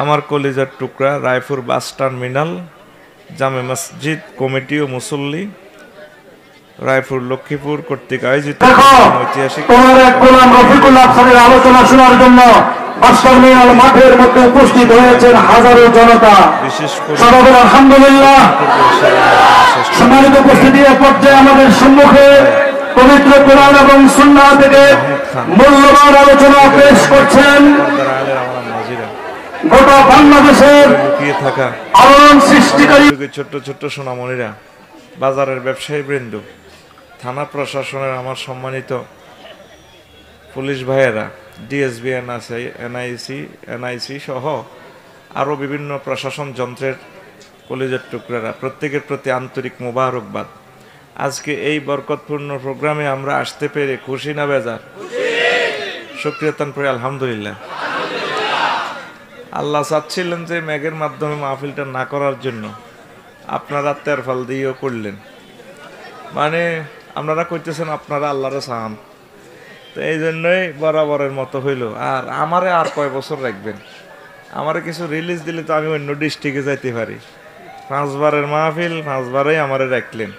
আমার কলিজার টুকরা রায়পুর বাস টার্মিনাল জামে মসজিদ কমিটি ও মুসল্লি রায়পুর লক্ষ্মীপুর কর্তৃক আয়োজিত ঐতিহাসিক আলোচনা শোনার জন্য মাঠের মধ্যে উপস্থিত হয়েছেন হাজারো জনতা। বিশেষ করে আলহামদুলিল্লাহ সম্মানিত উপস্থিতি পর্যায়ে আমাদের সম্মুখে পবিত্র কোরআন এবং সুন্নাহ থেকে মূল্যবান আলোচনা পেশ করছেন গোটা বাংলাদেশের লুকিয়ে থাকা আলোড়ন সৃষ্টিকারী ছোট্ট ছোট্ট সোনামণিরা, বাজারের ব্যবসায়ী বৃন্দ, থানা প্রশাসনের আমার সম্মানিত পুলিশ ভাইয়েরা, ডিএসবি, এনআইসি সহ আরও বিভিন্ন প্রশাসন যন্ত্রের কলিজার টুকরারা, প্রত্যেকের প্রতি আন্তরিক মোবারকবাদ। আজকে এই বরকতপূর্ণ প্রোগ্রামে আমরা আসতে পেরে খুশি না বেজার? শুকরিয়াতান পড়ে আলহামদুলিল্লাহ। আল্লাহ চাচ্ছিলেন যে মেঘের মাধ্যমে মাহফিলটা না করার জন্য, আপনারা তেরফাল দিয়েও করলেন। মানে আপনারা কইতেছেন আপনারা আল্লাহরে চান, তো এই জন্যই বরাবরের মতো হইল। আর আমারে আর কয় বছর রাখবেন? আমারে কিছু রিলিজ দিলে তো আমি অন্য ডিস্ট্রিক্টে যাইতে পারি। 5 বারের মাহফিল, 5 বারেই আমারে রাখলেন।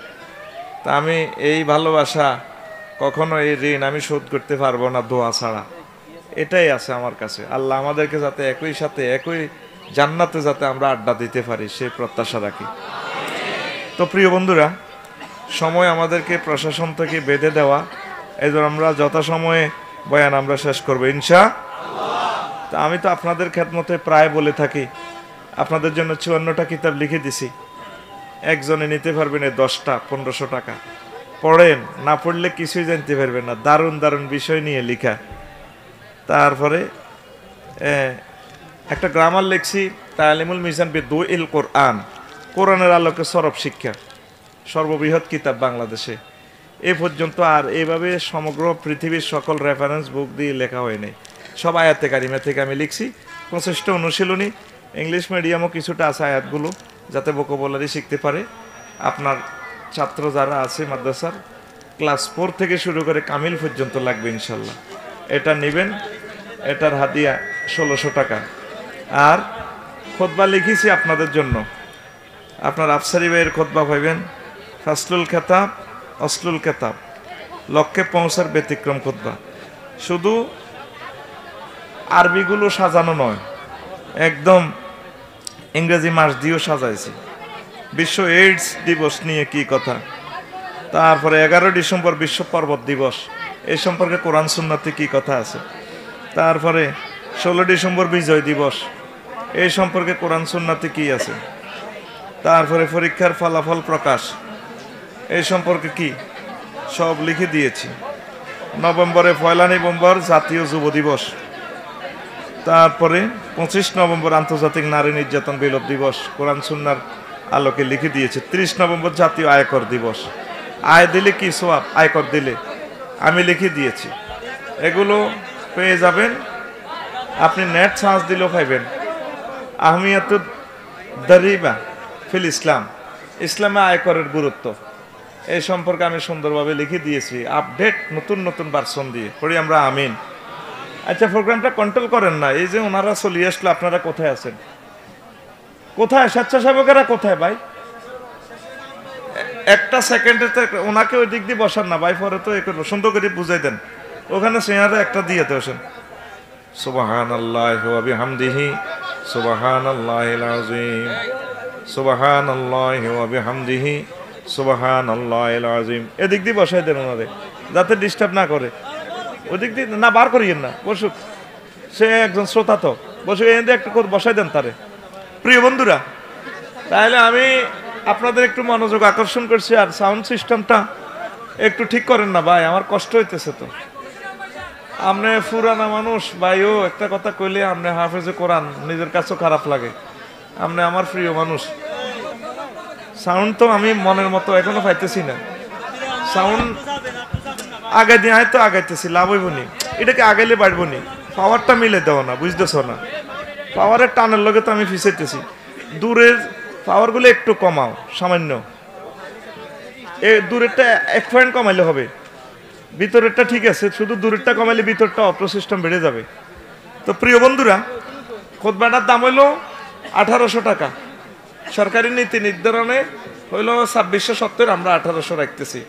তা আমি এই ভালোবাসা, কখনো এই ঋণ আমি শোধ করতে পারবো না দোয়া ছাড়া। এটাই আছে আমার কাছে। আল্লাহ আমাদেরকে যাতে একই সাথে একই জান্নাতে যাতে আমরা আড্ডা দিতে পারি, সেই প্রত্যাশা রাখি। তো প্রিয় বন্ধুরা, সময় আমাদেরকে প্রশাসন থেকে বেঁধে দেওয়া, এই জন্য আমরা যথাসময়ে বয়ান আমরা শেষ করবো ইনশাআল্লাহ। তা আমি তো আপনাদের খেদমতে প্রায় বলে থাকি, আপনাদের জন্য 54টা কিতাব লিখে দিছি। একজনে নিতে পারবেন 10টা 1500 টাকা। পড়েন, না পড়লে কিছুই জানতে পারবেন না। দারুণ দারুণ বিষয় নিয়ে লিখা। তারপরে একটা গ্রামার লিখছি, তালিমুল মিজান বিদুইল কোরআন, কোরআনের আলোকে সরব শিক্ষা, সর্ববৃহৎ কিতাব বাংলাদেশে এ পর্যন্ত। আর এইভাবে সমগ্র পৃথিবীর সকল রেফারেন্স বুক দিয়ে লেখা হয়নি, সব আয়াতে কারিমা থেকে আমি লিখছি। 25টা অনুশীলনী, ইংলিশ মিডিয়ামও কিছুটা আছে আয়াতগুলো, যাতে ভোকাবুলারি শিখতে পারে। আপনার ছাত্র যারা আছে মাদ্রাসার, ক্লাস 4 থেকে শুরু করে কামিল পর্যন্ত লাগবে ইনশাল্লাহ। এটা নেবেন, এটার হাদিয়া 1600 টাকা। আর খুতবা লিখেছি আপনাদের জন্য, আপনার আফসারি ভাইয়ের খুতবা পাইবেন। ফাসলুল খেতাব, অসলুল খেতাব, লক্ষ্যে পৌঁছার ব্যতিক্রম খুতবা। শুধু আরবিগুলো সাজানো নয়, একদম ইংরেজি মাস দিয়েও সাজাইছি। বিশ্ব এইডস দিবস নিয়ে কি কথা, তারপরে 11 ডিসেম্বর বিশ্ব পর্বত দিবস, এই সম্পর্কে কোরআন সুন্নাতে কি কথা আছে। তারপরে 16 ডিসেম্বর বিজয় দিবস, এই সম্পর্কে কোরআন সুন্নাতে কি আছে। তারপরে পরীক্ষার ফলাফল প্রকাশ, এই সম্পর্কে কি, সব লিখে দিয়েছি। নভেম্বরে 1 নভেম্বর জাতীয় যুব দিবস। তারপরে 25 নভেম্বর আন্তর্জাতিক নারী নির্যাতন বিলোপ দিবস, কোরআন সুন্নার আলোকে লিখে দিয়েছে। 30 নভেম্বর জাতীয় আয়কর দিবস, আয় দিলে কি সোয়াব, আয়কর দিলে, আমি লিখে দিয়েছি। এগুলো পেয়ে যাবেন, আপনি নেট সার্চ দিলেও পাইবেন। আহমিয়াতুদ দারিবা ফিল ইসলাম, ইসলামে আয়করের গুরুত্ব, এই সম্পর্কে আমি সুন্দরভাবে লিখে দিয়েছি, আপডেট নতুন নতুন ভার্সন দিয়ে পড়ি আমরা। আমিন। আচ্ছা, প্রোগ্রামটা কন্ট্রোল করেন না। এই যে ওনারা চলিয়ে আসলো, আপনারা কোথায় আছেন? কোথায় স্বেচ্ছাসেবকেরা কোথায় ভাই? একটা সেকেন্ডে ওনাকে ওই দিক দিয়ে বসান না ভাই, পরে তো সুন্দর করে বুঝাই দেন। ওখানে চেয়ারে একটা দিয়ে বসেন। সুবহানাল্লাহি ওয়া বিহামদিহি সুবহানাল্লাহিল আযীম, সুবহানাল্লাহি ওয়া বিহামদিহি সুবহানাল্লাহিল আযীম। এদিক দিয়ে বসাই দেন ওনারে, যাতে ডিস্টার্ব না করে। ওদিক দিয়ে না, বার করিয়েন না, বসুক। সে একজন শ্রোতা, তো বসে এনে একটু বসাই দেন তারে। প্রিয় বন্ধুরা, তাহলে আমি আপনাদের একটু মনোযোগ আকর্ষণ করছি। আর সাউন্ড সিস্টেমটা একটু ঠিক করেন না ভাই, আমার কষ্ট হইতেছে। তো আপনি পুরানা মানুষ ভাইও, একটা কথা কইলে আপনি হাফেজে কোরআন, নিজের কাছেও খারাপ লাগে। আপনি আমার প্রিয় মানুষ। সাউন্ড তো আমি মনের মতো এখনো পাইতেছি না। সাউন্ড আগে দিয়ে হয়তো আগাইতেছি, লাভ হইব নি, এটাকে আগাইলে বাড়বো নি, পাওয়ারটা মিলে দেও না, বুঝতেছ না? পাওয়ারের টানের লগে তো আমি ফিসাইতেছি। দূরের পাওয়ারগুলো একটু কমাও, সামান্য। দূরেরটা 1 পয়েন্ট কমাইলে হবে, ভিতরেরটা ঠিক আছে, শুধু দূরেরটা কমাইলে ভিতরটা অটো সিস্টেম বেড়ে যাবে। তো প্রিয় বন্ধুরা, খুতবাটার দাম হইল 1800 টাকা, সরকারি নীতি নির্ধারণে হইল 2670, আমরা 1800 রাখতেছি।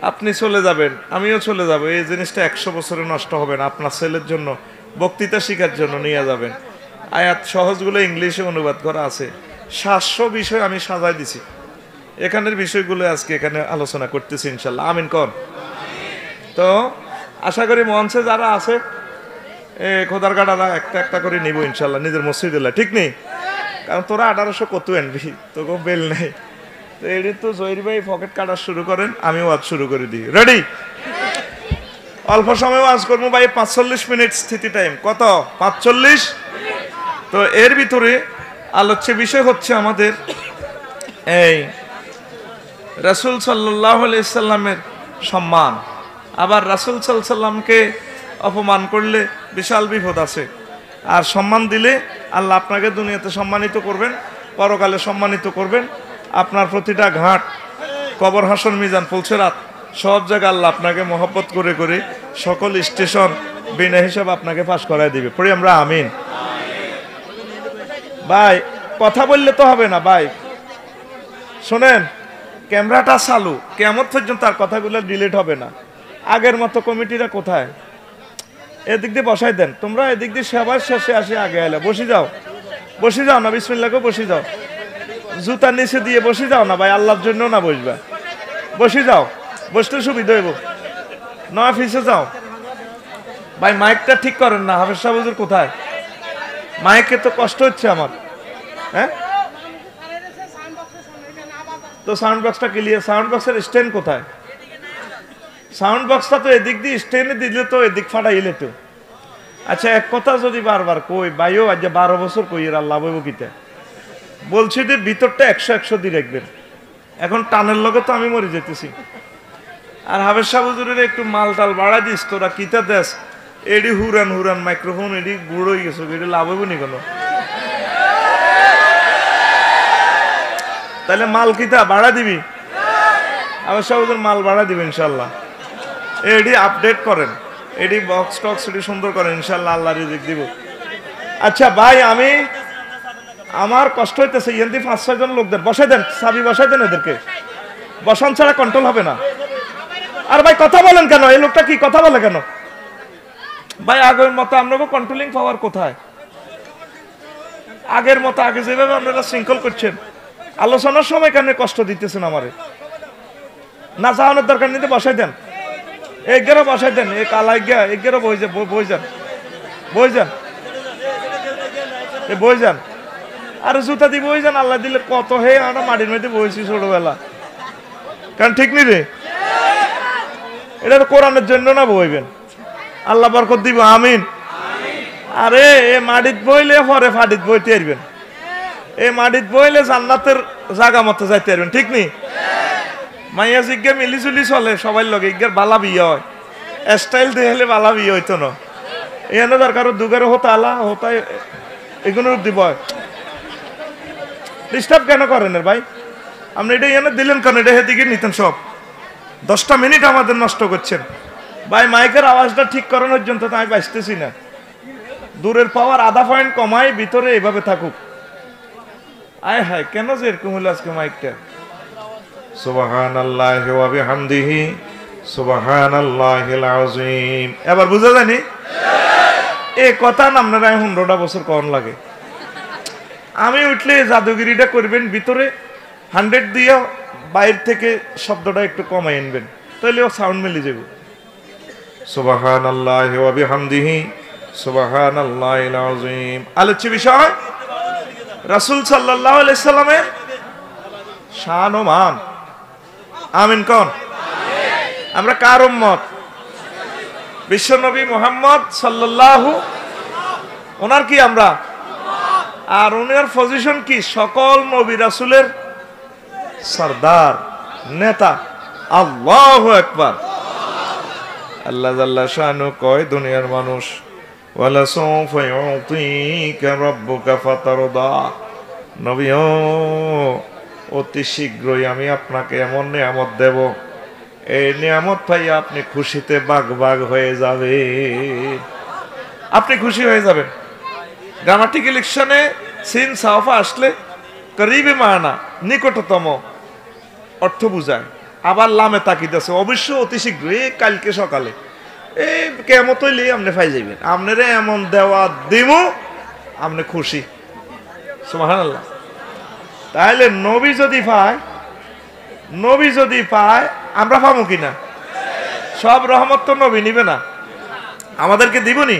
আপনি চলে যাবেন, আমিও চলে যাব, এই জিনিসটা 100 বছরে নষ্ট হবে না। আপনার ছেলের জন্য বক্তৃতা শেখার জন্য নিয়ে যাবেন। আয়াত সহজগুলো ইংলিশে অনুবাদ করা আছে, 700 বিষয় আমি সাজাই দিছি। এখানের বিষয়গুলো আজকে এখানে আলোচনা করতেছি ইনশাল্লাহ। আমিন কর। তো আশা করি মঞ্চে যারা আছে খোদার গাড়ারা একটা একটা করে নিব ইনশাল্লাহ নিজের মসজিদে, ঠিক নেই? কারণ তোরা 1800 কত আনবি, তোকে বেল নেই। তো এটি তো জহির ভাই পকেট কাটা শুরু করেন, আমি ওয়াজ শুরু করে দিই। রেডি? অল্প সময় ওয়াজ করবো ভাই, 45 মিনিট স্থিতি টাইম। কত? 45। তো এর ভিতরে আলোচ্য বিষয় হচ্ছে আমাদের এই রাসূল সাল্লাল্লাহু আলাইহি সাল্লামের সম্মান। আবার রাসূল সাল্লাল্লাহু আলাইহি সাল্লামকে অপমান করলে বিশাল বিপদ আছে। আর সম্মান দিলে আল্লাহ আপনাকে দুনিয়াতে সম্মানিত করবেন, পরকালে সম্মানিত করবেন। আপনার প্রতিটা ঘাট, কবর, হাসর, মিজান, পুলসিরাত সব জায়গায় আল্লাহ আপনাকে মহব্বত করে করে সকল স্টেশন বিনা হিসাব আপনাকে পাশ করায় দিবে। পড়ি আমরা আমিন। ভাই কথা বললে তো হবে না ভাই, শোনেন, ক্যামেরাটা চালু, কিয়ামত পর্যন্ত তার কথাগুলো ডিলিট হবে না। আগের মতো কমিটিরা কোথায়? এদিক দিয়ে বসাই দেন, তোমরা এদিক দিয়ে সবার শেষে আসে আগে এলে বসে যাও, বসে যাও না, বিসমিল্লাহকে বসে যাও, জুতা নিচে দিয়ে বসে যাও না ভাই, আল্লাহর জন্য না বসবা, বসে যাও, বসতে সুবিধা হইব। নয় ফিসে যাও ভাই। মাইকটা ঠিক করেন না, হাফেজ সাহেব হুজুর কোথায়? মাইকে তো কষ্ট হচ্ছে আমার। হ্যাঁ, তো সাউন্ড বক্সটা ক্লিয়ার, সাউন্ড বক্সের স্ট্যান্ড কোথায়? সাউন্ড বক্সটা তো এদিক দিয়ে স্ট্যান্ডে দিলে তো এদিক ফাটাইলে তো। আচ্ছা, এক কথা যদি বারবার কই ভাইও, আজ 12 বছর কই এর আল্লাহ বইব কিতা বলছি যে ভিতরটা 100 দিয়ে রাখবেন। এখন টানের লগে তো আমি মরে যেতেছি। আর হাফেজ সাহেব হুজুরের একটু মাল টাল বাড়াই দিস, তোরা কিতা দেশ এডি হুরান হুরান মাইক্রোফোন এডি গুড় হয়ে গেছে, এডি লাভ হইব নি কোনো? তাহলে মাল কিতা বাড়া দিবি? হাফেজ সাহেব হুজুর মাল বাড়া দিবে ইনশাল্লাহ। এডি আপডেট করেন, এডি বক্স টক্স এডি সুন্দর করেন ইনশাল্লাহ, আল্লাহ রিজিক দিব। আচ্ছা ভাই, আমি আমার কষ্ট হইতেছে, ইয়েন্দি 5-6 জন লোকদের বসাই দেন, চাবি বসাই দেন, এদেরকে বসান ছাড়া কন্ট্রোল হবে না। আর ভাই কথা বলেন কেন? এই লোকটা কি কথা বলে কেন ভাই? আগের মতো আপনাকে কন্ট্রোলিং পাওয়ার কোথায়? আগের মতো আগে যেভাবে আপনারা শৃঙ্খল করছেন, আলোচনার সময় কেন কষ্ট দিতেছেন আমারে? না যাওয়ানোর দরকার নিতে বসাই দেন, এগারো বসাই দেন, এ কালাই গিয়া এগারো বই যান, বই যান, বই যান, এ বই যান। আর জুতা দিয়ে বই যান, আল্লাহ দিলে কত হে আমরা মাটির মধ্যে বইছি ছোটবেলা, কারণ ঠিক নি রে? এটা তো কোরআনের জন্য না বইবেন, আল্লাহ বরকত দিব। আমিন। আরে এ মাটিত বইলে পরে ফাটিত বইতে পারবেন, এ মাটিত বইলে জান্নাতের জায়গা মতো যাইতে পারবেন, ঠিক নি? মাইয়া জিজ্ঞা মিলিজুলি চলে সবাই লগে, ইজ্ঞার বালা বিয়ে হয়, স্টাইল দেখলে বালা বিয়ে হইতো না। এখানে দরকার দুগারে হতা আলা হতা এগুলো দিব। ডিস্টার্ব কেন করেন ভাই? আপনি এটা এনে দিলেন কেন? এটা হেদিকে নিতেন সব। 10টা মিনিট আমাদের নষ্ট করছেন ভাই। মাইকের আওয়াজটা ঠিক করানোর জন্য তো আমি বাঁচতেছি না। দূরের পাওয়ার আধা পয়েন্ট কমাই, ভিতরে এভাবে থাকুক। আয় হায়, কেন যে এরকম হলো আজকে মাইকটা? সুবহানাল্লাহি ওয়া বিহামদিহি সুবহানাল্লাহিল আযীম। এবার বুঝা জানি এই কথা না আপনারা 15টা বছর কোন লাগে। আমি উঠলে জাদুগিরিটা করবেন, ভিতরে 100 দিয়ে বাইরে থেকে শব্দটা একটু কমাই আনবেন, তাহলে ও সাউন্ড মিলে যাবে। সুবহানাল্লাহি ওয়া বিহামদিহি সুবহানাল্লাহিল আযীম। আলোচ্য বিষয় রাসূল সাল্লাল্লাহু আলাইহি সাল্লামের শান ও মান। আমিন কোন? আমরা কার উম্মত? বিশ্বনবী মুহাম্মদ সাল্লাল্লাহু, ওনার কি আমরা? আর ওনার পজিশন কি? সকল নবী রাসূলের সরদার, নেতা। আল্লাহু আকবার। আল্লাহ জাল্লা শানু কয়, দুনিয়ার মানুষ, ওয়ালা সাউফা ইউতিকা রাব্বুকা ফাতারদা। নবী ও, অতি শীঘ্রই আমি আপনাকে এমন নিয়ামত দেব, এই নিয়ামত পাই আপনি খুশিতে বাগ বাগ হয়ে যাবে, আপনি খুশি হয়ে যাবেন। গ্রামাটিক্যালিকশনে সিন সাওফা আসলে করিবে মানা নিকটতম অর্থ বুঝায়, আবার লামে তাকিদ আছে অবশ্য অতি শীঘ্র, এই কালকে সকালে, এই কেমত হইলে আপনি পাই যাইবেন, আপনারে এমন দেওয়া দিমু আপনি খুশি। সুবহানাল্লাহ। তাহলে নবী যদি পায় আমরা পাবো কিনা? সব রহমত তো নবী নিবে না, আমাদেরকে দিবনি।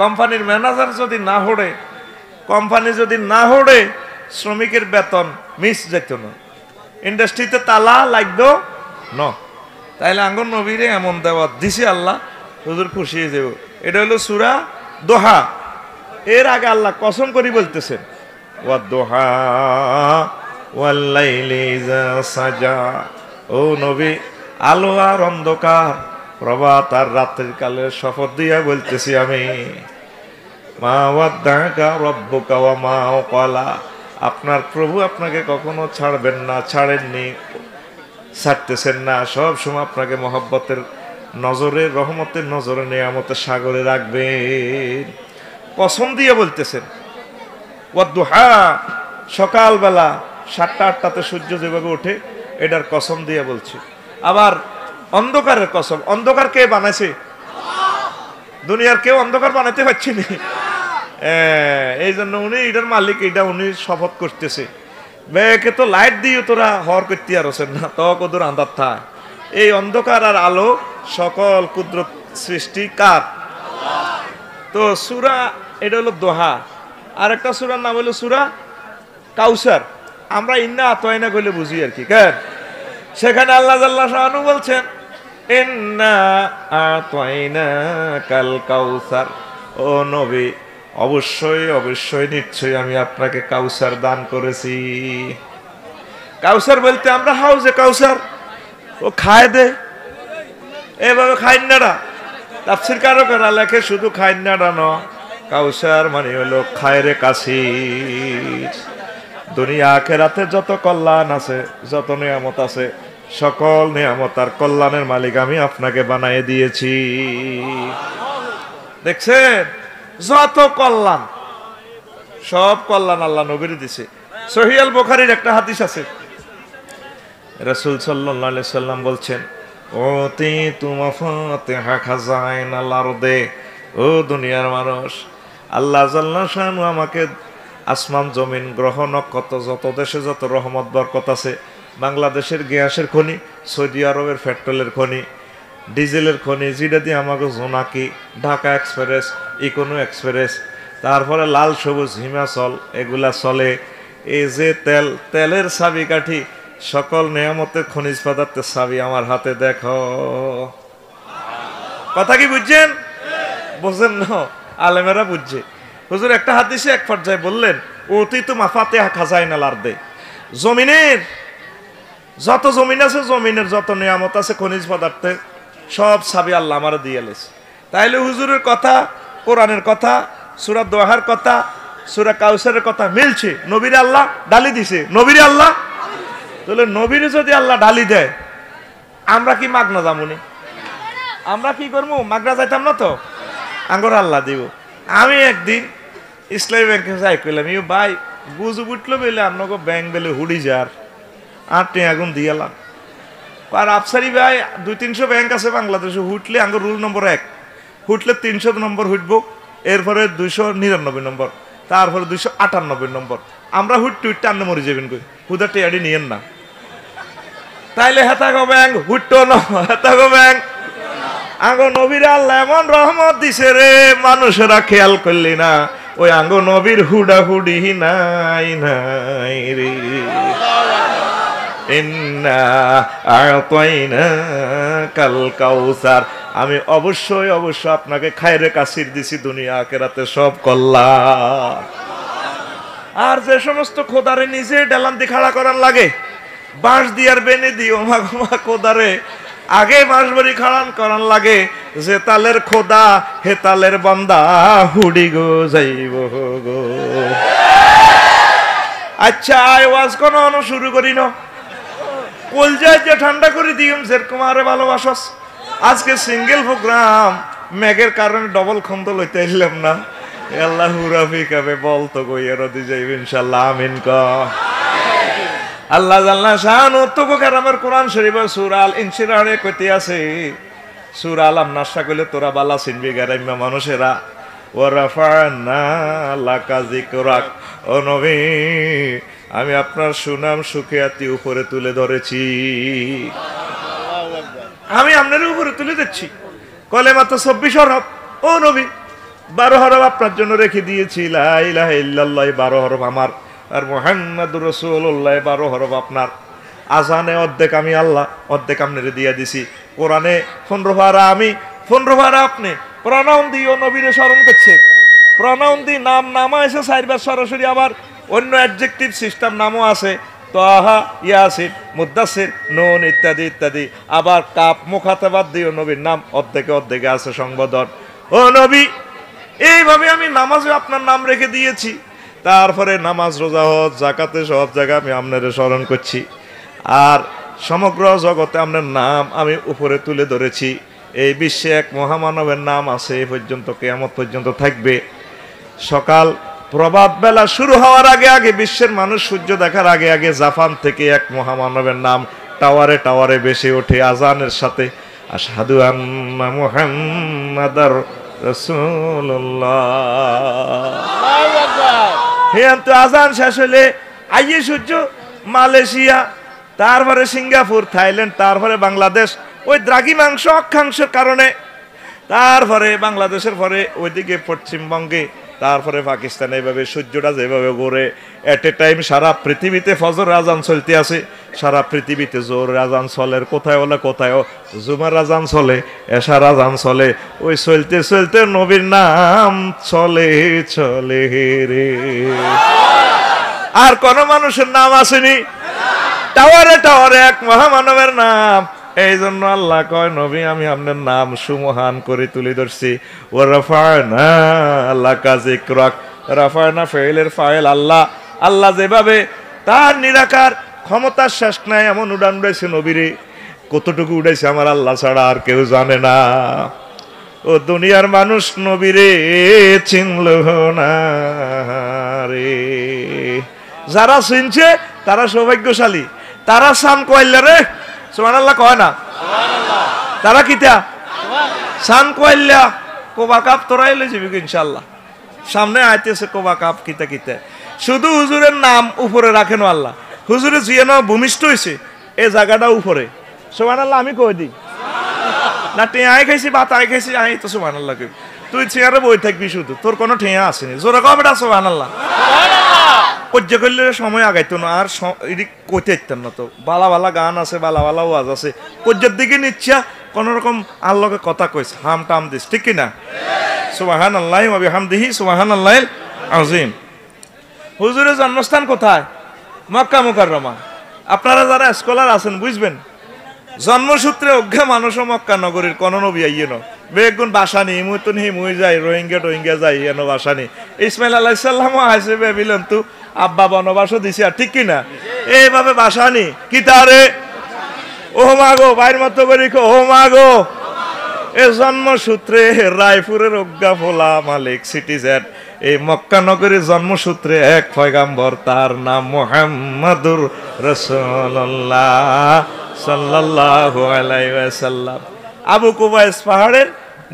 কোম্পানির ম্যানেজার যদি না হড়ে, কোম্পানি যদি না হড়ে, শ্রমিকের বেতন মিস যেত না, ইন্ডাস্ট্রিতে তালা লাগতো ন। তাইলে আঙ্গন নবীরে এমন দেওয়া দিছে আল্লাহ, হুজুর খুশি হয়ে যাব। এটা হলো সূরা দোহা। এর আগে আল্লাহ কসম করি বলতেছেন, ওয়াদ-দোহা ওয়াল-লাইলি ইযা সাজা। ও নবী, আলো আর অন্ধকার, প্রভাত আর রাতের কালের শপথ দিয়া বলতেছি আমি। মা ওয়াদ্দাকা রব্বুকা ওয়া মা ক্বালা। আপনার প্রভু আপনাকে কখনো ছাড়বেন না, ছাড়েননি, ছাড়তেছেন না, সব সময় আপনাকে মহব্বতের নজরে, রহমতের নজরে, নিয়ামতের সাগরে রাখবেন। কসম দিয়ে বলতেছেন। ওয়াদ-দুহা, সকালবেলা 7টা-8টাতে সূর্য যেভাবে ওঠে, এটার কসম দিয়ে বলছি। আবার অন্ধকারের কসম। অন্ধকার কে বানাইছে? দুনিয়ার কেউ অন্ধকার বানাইতে পারছি না। এই জন্য উনি এটার মালিক, এটা উনি শপথ করতেছে। বেকে তো লাইট দিয়ে তোরা হর করতে আর না, তো কদর আন্দার থাক। এই অন্ধকার আর আলো সকল কুদরত সৃষ্টি কার? তো সূরা এটা হলো দোহা। আর একটা সূরার নাম হলো সূরা কাউসার। আমরা ইন্না আতয়না কইলে বুঝি আর কি, কেন? সেখানে আল্লাহ জাল্লাহ শাআনু বলছেন, ইন্না আতয়নাকাল কাউসার। ও নবী, অবশ্যই অবশ্যই নিশ্চয়ই আমি আপনাকে কাউসার দান করেছি। কাউসার বলতে আমরা হাউজে কাউসার, ও খায় দে, এভাবে খাইন্নারা। তাফসীর কারকেরা লেখে শুধু খাইন্নারা ন, কাউসার মানে হলো খায়রে কাসির। দুনিয়া আখিরাতে যত কল্যাণ আছে, যত নিয়ামত আছে, সকল নিয়ামত আর কল্যাণের মালিক আমি আপনাকে বানিয়ে দিয়েছি। দেখছেন, যত কল্যাণ, সব কল্যাণ আল্লাহ নবীর দিছে। সহিহ আল বুখারীর একটা হাদিস আছে, রাসূল সাল্লাল্লাহু আলাইহি সাল্লাম বলছেন, ওতি তুমা ফাতিহা খাজাইনাল আরদে। ও দুনিয়ার মানুষ, আল্লাহ জাল্লা শানু আমাকে আসমান, জমিন, গ্রহ, নক্ষত্র, যত দেশে যত রহমত বরকত আছে, বাংলাদেশের গ্যাসের খনি, সৌদি আরবের পেট্রোলের খনি, ডিজেলের খনি, যেটা দিয়ে আমাকে জোনাকি, ঢাকা এক্সপ্রেস, ইকোনো এক্সপ্রেস, তারপরে লাল সবুজ হিমাচল, এগুলা চলে। এই যে তেলের চাবিকাঠি, সকল নিয়ামতের খনিজ পদার্থের চাবি আমার হাতে, দেখো। কথা কি বুঝছেন? বুঝছেন না? আলেমেরা বুঝছে। হুজুর একটা হাদিসে এক পর্যায়ে বললেন, ওতি তো মাফাতিহা খাজাইনাল আরদে। জমিনের যত জমিন আছে, জমিনের যত নিয়ামত আছে, খনিজ পদার্থের সব চাবি আল্লাহ আমার দিয়ে লেছে। তাইলে হুজুরের কথা, কোরআনের কথা, সূরা দোহার কথা, সূরা কাউসারের কথা মিলছে। নবীরে আল্লাহ ডালি দিছে, নবীরে আল্লাহ। তাহলে নবীরে যদি আল্লাহ ডালি দেয়, আমরা কি মাগনা যামুনি? আমরা কি করবো? মাগনা যাইতাম না তো, আঙ্গর আল্লাহ দিব। আমি একদিন ইসলামী ব্যাংকে যাই কইলাম, ইউ ভাই বুঝ উঠলো বেলে আপনাকে ব্যাংক বেলে হুড়ি যার 8 আগুন দিয়ালাম। আর আফসারি ভাই 200-300 ব্যাংক আছে বাংলাদেশে, হুটলে আঙ্গর রুল নম্বর 1, হুটলে 300 নম্বর হুটবো, এরপরে 299 নম্বর, তারপরে 298 নম্বর। আমরা হুটতে টান্নে মরে যাবেন কই, হুদা টেয়ারি নিয়েন না। তাইলে হেতাগো ব্যাংক হুটতো না, হেতাগো ব্যাংক। আঙ্গ নবীর আল্লাহ এমন রহমত দিছে রে, মানুষেরা খেয়াল করলি না, ওই আঙ্গ নবীর হুডা হুডি নাই নাই রে। ইন্না আ'তাইনাকাল কাউসার। আমি অবশ্যই অবশ্যই আপনাকে খায়রে কাসির দিছি, দুনিয়া আখিরাতে সব কল্যাণ। আর যে সমস্ত খোদারে নিজে ডেলান্তি খাড়া করার লাগে, বাঁশ দিয়ার বেনে দিও মা খোদারে আগে বাঁশ বড়ি খাড়ান করার লাগে, যে তালের খোদা হে তালের বান্দা, হুডি গো যাইব গো। আচ্ছা আওয়াজ কোন শুরু করি না, কলজায় যে ঠান্ডা করে দিম যেরকম আরে ভালোবাসস। আজকে সিঙ্গেল প্রোগ্রাম, মেঘের কারণে ডবল খন্দ লইতে এলাম না। আল্লাহ হুরাফি কাবে বলতো কইয়া রদি যাইব ইনশাআল্লাহ আমিন ক আল্লাহ জাল্লা শানু তবু কারামের কোরআন শরীফ সূরা আল ইনশিরারে কইতে আছে সূরা আলাম নাশা কইলে তোরা বালা চিনবি গারাইমা মানুষেরা ওয়া রাফা'না লাকা যিকরাক ও নবী আমি আপনার সুনাম সুখিয়াতি উপরে তুলে ধরেছি আমি আপনার উপরে তুলে দিচ্ছি কলেমা তো 24 হরফ ও নবী 12 হরফ আপনার জন্য রেখে দিয়েছি লা ইলাহা ইল্লাল্লাহ 12 হরফ আমার আর মুহাম্মাদুর রাসূলুল্লাহ 12 হরফ আপনার আজানে অর্ধেক আমি আল্লাহ অর্ধেক আপনারে দিয়ে দিছি কোরআনে 15 পারা আমি 15 পারা আপনি প্রণাম দিও নবীরে স্মরণ করছে প্রণাম দি নামা এসে 4 বার সরাসরি আবার অন্য অ্যাডজেক্টিভ সিস্টেম নামও আছে তাহা ইয়াসিন মুদ্দাসির নুন ইত্যাদি ইত্যাদি আবার কাপ মুখাতাবাদ দিও নবীর নাম অর্ধেকে আছে সংবোধন ও নবী এইভাবে আমি নামাজে আপনার নাম রেখে দিয়েছি তারপরে নামাজ রোজা হজ যাকাতে সব জায়গায় আমি আপনারে স্মরণ করছি আর সমগ্র জগতে আপনার নাম আমি উপরে তুলে ধরেছি এই বিশ্বে এক মহামানবের নাম আছে এই পর্যন্ত কিয়ামত পর্যন্ত থাকবে সকাল প্রভাত বেলা শুরু হওয়ার আগে বিশ্বের মানুষ সূর্য দেখার আগে জাপান থেকে এক মহামানবের নাম টাওয়ারে বেশি ওঠে আজানের সাথে আশহাদু আন্না মুহাম্মাদার রাসূলুল্লাহ তো আজান শেষ হলে আইয়ে সূর্য মালয়েশিয়া তারপরে সিঙ্গাপুর থাইল্যান্ড তারপরে বাংলাদেশ ওই দ্রাঘিমাংশ অক্ষাংশের কারণে তারপরে বাংলাদেশের পরে ওইদিকে পশ্চিমবঙ্গে তারপরে পাকিস্তান এইভাবে সূর্যটা যেভাবে ঘোরে এট এ টাইম সারা পৃথিবীতে ফজর আজান চলতে আছে সারা পৃথিবীতে জোর আজান চলে কোথায় হলে কোথায় জুমার আজান চলে এশার আজান চলে ওই চলতে নবীর নাম চলে রে আর কোন মানুষের নাম আসেনি টাওয়ারে এক মহামানবের নাম এই জন্য আল্লাহ কয় নবী আমি আপনার নাম সুমহান করে তুলে ধরছি ও রাফা'না লাকা যিকরাক রাফা'না ফাইলের ফাইল আল্লাহ যেভাবে তার নিরাকার ক্ষমতার শেষ নাই এমন উড়ান উড়াইছে নবীরে কতটুকু উড়াইছে আমার আল্লাহ ছাড়া আর কেউ জানে না ও দুনিয়ার মানুষ নবীরে চিনল না রে যারা চিনছে তারা সৌভাগ্যশালী তারা সান কইলা রে সুবহানাল্লাহ কয় না সুবহানাল্লাহ তারা কিতা সান কইলা কোবা কাপ তোরাইলে যাবি ইনশাআল্লাহ সামনে আইতেছে কোবা কাপ কিতা শুধু হুজুরের নাম উপরে রাখেন আল্লাহ হুজুরে জিয়ানো ভূমিষ্ঠ হইছে এই জায়গাটা উপরে সুবহানাল্লাহ আমি কই দিই না টেয়াই খাইছি বা তাই খাইছি আই তো সুবহানাল্লাহ কই তুই চেয়ারে বই থাকবি শুধু তোর কোনো ঠেয়া আসেনি জোরে কও বেটা সুবহানাল্লাহ কজ্জ করলে সময় আগাইতো না আর কইতে ইত্যান না তো বালা গান আছে বালা ওয়াজ আছে কজ্জের দিকে নিচ্ছা কোন রকম আল্লাহকে কথা কইস হাম টাম দিস ঠিক কি না সুবহানাল্লাহি ওয়া বিহামদিহি সুবহানাল্লাহিল আযীম হুজুরের জন্মস্থান কোথায় মক্কা মুকাররমা আপনারা যারা স্কলার আছেন বুঝবেন জন্মসূত্রে অজ্ঞা মানুষও মক্কা নগরীর কোন নবী আইয়ে না বেগুন বাসা নি মুই যাই রোহিঙ্গা যাই এনো বাসা নি ইসমাইল আলাইহিস সালামও আইছে বেবিলন তু আব্বা বনবাস দিছে আর ঠিক কি না এইভাবে বাসা নি কি তারে ও মাগো বাইর মত করে ও মাগো এ জন্মসূত্রে রায়পুরের অজ্ঞা ফোলা মালিক সিটিজেন এই মক্কা নগরীর জন্মসূত্রে এক পয়গাম্বর তার নাম মুহাম্মাদুর রাসূলুল্লাহ সাল্লাল্লাহু আলাইহি ওয়াসাল্লাম আবু কুবাইস পাহাড়ের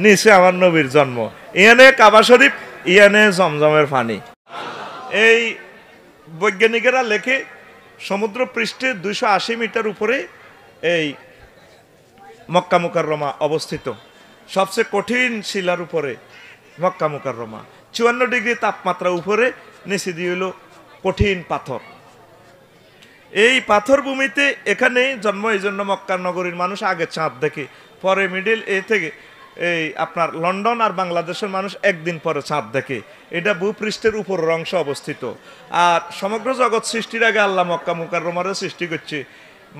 নিচে আমার নবীর জন্ম ইয়ানে কাবা শরীফ ইয়ানে জমজমের পানি এই বৈজ্ঞানিকেরা লেখে সমুদ্র পৃষ্ঠে 280 মিটার উপরে এই মক্কা মুকাররমা অবস্থিত সবচেয়ে কঠিন শিলার উপরে মক্কা মুকাররমা 54 ডিগ্রি তাপমাত্রা উপরে নিচে দিয়ে হলো কঠিন পাথর এই পাথর ভূমিতে এখানে জন্ম এই জন্য মক্কা নগরীর মানুষ আগে চাঁদ দেখে পরে মিডল এ থেকে এই আপনার লন্ডন আর বাংলাদেশের মানুষ একদিন পরে চাঁদ দেখে এটা ভূপৃষ্ঠের উপরের অংশ অবস্থিত আর সমগ্র জগৎ সৃষ্টির আগে আল্লাহ মক্কা মুকাররমারে সৃষ্টি করছে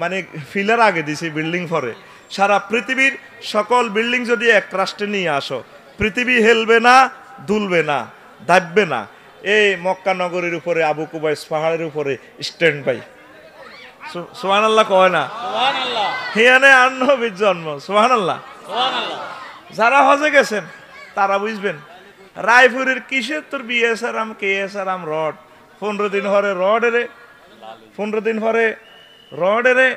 মানে ফিলার আগে দিছে বিল্ডিং পরে সারা পৃথিবীর সকল বিল্ডিং যদি এক রাষ্ট্রে নিয়ে আসো পৃথিবী হেলবে না দুলবে না দাববে না এই মক্কা নগরীর উপরে আবু কুবাইস পাহাড়ের উপরে স্ট্যান্ড বাই সুবহানাল্লাহ কয় না সুবহানাল্লাহ হিয়ানে আর নবীর জন্ম সুবহানাল্লাহ সুবহানাল্লাহ যারা হজে গেছেন তারা বুঝবেন রায়পুরের কিসের তোর বিএসআরাম কেএসআরাম রড 15 দিন হরে রড রে 15 দিন হরে রড রে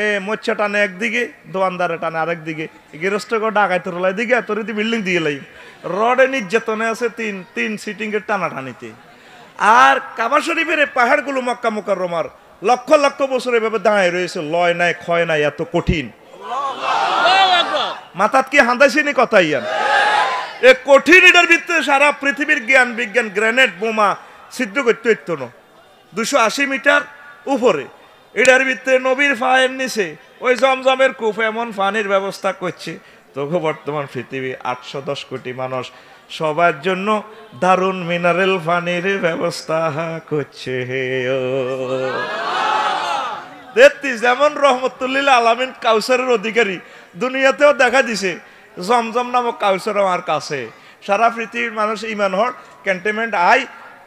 এ মোচ্ছা টানে একদিকে দোয়ানদারে টানে আরেক দিকে গৃহস্থ ডাকায় তোর লাই দিকে তোর বিল্ডিং দিয়ে লাই রডে নির্যাতনে আছে তিন সিটিং এর টানাটানিতে। আর কাবা শরীফের পাহাড়গুলো মক্কা মুকাররমার লক্ষ লক্ষ বছর এভাবে দাঁড়ায় রয়েছে, লয় নাই ক্ষয় নাই, এত কঠিন। মাথাত কি হান্দাইছিনি কথা ইয়ান? এ কঠিন এটার ভিতরে সারা পৃথিবীর জ্ঞান বিজ্ঞান গ্রেনেড বোমা ছিদ্র করতে হইতো না। 280 মিটার উপরে এটার ভিতরে নবীর ফায়ের নিচে ওই জমজমের কূপ এমন পানির ব্যবস্থা করছে। তবু বর্তমান পৃথিবী 810 কোটি মানুষ সবার জন্য দারুণ মিনারেল পানির ব্যবস্থা করছে। দেখতিস যেমন রহমতুল্লিল আলামিন কাউসারের অধিকারী দুনিয়াতেও দেখা দিছে জমজম নামক কাউসার আমার কাছে। সারা পৃথিবীর মানুষ ইমান হর ক্যান্টনমেন্ট আই,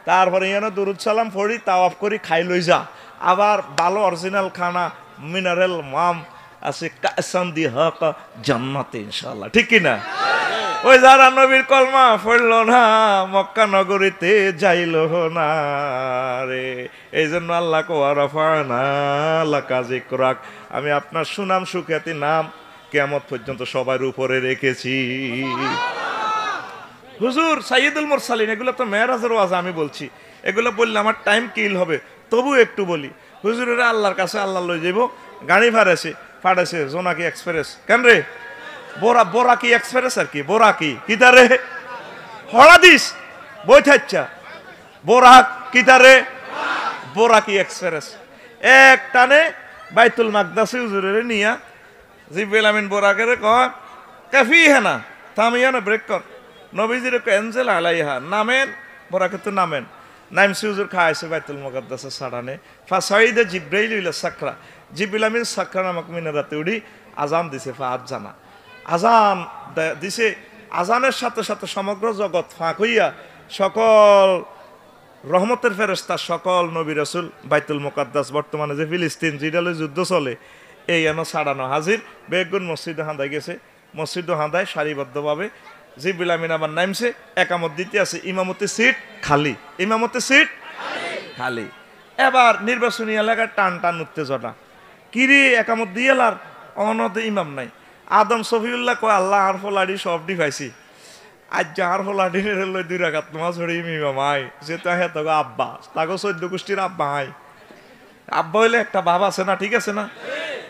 তারপরে ইয়ানো দুরুদ সালাম পড়ি, তাওয়াফ করি, খাই লই যা। আবার ভালো অরিজিনাল খানা মিনারেল মাম আছে কাসান দি হক জান্নাতে ইনশাআল্লাহ, ঠিক কি না? ওই যারা নবীর কলমা পড়ল না মক্কা নগরীতে যাইল না রে, এই জন্য আল্লাহ কোয়ারাফানা লাকা যিকরাক, আমি আপনার সুনাম সুখ্যাতি নাম কিয়ামত পর্যন্ত সবার উপরে রেখেছি। হুজুর সাইয়্যিদুল মুরসালিন, এগুলো তো মেরাজের ওয়াজ, আমি বলছি এগুলো বললে আমার টাইম কিল হবে, তবু একটু বলি। হুজুরেরা আল্লাহর কাছে আল্লাহ লই যাইব, গাড়ি ফাড়েছে জোনাকি এক্সপ্রেস। কেন রে? বোরাকি এক্সপ্রেস আর কি, বোরাকি কিতারে হড়া দিস বই থাচ্ছা বোরাক কিতারে বোরাকি এক্সপ্রেস এক টানে বাইতুল মাকদাসে হুজুরের নিয়া জিবরিল আমিন বোরাকের কয় কাফি হেনা থামিয়া না ব্রেক কর, নবীজির এনজেল আলাইহা নামেন, বোরাকে তো নামেন, নাইমসি হুজুর খাইছে বাইতুল মুকাদ্দাসে সাড়ানে ফাসাইদে জিব্রাইল ইলা সাকরা, জিবরিল আমিন সাকরা নামক মিনারাতে উড়ি আজান দিছে ফাত জানা, আজান দিছে, আজানের সাথে সাথে সমগ্র জগৎ ফাঁক হইয়া সকল রহমতের ফেরেশতা সকল নবী রাসূল বাইতুল মুকাদ্দাস বর্তমানে যে ফিলিস্তিন যেটালে যুদ্ধ চলে এই এন ছাড়ানো হাজির বেগুন মসজিদে হাঁদায় গেছে, মসজিদ হাঁদায় সারিবদ্ধভাবে জিবরিল আমিন আবার নামছে, একামত দিতে আছে, ইমামতি সিট খালি, ইমামতি সিট খালি। এবার নির্বাচনী এলাকায় টান টান উত্তেজনা, কিরে একামত দিয়ে এলার অনতে ইমাম নাই। আদম সফিউল্লাহ কয় আল্লাহ আর ফলাডি সব ডি পাইছি, আজ যাহার ফলাডি লই 2 রাকাত নামাজ পড়ি ইমাম আই, যে তাহে তো আব্বা তাগো 14 গোষ্ঠীর আব্বা আই, আব্বা হইলে একটা বাপ আছে না, ঠিক আছে না?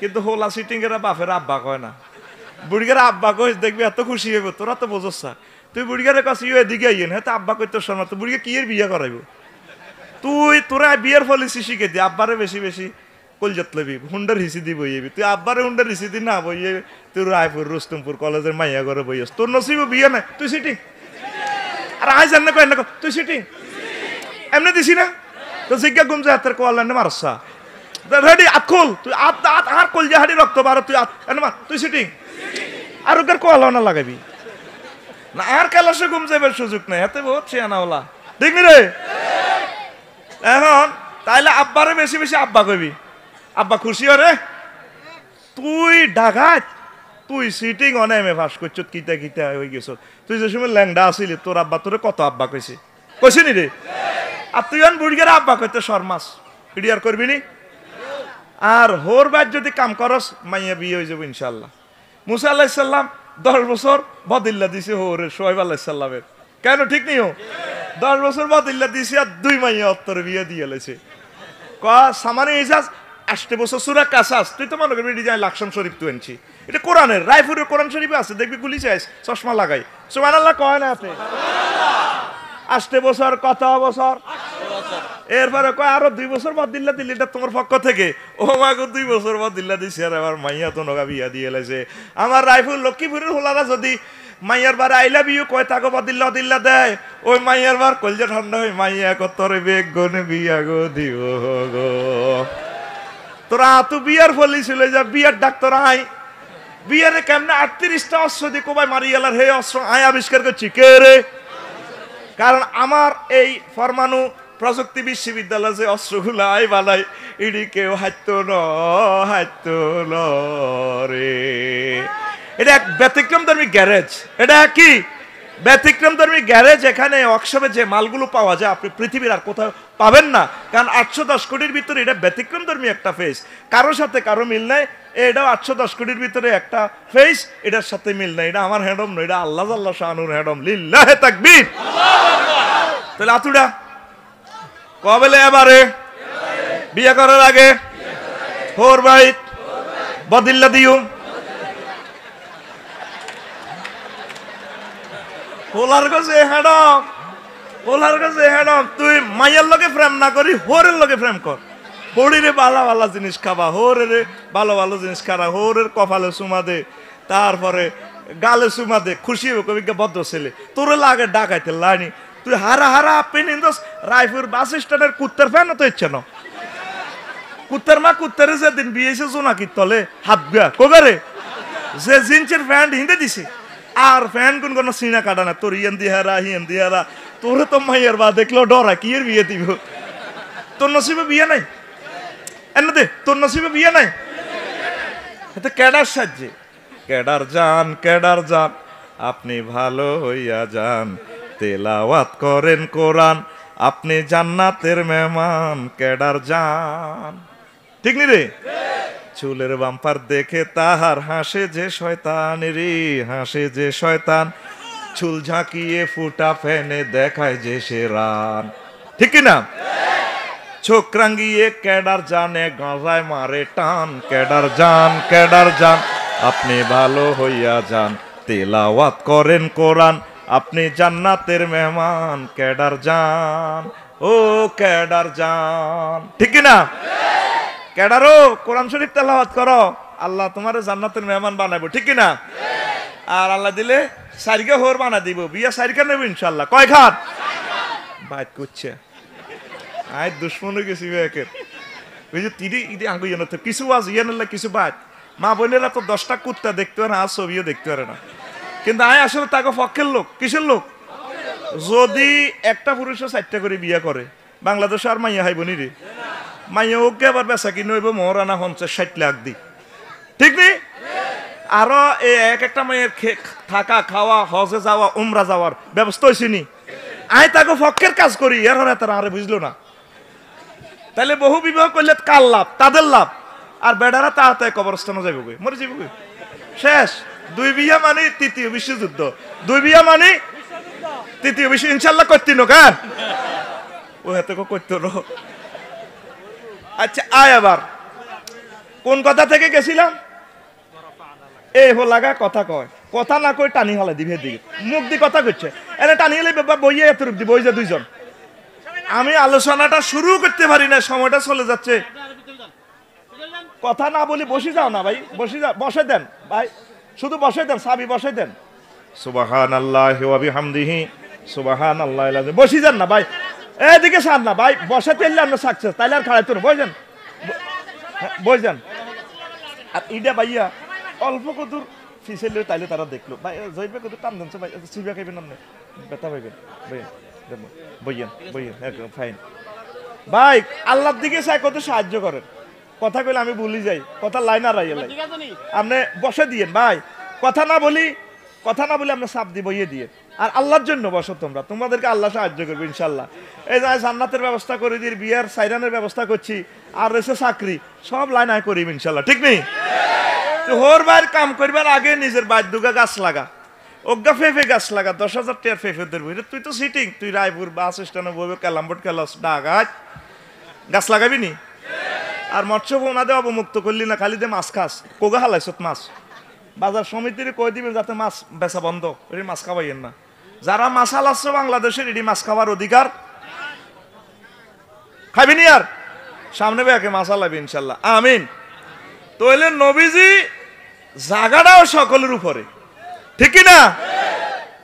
কিন্তু হোলা সিটিং এরা বাপের আব্বা কয় না, বুড়িগারে আব্বা কই দেখবি এত খুশি হইব, তোরা তো বোঝস না। তুই বুড়িগারে কাছে এদিকে আইয়েন, হ্যাঁ তো আব্বা কইতে শোনা, তো বুড়িকে কি এর বিয়ে করাইব? তোরা বিয়ের পলিসি শিখে দি, আব্বারে বেশি বেশি কলজাত লবি, হুন্ডার হিসি দি বইবি, তুই আব্বারে হুন্ডার হিসি দি না বইয়ে তুই রায়পুর রুস্তমপুর কলেজের মাইয়া করে বইস, তোর নসিব বিয়ে নাই, তুই সিটিং। আর আই জান না কয় না তুই সিটিং এমনি দিছি না, তো জিজ্ঞা গুমজা হাতের কোয়াল না মারসা রেডি আতখুল, তুই আর কলজা হাড়ি রক্ত বার, তুই তুই সিটিং আর ওকে কোয়াল না লাগাবি না, আর কালাসে গুম যাবার সুযোগ নেই, হাতে বহুত শিয়ানা ওলা, ঠিক নি রে? এখন তাইলে আব্বারে বেশি বেশি আব্বা কইবি, আব্বা খুশি হরে। তুই ডাকাত, তুই সিটিং অনে এম এ পাস করছ, কিতা কিতা হয়ে গেছ, তুই যে সময় ল্যাংডা আসিলি তোর আব্বা তোরে কত আব্বা কইছে, কইছি নি রে? আর তুই অন বুড়িগের আব্বা কইতে শর্মাস, ইডিয়ার করবি নি? আর হোর বাদ যদি কাম করস মাইয়া বিয়ে হয়ে যাবো ইনশাল্লাহ। মুসা আলাইহিস সালাম 10 বছর বদিল্লা দিছে হোরে সোহেব আলাইহিস সালামের, কেন ঠিক নেই? 10 বছর বদিল্লা দিছে আর 2 মাইয়া অত্তর বিয়ে দিয়ে লেছে। সামানে ইজাজ 8 বছর সূরা কাসাস, তুই তো মনে করবি ডিজাইন লাকসাম শরীফ তুই আনছি, এটা কোরআনের, রায়পুরের কোরআন শরীফে আছে, দেখবি গুলি চাইস চশমা লাগাই, সুবহানাল্লাহ কয় না আপনি? 8 বছর কত বছর, এরপরে কয় আরো 2 বছর বদিল্লা দিলি, এটা তোমার পক্ষ থেকে। ও মাগো 2 বছর বদিল্লা দিছে আর আমার মাইয়া তো নগা বিয়া দিয়ে লেছে। আমার রায়পুর লক্ষ্মীপুরের হোলারা যদি মাইয়ার বার আই লাভ ইউ কয় তাকে বদিল্লা দিল্লা দেয়, ওই মাইয়ার বার কলজা ঠান্ডা হয়ে মাইয়া কতরে বেগ গনে বিয়া গো দিব গো। তোরা তো বিয়ার ফলি ছিল যা বিয়ার ডাক্তার আই বিয়ারে কেমনে 38টা অস্ত্র দিয়ে কোবাই মারি গেলার, হে অস্ত্র আয় আবিষ্কার করছি কে রে? কারণ আমার এই পরমাণু প্রযুক্তি বিশ্ববিদ্যালয় যে অস্ত্রগুলো আই বানাই ইডি কেউ হাইতো ন রে, এটা এক ব্যতিক্রম ধর্মী গ্যারেজ। এটা কি ব্যতিক্রম ধর্মী গ্যারেজ এখানে ওয়ার্কশপে যে মালগুলো পাওয়া যায় আপনি পৃথিবীর আর কোথাও পাবেন না, কারণ 810 কোটির ভিতরে এটা ব্যতিক্রম ধর্মী একটা ফেস, কারোর সাথে কারো মিল নাই। এটাও 810 কোটির ভিতরে একটা ফেস, এটার সাথে মিল নাই। এটা আমার হ্যাডম নয়, এটা আল্লাহ আল্লাহ শানুর হ্যাডম। লিল্লাহে তাকবীর। তাহলে আতুডা কবেলে এবারে বিয়ে করার আগে হোর ভাই বদিল্লা দিও হোলার কাছে হ্যাডম, হোলার কাছে হ্যাডম। তুই মাইয়ার লগে প্রেম না করি হোরের লগে প্রেম কর। হরিরে ভালো ভালো জিনিস খাবা, হোরের ভালো ভালো জিনিস খারা, হোরের কপালে চুমা দে, তারপরে গালে চুমা দে, খুশি হবে কবি ভদ্র ছেলে। তোর লাগে ডাকাইতে লাইনি তুই হারা হারা আপনি নিন্দস রায়পুর বাস স্ট্যান্ডের কুত্তার ফ্যান তো ইচ্ছে না। কুত্তার মা কুত্তারে যেদিন বিয়েছে জোনাকির তলে হাত গুয়া কবে যে জিন্সের প্যান্ট হিন্দে দিছে আর ফ্যান কোন কোন সিনা কাটা না তোর ইয়েন দিহারা হিয়েন দিহারা। তোরে তো মাইয়ের বা দেখলো ডরা কি এর বিয়ে দিব। তোর নসিবে বিয়ে নাই এনে দে, তোর নসিবে বিয়ে নাই। এতে ক্যাডার সাহায্যে ক্যাডার যান আপনি ভালো হইয়া যান, তেলাওয়াত করেন কোরআন, আপনি জান্নাতের মেহমান। ক্যাডার যান, ঠিক নি রে? চুলের বাম্পার দেখে তাহার হাসে যে শয়তান রে, হাসে যে শয়তান। চুল ঝাঁকিয়ে ফুটা ফেনে দেখায় যে সে রান, ঠিক কিনা? চোখ রাঙ্গিয়ে ক্যাডার জানে গাঁজায় মারে টান। ক্যাডার যান আপনি ভালো হইয়া যান, তেলাওয়াত করেন কোরআন, আপনি জান্নাতের মেহমান। ক্যাডার যান, ও ক্যাডার যান, ঠিক কিনা? ক্যাডারো কোরআন শরীফ তেলাওয়াত করো, আল্লাহ তোমার জান্নাতের মেহমান বানাবো, ঠিক কিনা? আর আল্লাহ দিলে সারিকা হোর বানা দিব, বিয়া সারিকা নেব ইনশাল্লাহ। কয় খাট বাইত করছে আয় দুশ্মন হয়ে গেছি একের। ওই যে তিরি ইদি আঙ্গু ইয়ে তো কিছু আজ ইয়ে নিলে কিছু বাইত। মা বোনেরা তো 10টা কুত্তা দেখতে পারে না, আর ছবিও দেখতে পারে না, কিন্তু আয় আসলে তাকে পক্ষের লোক। কিসের লোক? যদি একটা পুরুষও 4টা করে বিয়া করে বাংলাদেশে আর মাইয়া হাইব নি রে। মাইয়া ওকে আবার বেচা কিনে হইব মহারানা 50-60 লাখ দি, ঠিক নি? আরো এক একটা মাইয়ের থাকা খাওয়া হজে যাওয়া উমরা যাওয়ার ব্যবস্থা হয়েছে নি। আয় তাকে পক্ষের কাজ করি, এর হরে তারা আরে বুঝলো না। তাহলে বহু বিবাহ করলে কার লাভ? তাদের লাভ। আর বেড়ারা তাড়াতাড়ি কবরস্থানে যাইব, মরে যাইব, শেষ। 2 বিয়া মানে 3য় বিশ্বযুদ্ধ, 2 বিয়া মানে 3য় বিশ্ব। ইনশাল্লাহ করতি নো কেন ও হাতে করতো। আচ্ছা আয় আবার কোন কথা থেকে গেছিলাম? এই লাগা কথা কয়, কথা না কই টানি হলে দিবে দিকে মুখ দিয়ে কথা করছে। এনে টানি হলে বইয়ে এত রূপ দি বই যে 2 জন। আমি আলোচনাটা শুরু করতে পারি না, সময়টা চলে যাচ্ছে। কথা না বলি বসে যাও না ভাই, বসে যাও, বসে দেন ভাই, শুধু বসে দেন, সাবি বসে দেন। সুবহানাল্লাহি ওয়া বিহামদিহি সুবহানাল্লাহিল আযীম। বসে যান না ভাই, এদিকে সার না ভাই, বসে তেললে আমরা সাকসেস, তাইলে আর খাড়াই তো বসেন, বসেন। আর ইডা ভাইয়া অল্প কদূর ফিসেলে তাইলে তারা দেখলো ভাই জয়বে কদূর টান দেন ভাই, সুবিয়া খাইবেন আপনি, ব্যথা পাইবেন, বইয়েন বইয়েন একদম ফাইন ভাই। আল্লাহর দিকে চাই কত সাহায্য করেন। কথা কইলে আমি ভুলি যাই, কথা লাইন আর রাইয়ে লাই, আপনি বসে দিয়েন ভাই। কথা না বলি আপনি চাপ দি বইয়ে দিয়ে। আর আল্লাহর জন্য বসো তোমরা, তোমাদেরকে আল্লাহ সাহায্য করবে ইনশাল্লাহ। এই যে জান্নাতের ব্যবস্থা করে দিই, বিয়ার সাইরানের ব্যবস্থা করছি, আর রয়েছে চাকরি, সব লাইন আয় করিব ইনশাল্লাহ, ঠিক নেই? হোর বাইর কাম করবার আগে নিজের বাইর দুগা গাছ লাগা, অজ্ঞা ফেফে গাছ লাগা, 10,000 টাকার ফেফে ধরবো। তুই তো সিটিং, তুই রায়পুর বাস স্ট্যান্ডে বইবে ক্যালামবোর্ড খেলাস ডাগাছ, গাছ লাগাবি নি? আর মৎস্য ওনাদে অবমুক্ত করলি না, খালি দে মাছ খাস, কোগা হালাইছত মাছ। বাজার সমিতির কই দিবেন যাতে মাছ বেচা বন্ধ, এটি মাছ খাওয়াইয়েন না। যারা মাছ হালাচ্ছে বাংলাদেশের, এটি মাছ খাওয়ার অধিকার খাবি নি। আর সামনে বেকে মাছ হালাবি ইনশাল্লাহ, আমিন। তাহলে নবীজি জাগাটাও সকলের উপরে, ঠিক না?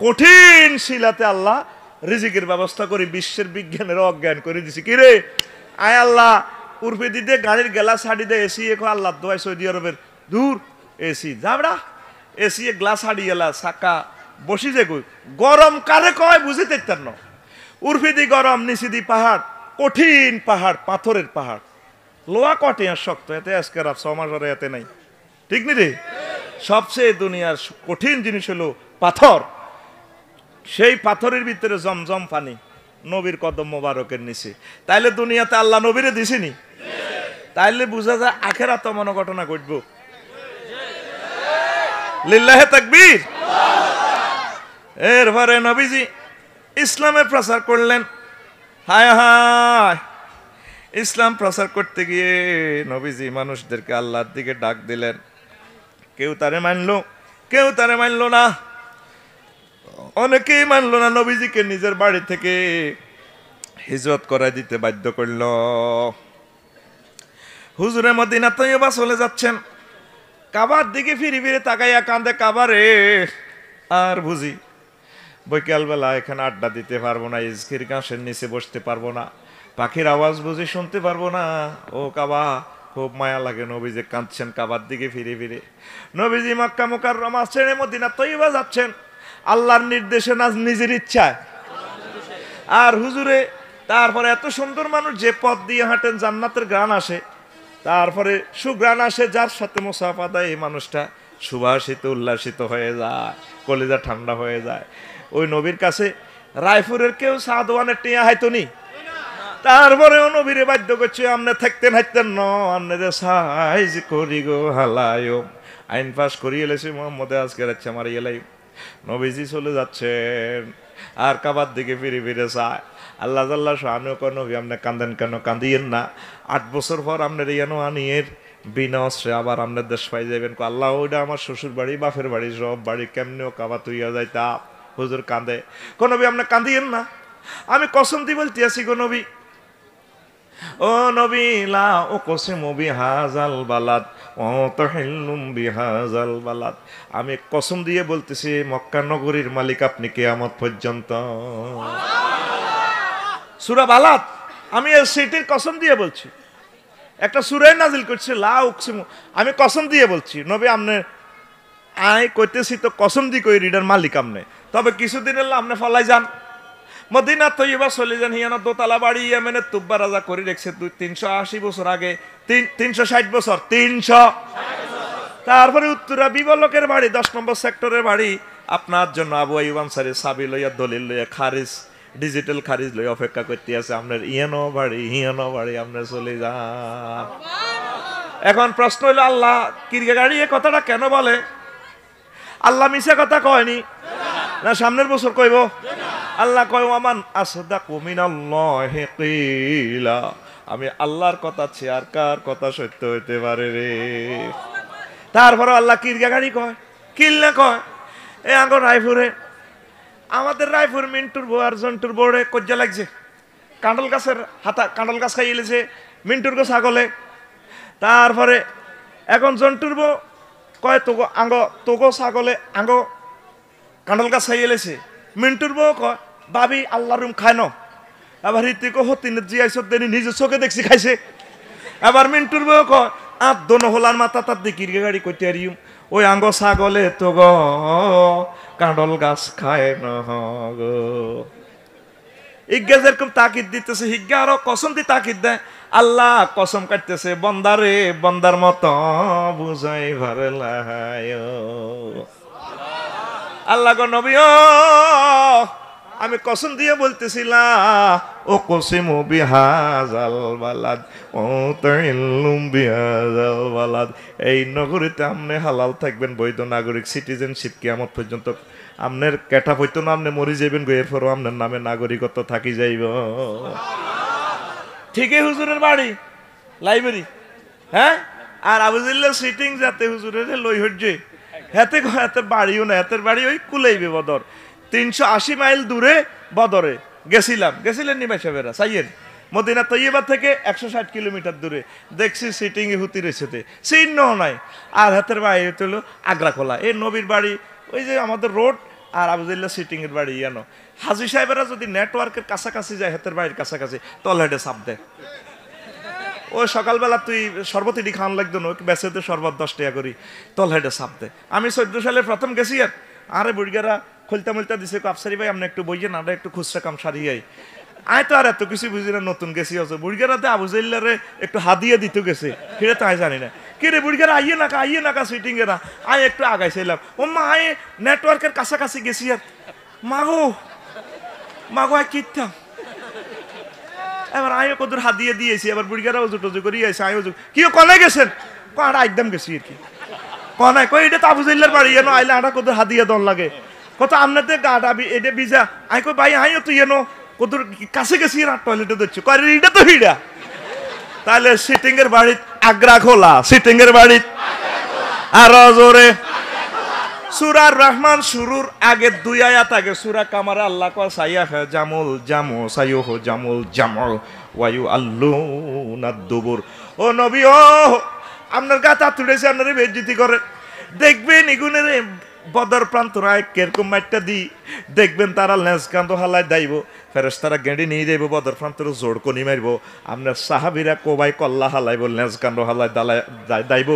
কঠিন শিলাতে আল্লাহ রিজিকের ব্যবস্থা করে বিশ্বের বিজ্ঞানের অজ্ঞান করে দিছি। কি রে আয় আল্লাহ উর্ফে দিতে গাড়ির গ্লাস হাড়ি দেয় এসি, এখন আল্লাহ দোয়াই সৌদি আরবের দূর এসি যাবড়া, এসি গ্লাস হাড়ি গেলা সাকা বসি যে গই গরম কারে কয় বুঝিতে ন। উর্ফে দি গরম, নিচি দি পাহাড়, কঠিন পাহাড়, পাথরের পাহাড়, লোহা কটে আর শক্ত, এতে আজকের 6 মাস ধরে এতে নাই, ঠিক নি রে? সবচেয়ে দুনিয়ার কঠিন জিনিস হলো পাথর। সেই পাথরের ভিতরে জমজম পানি নবীর কদম মোবারকের নিচে। তাইলে দুনিয়াতে আল্লাহ নবীরে দিছেনি, তাইলে বুঝা যায় আখেরাতে মনে ঘটনা ঘটবো। লিল্লাহে তাকবীর। এরপরে নবীজি ইসলামের প্রচার করলেন। হায় হায়, ইসলাম প্রচার করতে গিয়ে নবীজি মানুষদেরকে আল্লাহর দিকে ডাক দিলেন। কেউ তারে মানলো, কেউ তারে মানলো না, অনেকেই মানলো না। নবীজিকে নিজের বাড়ি থেকে হিজরত করাই দিতে বাধ্য করল। হুজুরে মদিনা তৈয়বা চলে যাচ্ছেন, কাবার দিকে ফিরে ফিরে তাকাইয়া কান্দে, কাবারে আর বুঝি বৈকালবেলা এখানে আড্ডা দিতে পারবো না, ইজকির গাছের নিচে বসতে পারবো না, পাখির আওয়াজ বুঝি শুনতে পারবো না। ও কাবা, খুব মায়া লাগে। নবীজি কাঁদছেন কাবার দিকে ফিরে ফিরে। নবীজি মক্কা মুকাররমা ছেড়ে মদিনা তৈয়বা যাচ্ছেন আল্লাহর নির্দেশে, না নিজের ইচ্ছায়। আর হুজুরে তারপরে এত সুন্দর মানুষ, যে পথ দিয়ে হাঁটেন জান্নাতের গ্রাণ আসে, তারপরে সুগ্রাণ আসে, যার সাথে মুসাফা দেয় এই মানুষটা সুভাষিত উল্লাসিত হয়ে যায়, কলিজা ঠান্ডা হয়ে যায়। ওই নবীর কাছে রায়পুরের কেউ সাদওয়ানের টিয়া হাইতনি, তারপরেও নবীরে বাধ্য করছে, আমনে থাকতেন হাইতেন ন, আমনে সাইজ করি গো হালায়, আইন পাস করিয়ে এলেছি মোহাম্মদে আজকে রাচ্ছে আমার এলাই। নবীজি চলে যাচ্ছেন আর কাবার দিকে ফিরে ফিরে চায়। আল্লাহ জাল্লা শাহানু কয়, নবী আপনি কান্দেন কেন? কান্দিয়েন না, 8 বছর পর আপনার ইয়ানো আনিয়ের বিনা অস্ত্রে আবার আপনার দেশ পাই যাবেন। আল্লাহ ওইটা আমার শ্বশুর বাড়ি, বাপের বাড়ি, সব বাড়ি, কেমনেও কাবা তুইয়া যাইতা। হুজুর কান্দে। কোন নবী আপনি কান্দিয়েন না, আমি কসম দি বলতে আছি গো নবী, ও নবী লা উকসিমু বিহাযাল বালাদ ওয়া তাহিল্লুম বিহাযাল বালাদ, আমি কসম দিয়ে বলতেছি মক্কা নগরীর মালিক আপনি কিয়ামত পর্যন্ত। সূরা বালাদ, আমি এই সিটির কসম দিয়ে বলছি, একটা সূরা নাজিল করছে লা উকসিমু, আমি কসম দিয়ে বলছি নবী আপনি, আই কইতেছি তো কসম দি কই রিডার মালিক আপনি। তবে কিছুদিন এলে আপনি ফলাই যান মদিনা তৈয়বা চলে যান, হিয়ানা দোতলা বাড়ি ইয়েমেনের তুব্বা রাজা করে রেখেছে 380 বছর আগে, 360 বছর, 300। তারপরে উত্তরা বিবলকের বাড়ি, 10 নম্বর সেক্টরের বাড়ি, আপনার জন্য আবু আইয়ুব আনসারী সাবি লইয়া দলিল লইয়া খারিজ, ডিজিটাল খারিজ লইয়া অপেক্ষা করতে আছে। আপনার ইয়ানো বাড়ি আপনার চলে যান। এখন প্রশ্ন হইল, আল্লাহ কিরকে গাড়ি এ কথাটা কেন বলে? আল্লাহ মিশা কথা কয়নি না, সামনের বছর কইব? আল্লাহ কয় ওয়ামান আসদাকু মিনাল্লাহি কিলা, আমি আল্লাহর কথা আর কার কথা সত্য হইতে পারে রে। তারপরে আল্লাহ কিরগা গাড়ি কয়, কিল্লা কয়। এ আঙ্গ রায়পুরে, আমাদের রায়পুর মিন্টুর বউ আর জন্টুর বউরে কজ্জা লাগছে, কাঁঠাল গাছের হাতা, কাঁঠাল গাছ খাইয়ে এলেছে মিন্টুর গো ছাগলে। তারপরে এখন জন্টুর বউ কয় তোগো আঙ্গ, তোগো ছাগলে আঙ্গ কাঁঠাল গাছ খাইয়ে এলেছে। মিন্টুর বউ কয় ভাবি আল্লাহর রুম খায় ন। আবার ঋতিকো হতিনের জিয়াইছত দেনি নিজের চোখে দেখছি খাইছে। আবার মিন্টুর বউ কয় আপ দোনো হলার মাথা তার দিকির গাড়ি কইতে আরিম, ওই আঙ্গ ছাগলে তো গো কাঁঠাল গাছ খায় ন গো। ইজ্ঞা যেরকম তাকিদ দিতেছে, হিজ্ঞা আরো কসম দিয়ে তাকিদ দেয়। আল্লাহ কসম কাটতেছে, বন্দারে বন্দার মতো বুঝাই ভারলায়। আল্লাহ গো নবী, আমি কসম দিয়ে বলতেছিলাম, ও কসিমু বিহাযাল বালাদ ও তাইল্লুম বিহাযাল বালাদ, এই নগরীতে আপনি হালাল থাকবেন, বৈধ নাগরিক, সিটিজেনশিপ কিয়ামত পর্যন্ত আপনার কেটা হইতো না, আপনি মরি যাবেন গো, এরপরও আপনার নামে নাগরিকত্ব থাকি যাইব। ঠিকই হুজুরের বাড়ি লাইব্রেরি, হ্যাঁ, আর আবুজিল্লা সিটিং যাতে হুজুরের লই হচ্ছে, হাতে হাতের বাড়িও না, হাতের বাড়ি ওই কুলাইবে বদর, 380 মাইল দূরে বদরে গেছিলেন নিমাই সাহেবেরা সাইয়ের মদিনা তৈয়বা থেকে 160 কিলোমিটার দূরে, দেখছি সিটিং এ হুতি রয়েছে, চিহ্ন নাই। আর হাতের বাড়ি হলো আগ্রাখোলা, এই নবীর বাড়ি ওই যে আমাদের রোড, আর আবুজিল্লা সিটিং এর বাড়ি ইয়ানো। হাজি সাহেবেরা যদি নেটওয়ার্কের কাছাকাছি যায়, হাতের বাড়ির কাছাকাছি, তলহেডে চাপ দেয়। ওই সকালবেলা তুই শরবত ইডি খাওয়ান লাগতো না, বেঁচে তো শরবত 10 টাকা করি, তলহেডে চাপ দেয়। আমি 14 সালে প্রথম গেছি, আর আরে বুড়িগারা খুলতা মুলতা দিছে, আফসারি ভাই আপনি একটু বইয়ে না, একটু খুচরা কাম সারিয়াই। আয় তো আর এত কিছু বুঝি না, নতুন গেছি আছে। বুড়িগারাতে আবুজাইল্লারে একটু হাদিয়া দিতে গেছে, সেটা তো আয় জানি না। কে রে বুড়িগারা আইয়ে নাকা সিটিং এ না, আয় একটু আগাইছিলাম, ও মা আয় নেটওয়ার্কের কাছাকাছি গেছি। আর মাগো মাগো কিতাম এবার আয়ো কদর হাত দিয়ে দিয়েছি এবার বুড়িগারা ওজু টজু করি আইসে আয় ওজু কি কনে গেছেন আর একদম গেছি আর কি কনায় কই এটা তাবুজিল্লার বাড়ি এনো আইলে আটা কদর হাত দিয়ে দন লাগে কত আপনাদের গাটা এটা ভিজা আই কই ভাই আইও তুই এনো কদর কাছে গেছি আর টয়লেটে দিচ্ছি কয় এটা তো হিডা তাহলে সিটিং এর বাড়ি আগ্রা খোলা সিটিং এর বাড়ি আর জোরে সূরা রহমান শুরুর আগে 2 আয়াত আগে সূরা কামারে আল্লাহ কয় সাইয়া হে জামুল জামু সাইয়ুহু জামুল জামু ওয়ায়ু আল্লুনাদ দুবুর ও নবী ও আপনার গাতা তুলেছে আপনারে বেইজ্জতি করে দেখবেন ইগুনের বদর প্রান্তরায় কিরকম মাইটটা দি দেখবেন তারা লেজ কান্দ হালাই দাইব ফেরেশতারা গেঁড়ি নিয়ে যাইব বদর প্রান্তরে জোর কোনি মারব আপনার সাহাবীরা কোবাই কল্লা হালাইব লেজ কান্দ হালাই দাইব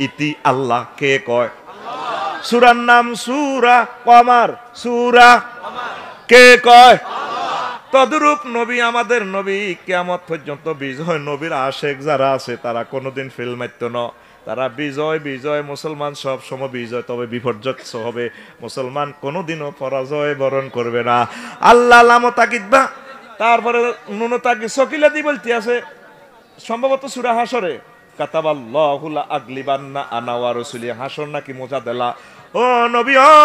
ইতি আল্লাহ কে কয় সূরার নাম সূরা কমার সূরা কে কয় তদরূপ নবী আমাদের নবী কিয়ামত পর্যন্ত বিজয় নবীর আশেক যারা আছে তারা কোনোদিন ফেল মারত না তারা বিজয় বিজয় মুসলমান সব সময় বিজয় তবে বিপর্যস্ত হবে মুসলমান কোনোদিনও পরাজয় বরণ করবে না আল্লাহ লামো তাকিদবা তারপরে নুনো তাকি সকিলাদি বলতে আছে সম্ভবত সূরা হাসরে কাতাবাল্লাহু লা আগলিবান্না আনা ওয়া রাসূলি হাসর নাকি মুজাদালা ও নবী ও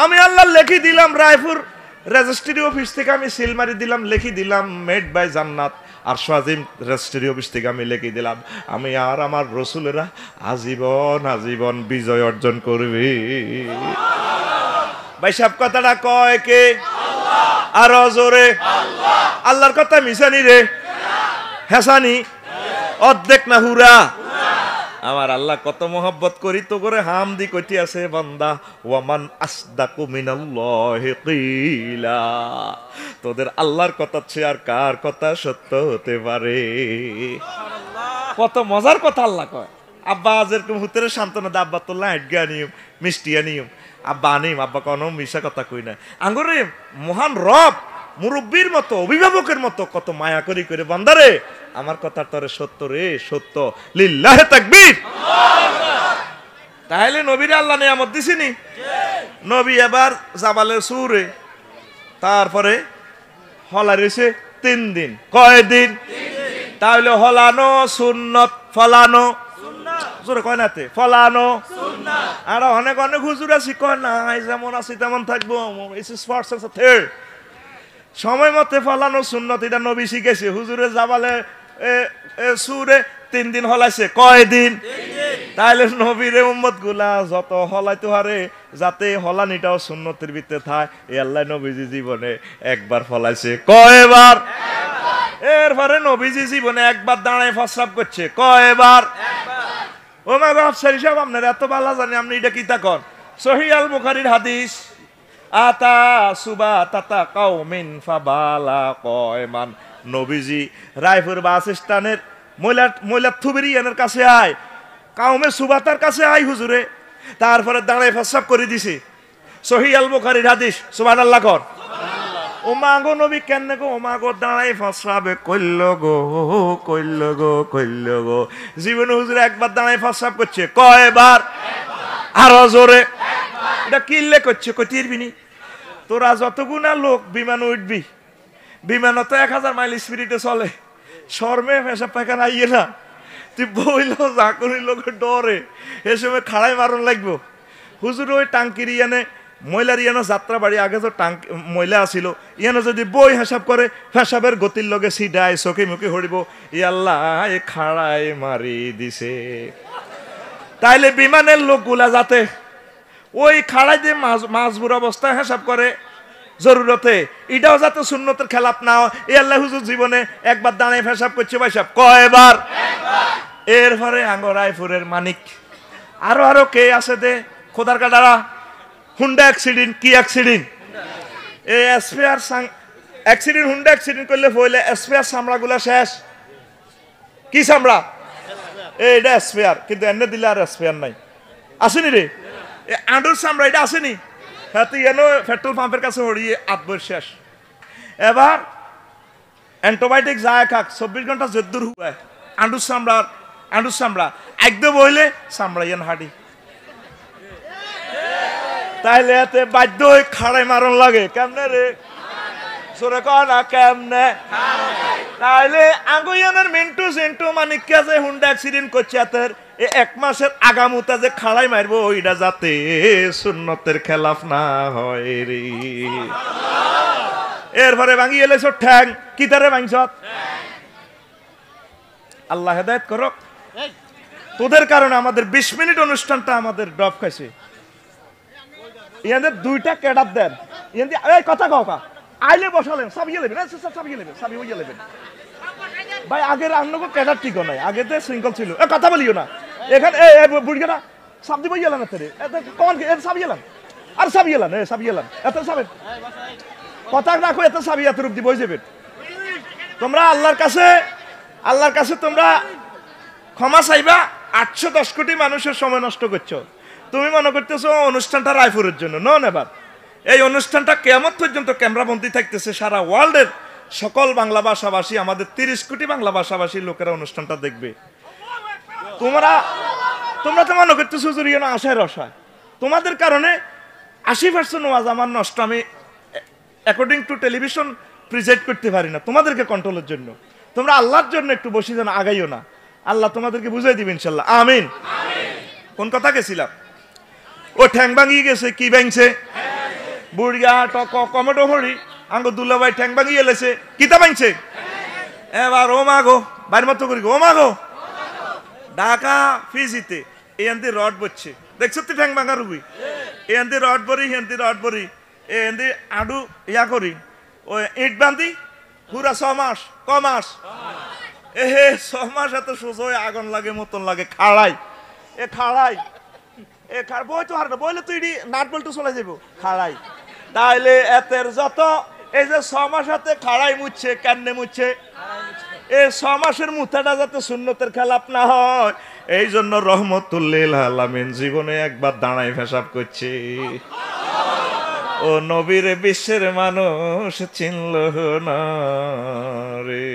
আমি আল্লাহ লিখি দিলাম রায়পুর রেজিস্ট্রি অফিস থেকে আমি সিল মারি দিলাম লিখি দিলাম মেড বাই জান্নাত আর সাজিম রেজিস্ট্রি অফিস থেকে আমি লিখি দিলাম আমি আর আমার রাসূলেরা আজীবন আজীবন বিজয় অর্জন করবে ভাই সব কথাটা কয় কে আল্লাহ আর জোরে আল্লাহ আল্লাহর কথা মিশানি রে হেসানি অর্ধেক না হুরা আমার আল্লাহ কত মোহব্বত করি তো করে হামদি কইতে আছে বান্দা ওয়ামান আসদাকু মিনাল্লাহি কিলা তোদের আল্লাহর কথা চেয়ে আর কার কথা সত্য হতে পারে কত মজার কথা আল্লাহ কয় আব্বা যেরকম হুতের সান্ত্বনা দা আব্বা তো লাইট গানিম মিষ্টি আনিম আব্বা আনিম আব্বা কোনো মিশা কথা কই না আঙ্গুরে মহান রব মুরব্বীর মতো অভিভাবকের মতো কত মায়া করি করে বান্দারে আমার কথা তোরে সত্য রে সত্য লিল্লাহে তাকবীর তাহলে নবীর আল্লাহ নিয়ামত দিছিনি নবী এবার জাবালের সুরে তারপরে হলা রয়েছে 3 দিন কয় দিন তাহলে হলানো সুন্নত ফলানো জোরে কয় নাতে ফলানো সুন্নাত আর অনেক অনেক হুজুর আছে কয় না যেমন আছি তেমন থাকবো সময় মতে ফলানো সুন্নত এটা নবী শিখেছে হুজুরে জাবালে সুরে 3 দিন হলাইছে কয় দিন তাহলে নবীরে উম্মত গুলা যত হলাইতে হারে যাতে হলানিটাও সুন্নতের ভিতরে থাকে এই আল্লাহ নবীজি জীবনে একবার ফলাইছে কয়বার এরপরে নবীজি জীবনে একবার দাঁড়ায় প্রস্রাব করছে কয়বার ও মা গো আফসারি সাহেব আপনার এত ভালো জানি আপনি এটা কি তাকন সহিহ আল বুখারীর হাদিস আতা সুবা তাতা কাউমিন ফাবালা কয়মান নবীজি রায়পুর বাস স্ট্যান্ডের ময়লা থুবেরিয়ানের কাছে আয় কাউমে সুবাতার কাছে আয় হুজুরে তারপরে দাঁড়ায় প্রস্রাব করে দিছি সহিহ আল বুখারীর হাদিস সুবহানাল্লাহ কর ও মা গো নবী কেন গো ও মা গো দাঁড়ায় প্রস্রাবে কইল গো জীবন হুজুরে একবার দাঁড়ায় প্রস্রাব করছে কয়বার আরো জোরে এটা কিল্লে করছে কইতিরবিনি তোরা যতগুনা লোক বিমান উঠবি বিমান তো 1000 মাইল স্পিডে চলে শর্মে পেশাব পায়খানা আইয়ে না তুই বইল যা করিল ডরে এ সময় খাড়াই মারণ লাগবো হুজুর ওই টাঙ্কির ইয়ানে ময়লার ইয়ানো যাত্রা বাড়ি আগে তো ময়লা আসিল ইয়ানো যদি বই হিসাব করে পেশাবের গতির লগে সিডায় চোখে মুখে হরিব ই আল্লাহ এ খাড়াই মারি দিছে তাইলে বিমানের লোকগুলা যাতে ওই খাড়াই দিয়ে মাজবুর অবস্থায় হিসাব করে জরুরতে এটাও যাতে সুন্নতের খেলাপ না হয় এই আল্লাহ হুজুর জীবনে একবার দাঁড়িয়ে পেশাব করছে ভাইসাব কয়বার এরপরে রায়পুরের মানিক আরো কে আছে দে খোদার কাটারা হুন্ডা অ্যাক্সিডেন্ট কি অ্যাক্সিডেন্ট এই স্পেয়ার অ্যাক্সিডেন্ট হুন্ডা অ্যাক্সিডেন্ট করলে হইলে স্পেয়ার চামড়াগুলা শেষ কি চামড়া এইটা স্পেয়ার কিন্তু এনে দিলে আর স্পেয়ার নাই আসেনি রে আঁডুর চামড়া এটা আসেনি হ্যাঁ তুই এনো পেট্রোল পাম্পের কাছে হড়িয়ে আটবর শেষ এবার অ্যান্টিবায়োটিক যায় খাক 24 ঘন্টা জেদ্দুর হুয়ায় আঁডুর চামড়া একদম বইলে চামড়া ইয়ান হাডি তাইলে এতে বাধ্য হয়ে খাড়াই মারণ লাগে কেমনে রে সরে কনা কেমনে তাইলে আগুয়ানের মিন্টু সেন্টু মানিকা যে হুন্ডা অ্যাক্সিডেন্ট করছে এতের এক মাসের আগামুতা যে খাড়াই মারবো ওইটা যাতে সুন্নতের খেলাফ না হয় রে এরপরে ভাঙি এলেছ ঠ্যাং কি তারে ভাঙছ আল্লাহ হেদায়েত করো তোদের কারণে আমাদের 20 মিনিট অনুষ্ঠানটা আমাদের ড্রপ খাইছে ইয়াদের দুইটা ক্যাডাপ দেন ইয়াদি এই কথা কাকা আইলে বসালেন সাবিয়ে নেবেন সাবিয়ে নেবেন সাবিয়ে নেবেন ভাই আগের আন্নগো ক্যাডার ঠিক নাই আগেতে শৃঙ্খল ছিল কথা বলিও না এখানে বুড়িয়া সাবদি বই গেলাম এতে কমান সাবিয়ে এলাম আর সাবিয়ে এলাম সাবিয়ে এলাম এত সাবেন কথা রাখো এত সাবি এত রূপ দি বই যাবেন তোমরা আল্লাহর কাছে তোমরা ক্ষমা চাইবা 810 কোটি মানুষের সময় নষ্ট করছো তুমি মনে করতেছো অনুষ্ঠানটা রায়পুরের জন্য নেবার এই অনুষ্ঠানটা কিয়ামত পর্যন্ত ক্যামেরা বন্দী থাকতেছে সারা ওয়ার্ল্ডের সকল বাংলা ভাষাভাষী আমাদের 30 কোটি বাংলা ভাষাভাষী লোকেরা অনুষ্ঠানটা দেখবে তোমরা তো মনে করতেছো জুড়িয়ে না আশায় রসায় তোমাদের কারণে 80% ওয়াজ আমার নষ্ট আমি অ্যাকর্ডিং টু টেলিভিশন প্রেজেন্ট করতে পারি না তোমাদেরকে কন্ট্রোলের জন্য তোমরা আল্লাহর জন্য একটু বসে যেন আগাইও না আল্লাহ তোমাদেরকে বুঝাই দিবে ইনশাল্লাহ আমিন কোন কথা গেছিলাম ও ঠ্যাং ভাঙিয়ে গেছে কি ভাঙছে বুড়িয়া টক কমেটো হরি আঙ্গ দুল্লা ভাই ঠ্যাং ভাঙিয়ে এলেছে কিতা ভাঙছে এবার ও মাগো বাইর মতো করি ও মাগো ঢাকা ফিজিতে এনদি রড বচ্ছে দেখছো তুই ঠ্যাং ভাঙা রুবি এনদি রড বরি এনদি আডু ইয়া করি ও ইট বান্ধি পুরা 6 মাস কমাস এ 6 মাস এত সোজা আগুন লাগে মতন লাগে খাড়াই বই তো হারবে বইলে তুই নাট বল্টু চলে যাবো খাড়াই তাইলে এতের যত এই যে 6 মাস হাতে খাড়াই মুচ্ছে কেন্নে মুচ্ছে এই 6 মাসের মুথাটা যাতে সুন্নতের খেলাপ না হয় এই জন্য রহমতুল্লিল আলামিন জীবনে একবার দাঁড়াই পেশাব করছে ও নবীর বিশ্বের মানুষ চিনল না রে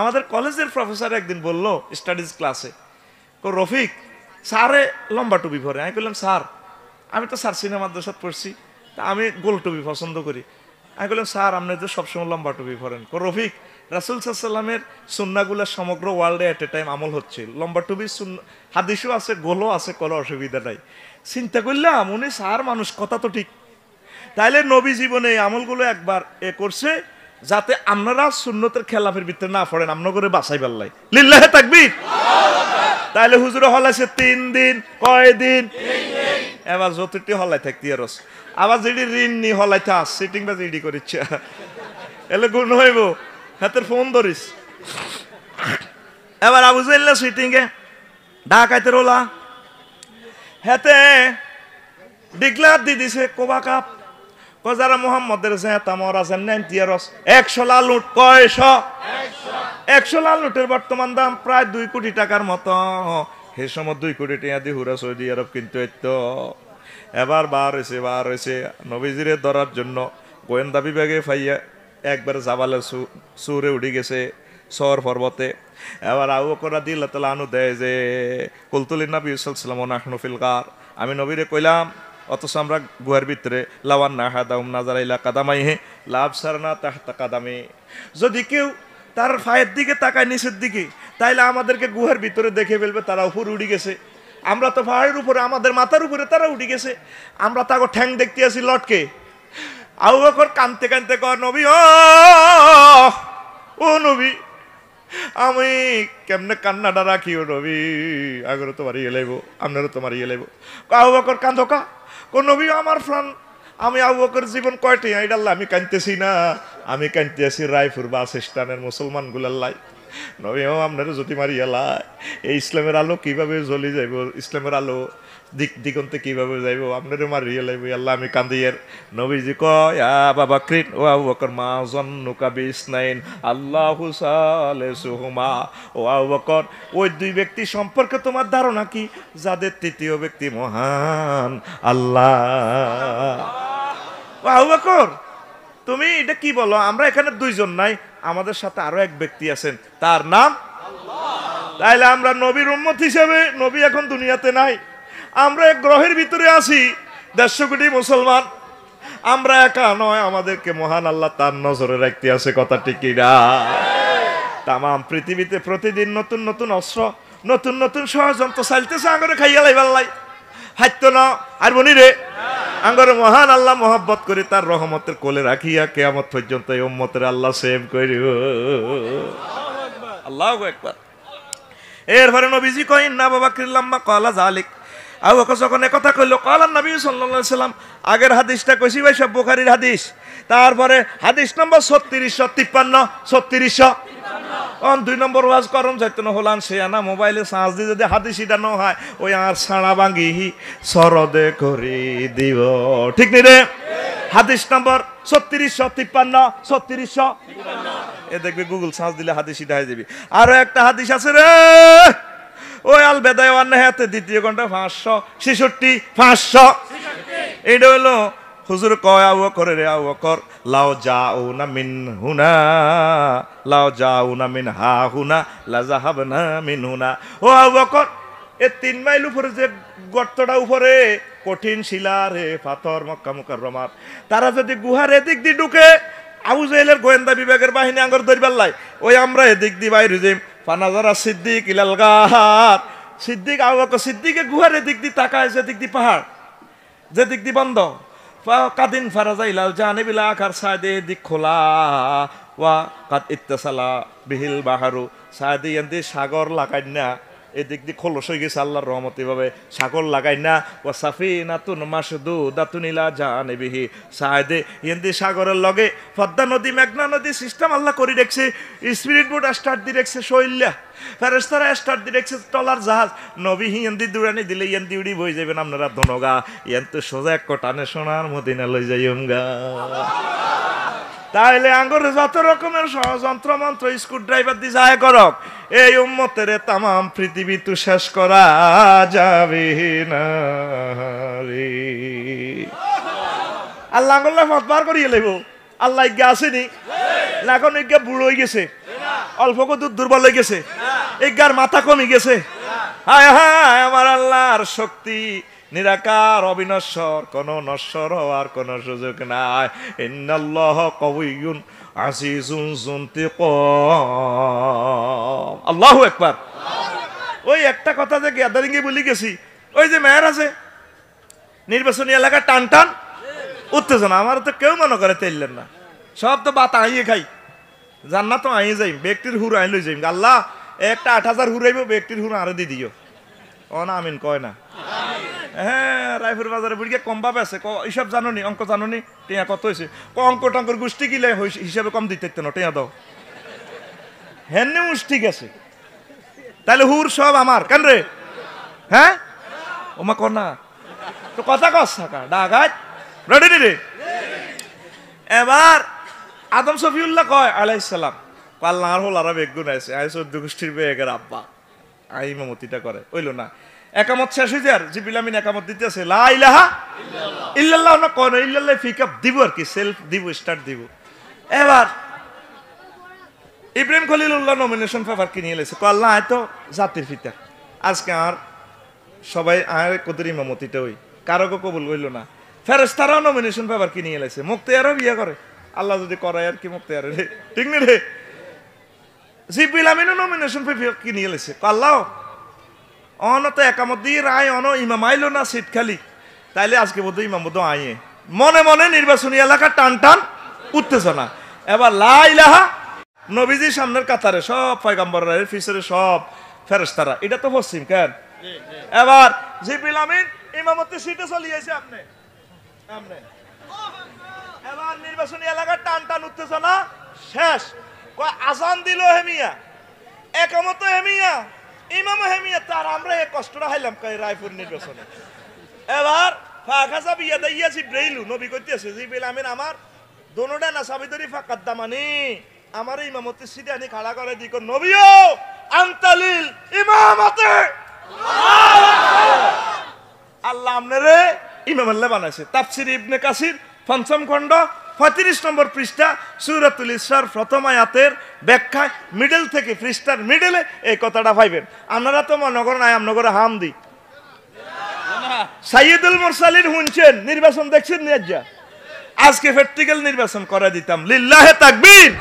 আমাদের কলেজের প্রফেসর একদিন বলল স্টাডিজ ক্লাসে রফিক স্যারে লম্বা টুপি পরে আমি বললাম স্যার আমি তো স্যার সিনেমা মাদ্রাসাত পড়ছি তা আমি গোল টুপি পছন্দ করি আমি বললাম স্যার আপনি তো সবসময় লম্বা টুপি পরেন রফিক রাসূল সাল্লামের সুন্নাহগুলো সমগ্র ওয়ার্ল্ডে এট এ টাইম আমল হচ্ছে লম্বা টুপি হাদিসও আছে গোলও আছে কোনো অসুবিধা নাই চিন্তা করলাম উনি স্যার মানুষ কথা তো ঠিক তাইলে নবী জীবনে এই আমলগুলো একবার করছে যাতে আপনারা সুন্নতের খেলাফের ভিতরে না পড়েন আপনার করে বাঁচাই পারলাই লিল্লাহে তাকবীর তাইলে হুজুরে হলাইছে 3 দিন কয়দিন এবার যতটি হলাই থাকতি আর আবার যেটি ঋণ নি হলাইতে আস সিটিং বা জিডি করিচ্ছে এলে গুণ হইব হাতের ফোন ধরিস এবার আবু জাইল্লা সিটিং এ ঢাকাইতে রোলা হেতে ডিক্লার দি দিছে কোবা কাপ কজারা মোহাম্মদের জেতা মরা জানেন তিয়ারস 100 লাল নোট কয়শো 100 লাল নোটের বর্তমান দাম প্রায় 2 কোটি টাকার মতো হে সময় 2 কোটি টাকা দিয়ে হুরা সৌদি আরব কিন্তু এতো এবার বার হয়েছে নবীজিরে ধরার জন্য গোয়েন্দা বিভাগে ফাইয়া একবার জাবালে সুরে উঠে গেছে সর পর্বতে এবার আবু বকর রাদিয়াল্লাহু আনহু দেয় যে কুলতুলিন নবী সাল্লাল্লাহু আলাইহি ওয়াসাল্লাম নাহনু ফিল গার আমি নবীরে কইলাম অথচ আমরা গুহার ভিতরে লাওয়ান না হাদাউম নাজারাইলা কাদামাইহে লাভ সারনা তাহতা কাদামে যদি কেউ তার পায়ের দিকে তাকায় নিচের দিকে তাইলে আমাদেরকে গুহার ভিতরে দেখে ফেলবে তারা উপর উঠে গেছে আমরা তো পাহাড়ের উপরে আমাদের মাথার উপরে তারা উঠে গেছে আমরা তাকে ঠ্যাং দেখতে আসি লটকে আবু বকর কানতে কানতে কর নবী ও নবী আমি কেমনে কান্নাটা রাখি ও নবী আগরে তোমার ইয়ে লাইব আপনারও তোমার ইয়ে লাইব আবু বকর কান্দকা কোন নবী আমার প্রাণ আমি আবু বকর জীবন কয়টি আইডাল্লাহ আমি কানতেছি না আমি কানতে আছি রায়পুর বাস স্ট্যান্ডের মুসলমান গুলাল্লাই নবী আপনার যদি মারিয়ালাই এই ইসলামের আলো কিভাবে জ্বলি যাইব ইসলামের আলো দিগন্তে কিভাবে যাইব আপনারে মারিয়া লাইব আল্লাহ আমি কান্দিয়ের নবীজি কয় বাবা কৃত ও আবু বকর মা জন্নুকা বিসনাইন আল্লাহু সালিসুহুমা ও আবু বকর ওই 2 ব্যক্তি সম্পর্কে তোমার ধারণা কি যাদের তৃতীয় ব্যক্তি মহান আল্লাহ ও আবু বকর তুমি এটা কি বলো আমরা এখানে 2 জন নাই আমাদের সাথে আরো এক ব্যক্তি আছেন তার নাম আল্লাহ তাইলে আমরা নবীর উম্মত হিসেবে নবী এখন দুনিয়াতে নাই আমরা এক গ্রহের ভিতরে আছি 150 কোটি মুসলমান, আমরা একা নয়, আমাদেরকে মহান আল্লাহ তার নজরে রাখতে আছে, কথা ঠিক না? তাম পৃথিবীতে প্রতিদিন নতুন নতুন অস্ত্র, নতুন নতুন ষড়যন্ত্র চালতেছে, আঙ্গরে খাইয়া লাইবাল্লাই হাইতো না আর বনি রে। আঙ্গরে মহান আল্লাহ মহব্বত করে তার রহমতের কোলে রাখিয়া কিয়ামত পর্যন্ত এই উম্মতের আল্লাহ সেভ করিব। আল্লাহু আকবার। এরপরে নবীজি কইন না বাবা কিল্লাম্মা ক্বালা যালিক, আবু বকর যখন কথা কইল ক্বালা নবী সাল্লাল্লাহু আলাইহি সাল্লাম, আগের হাদিসটা কইছি ভাই সব বুখারীর হাদিস। তারপরে হাদিস নম্বর 3653 3653 অন 2 নম্বর ওয়াজ করম যাইতো হলান সে আনা মোবাইলে চার্জ দিয়ে যদি হাদিস ইটা ন হয় ওই আর সাড়া ভাঙি সরদে করি দিব, ঠিক নি রে? হাদিস নম্বর 3653 3653 এ দেখবে গুগল সার্চ দিলে হাদিস ইটা হয়ে যাবে। আরো একটা হাদিস আছে রে, ওই আল বেদায় ওয়ান হাতে দ্বিতীয় ঘন্টা 566 500 এটা হলো হুজুর কয় আবু বকর রে আবু বকর লাও জাউনা মিন হুনা লাও জাউনা মিন হা হুনা লা যাহাবনা মিন হুনা। ও আবু বকর এ 3 মাইল উপরে যে গর্তটা উপরে কঠিন শিলা রে পাথর মক্কা মুকাররমার, তারা যদি গুহার এদিক দিয়ে ঢুকে আবু জাহেলের গোয়েন্দা বিভাগের বাহিনী আঙ্গর ধরবার লাই, ওই আমরা এদিক দিয়ে বাইরে যাই। ফানাজারা সিদ্দিক ইলাল গাহার, সিদ্দিক আবু বকর সিদ্দিকে গুহার এদিক দিয়ে তাকায়, যেদিক দিয়ে পাহাড়, যেদিক দিয়ে বন্ধ। কাদিন ফারাজা ইলাল জানিবিল আখার, সাইদে দিক খোলা, ওয়া কাদ ইত্তাসালা বিহিল বাহারু, সাইদে এন্দি সাগর লাগাই না, এদিক দিয়ে খোলস হয়ে গেছে আল্লাহর রহমতে ভাবে, সাগর লাগাই না। ওয়া সাফিনাতুন মাসদুদাতুন ইলা জানিবিহি, সাইদে এন্দি সাগরের লগে পদ্মা নদী মেঘনা নদী সিস্টেম আল্লাহ করে দেখছে, স্পিরিট বোট স্টার্ট দিয়ে দেখছে শৈল্যা, ফেরেশতারা স্টার্ট দিয়ে দেখছে টলার জাহাজ, নবী হিন্দি দুরানি দিলে ইয়েন্দি উড়ি বই যাবেন আপনারা ধনগা, ইয়েন তো সোজা এক টানে সোনার মদিনা লই যাইমগা। তাইলে আঙ্গুর যত রকমের ষড়যন্ত্র মন্ত্র স্ক্রু ড্রাইভার দিয়ে যায় করক, এই উম্মতের তামাম পৃথিবী তো শেষ করা যাবে না রে। আল্লাহ আঙ্গুল্লাহ মত বার করিয়ে লইব। আল্লাহ ইজ্ঞা আসেনি না, এখন ইজ্ঞা বুড়ো হয়ে গেছে, অল্প কত দুর্বল হয়ে গেছে, ইজ্ঞার মাথা কমে গেছে। হায় হায় আমার আল্লাহর শক্তি নিরাকার অবিনশ্বর, কোন নশ্বর হওয়ার কোন সুযোগ নাই। ইন্নাল্লাহ কাউইয়ুন আজিজুন যুনতিকাম। আল্লাহু আকবার। ওই একটা কথা যে গ্যাদারিং এ বলি গেছি, ওই যে মেয়ের আছে নির্বাচনী এলাকা টান টান উত্তেজনা, আমার তো কেউ মনে করে তেললেন না, সব তো বাত আইয়ে খাই, জান্নাত তো আইয়ে যাই, ব্যক্তির হুর আই লই যাই। আল্লাহ একটা 8000 হুরাইব, ব্যক্তির হুর আরো দি দিও। ও না আমিন কয় না? হ্যাঁ, রায়পুর বাজারে বুড়িকে কম ভাবে আছে, এইসব জানোনি, অঙ্ক জানোনি, টিয়া কত হয়েছে, অঙ্ক টঙ্কর গোষ্ঠী কিলে হিসাবে কম দিতে না, টিয়া দাও হেন ঠিক আছে। তাহলে হুর সব আমার কেন রে? হ্যাঁ ওমা কর না তো কথা কস থাকা ডাগাত রেডি রে। এবার আদম শফিউল্লাহ কয় আলাইহিস সালাম, পাল্লার হল আর বেগুন আছে, আই 14 গোষ্ঠীর বেগের আব্বা আই ইমামতিটা করে, হইল না। একামত শেষ হয়ে যায়, জিবরিল আমিন একামত দিতেছে, লা ইলাহা ইল্লাল্লাহ না কোন ইল্লাল্লাহ পিকআপ দিব আর কি, সেলফ দিব, স্টার্ট দিব। এবার ইব্রাহিম খলিলুল্লাহ নমিনেশন পেপার কিনে এলেছে, কয় আল্লাহ আয় তো জাতির পিতা, আজকে আর সবাই আর কদর ইমামতিটা হই, কারো কবুল হইল না। ফেরেশতারাও নমিনেশন পেপার কিনে এলেছে, মুক্তিয়ারও বিয়ে করে, আল্লাহ যদি করায় আর কি মুক্তিয়ার রে, ঠিক না রে? জিবরিল আমিনও নমিনেশন পেপার কিনে এলেছে, আল্লাহ অন তো একামত দিয়ে রায় অন ইমাম আইলো না, সিট খালি, তাইলে আজকে বোধ ইমাম বোধ আইয়ে। মনে মনে নির্বাচনী এলাকা টান টান উত্তেজনা। এবার লা ইলাহা নবীজির সামনের কাতারে সব পয়গম্বররা, এর পিছনে সব ফেরেশতারা, এটা তো পশ্চিম কেন। এবার জিবরিল আমিন ইমামতি সিটে চলিয়েছে আপনি সামনে। এবার নির্বাচনী এলাকা টান টান উত্তেজনা শেষ, কয় আজান দিল হেমিয়া, একামত হেমিয়া, ইমাম হেমিয়া, তার আমরা এই কষ্টটা হাইলাম কয় রায়পুর নির্বাচনে। এবার ফাঁকা বিয়া দাইয়া জিব্রাইল নবী কইতেছে, জিবরিল আমিন আমার দোনোটা না সাবিদরি ফাকাত দামানি, আমার ইমামতি সিটে আনি খাড়া করে দিক, নবীও আনতালিল ইমামতে, আল্লাহ আপনারে ইমাম আল্লাহ বানাইছে। তাফসির ইবনে কাসির ৫ম খণ্ড ৩৫ নম্বর পৃষ্ঠা, সূরাতুল ইসরার প্রথম আয়াতের ব্যাখ্যায় মিডল থেকে পৃষ্ঠার মিডলে এই কথাটা পাইবেন। আপনারা তো মনে করেন আমনগরে হাম দি সাইয়্যিদুল মুরসালিন শুনছেন, নির্বাচন দেখছেন নিয়া আজকে প্র্যাকটিক্যাল নির্বাচন করে দিতাম। লিল্লাহে তাকবীর।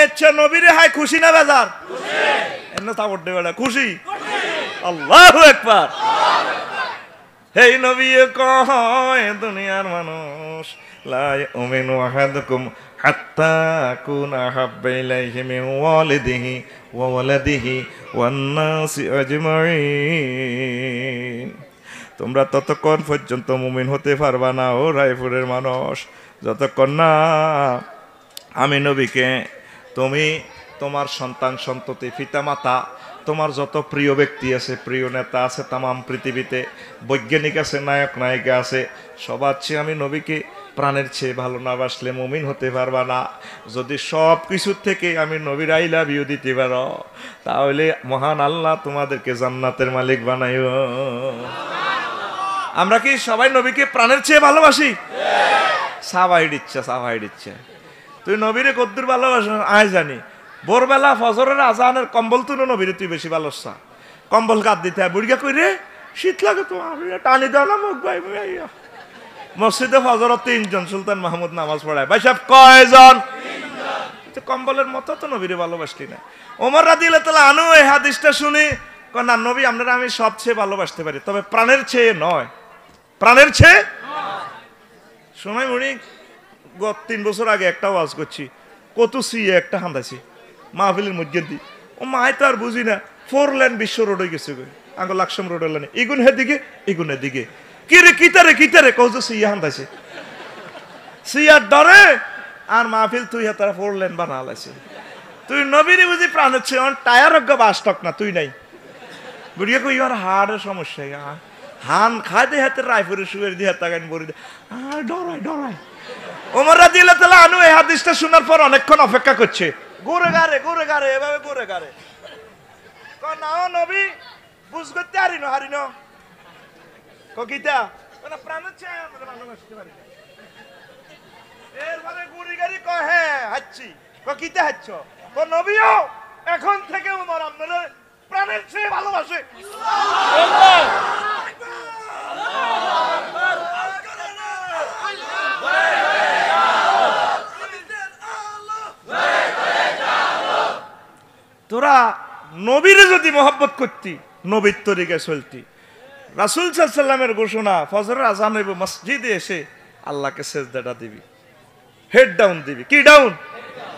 আচ্ছা নবীরে হাই খুশি না বেজার? এমন তাবড় দেবেলা খুশি। আল্লাহু আকবার। হেই নবী কয় দুনিয়ার মানুষ লা ইউমিনু আহাদুকুম হাত্তা কুনা হাব্বা ইলাইহি মিন ওয়ালিদিহি ওয়া ওয়ালাদিহি ওয়ান নাসি আজমাইন। তোমরা ততক্ষণ পর্যন্ত মুমিন হতে পারবা না ও রায়পুরের মানুষ, যতক্ষণ না আমি নবীকে তুমি তোমার সন্তান সন্ততি পিতামাতা তোমার যত প্রিয় ব্যক্তি আছে, প্রিয় নেতা আছে তামাম পৃথিবীতে, বৈজ্ঞানিক আছে, নায়ক নায়িকা আছে, সবার চেয়ে আমি নবীকে প্রাণের চেয়ে ভালো না বাসলে মুমিন হতে পারবা না। যদি সব কিছুর থেকে আমি নবীর আই লাভ ইউ দিতে পারো, তাহলে মহান আল্লাহ তোমাদেরকে জান্নাতের মালিক বানাইও। আমরা কি সবাই নবীকে প্রাণের চেয়ে ভালোবাসি? সাবাই দিচ্ছে। তুই নবীরে কদ্দুর ভালোবাস আয় জানি। ভোরবেলা ফজরের আজানের কম্বল তুলো নবীরে তুই বেশি ভালোবাসা। কম্বল কাঁদ দিতে হয় বুড়িয়া কই রে শীত লাগে তো টানি দাও না মুখ ভাই। মসজিদে ফজর 3 জন সুলতান মাহমুদ নামাজ পড়ায়। ভাই সাহেব কয়জন? কম্বলের মতো তো নবীরে ভালোবাসলি না। ওমর রাদিয়াল্লাহু তাআলা আনহু এই হাদিসটা শুনি না নবী আপনারা আমি সবচেয়ে ভালোবাসতে পারি, তবে প্রাণের চেয়ে নয়। প্রাণের চেয়ে সময় মুড়ি 3 বছর আগে একটা ওয়াজ করছি, কত সিয়ে একটা হান্দাছি মাহফিলের মধ্যে দি। ও মায় তো আর বুঝি না 4 লেন বিশ্ব রোড হয়ে গেছে আগে লাকসাম রোড হলেন ইগুন হে দিকে ইগুনের দিকে কিরে কিতারে কৌজ সিয়া হান্দাছে সিয়ার ডরে আর মাহফিল তুই তারা 4 লেন বানা লাইছে। তুই নবীরে বুঝি প্রাণের চেয়ে টায়ার অজ্ঞ বাসটক না তুই নাই বুড়িয়া কই আর হাড়ের সমস্যা হান খাইতে হাতে রায়পুরে শুয়ে দিয়ে তাকান বড়ি ডরায়। ওমর রাদিয়াল্লাহু তাআলা আনহু এই হাদিসটা শোনার পর অনেকক্ষণ অপেক্ষা করছে, ঘুরে গারে এভাবে ঘুরে গারে না নবী বুঝ করতে হারিনো কিতা না প্রাণের চেয়ে আমরা ভালোবাসতে পারি। এরপরে গুড়ি গাড়ি কয় হ্যাঁ হাচ্ছি কিতা হাচ্ছ নবীও এখন থেকে ওমর আপনারা প্রাণের চেয়ে ভালোবাসে। তোরা নবীরে যদি মহব্বত করতি নবীর তরিকায় চলতি। রাসূল সাল্লাল্লাহু আলাইহি ওয়াসাল্লামের ঘোষণা ফজরের আযান হইব মসজিদে এসে আল্লাহকে সিজদাটা দিবি, হেড ডাউন দিবি। কি ডাউন?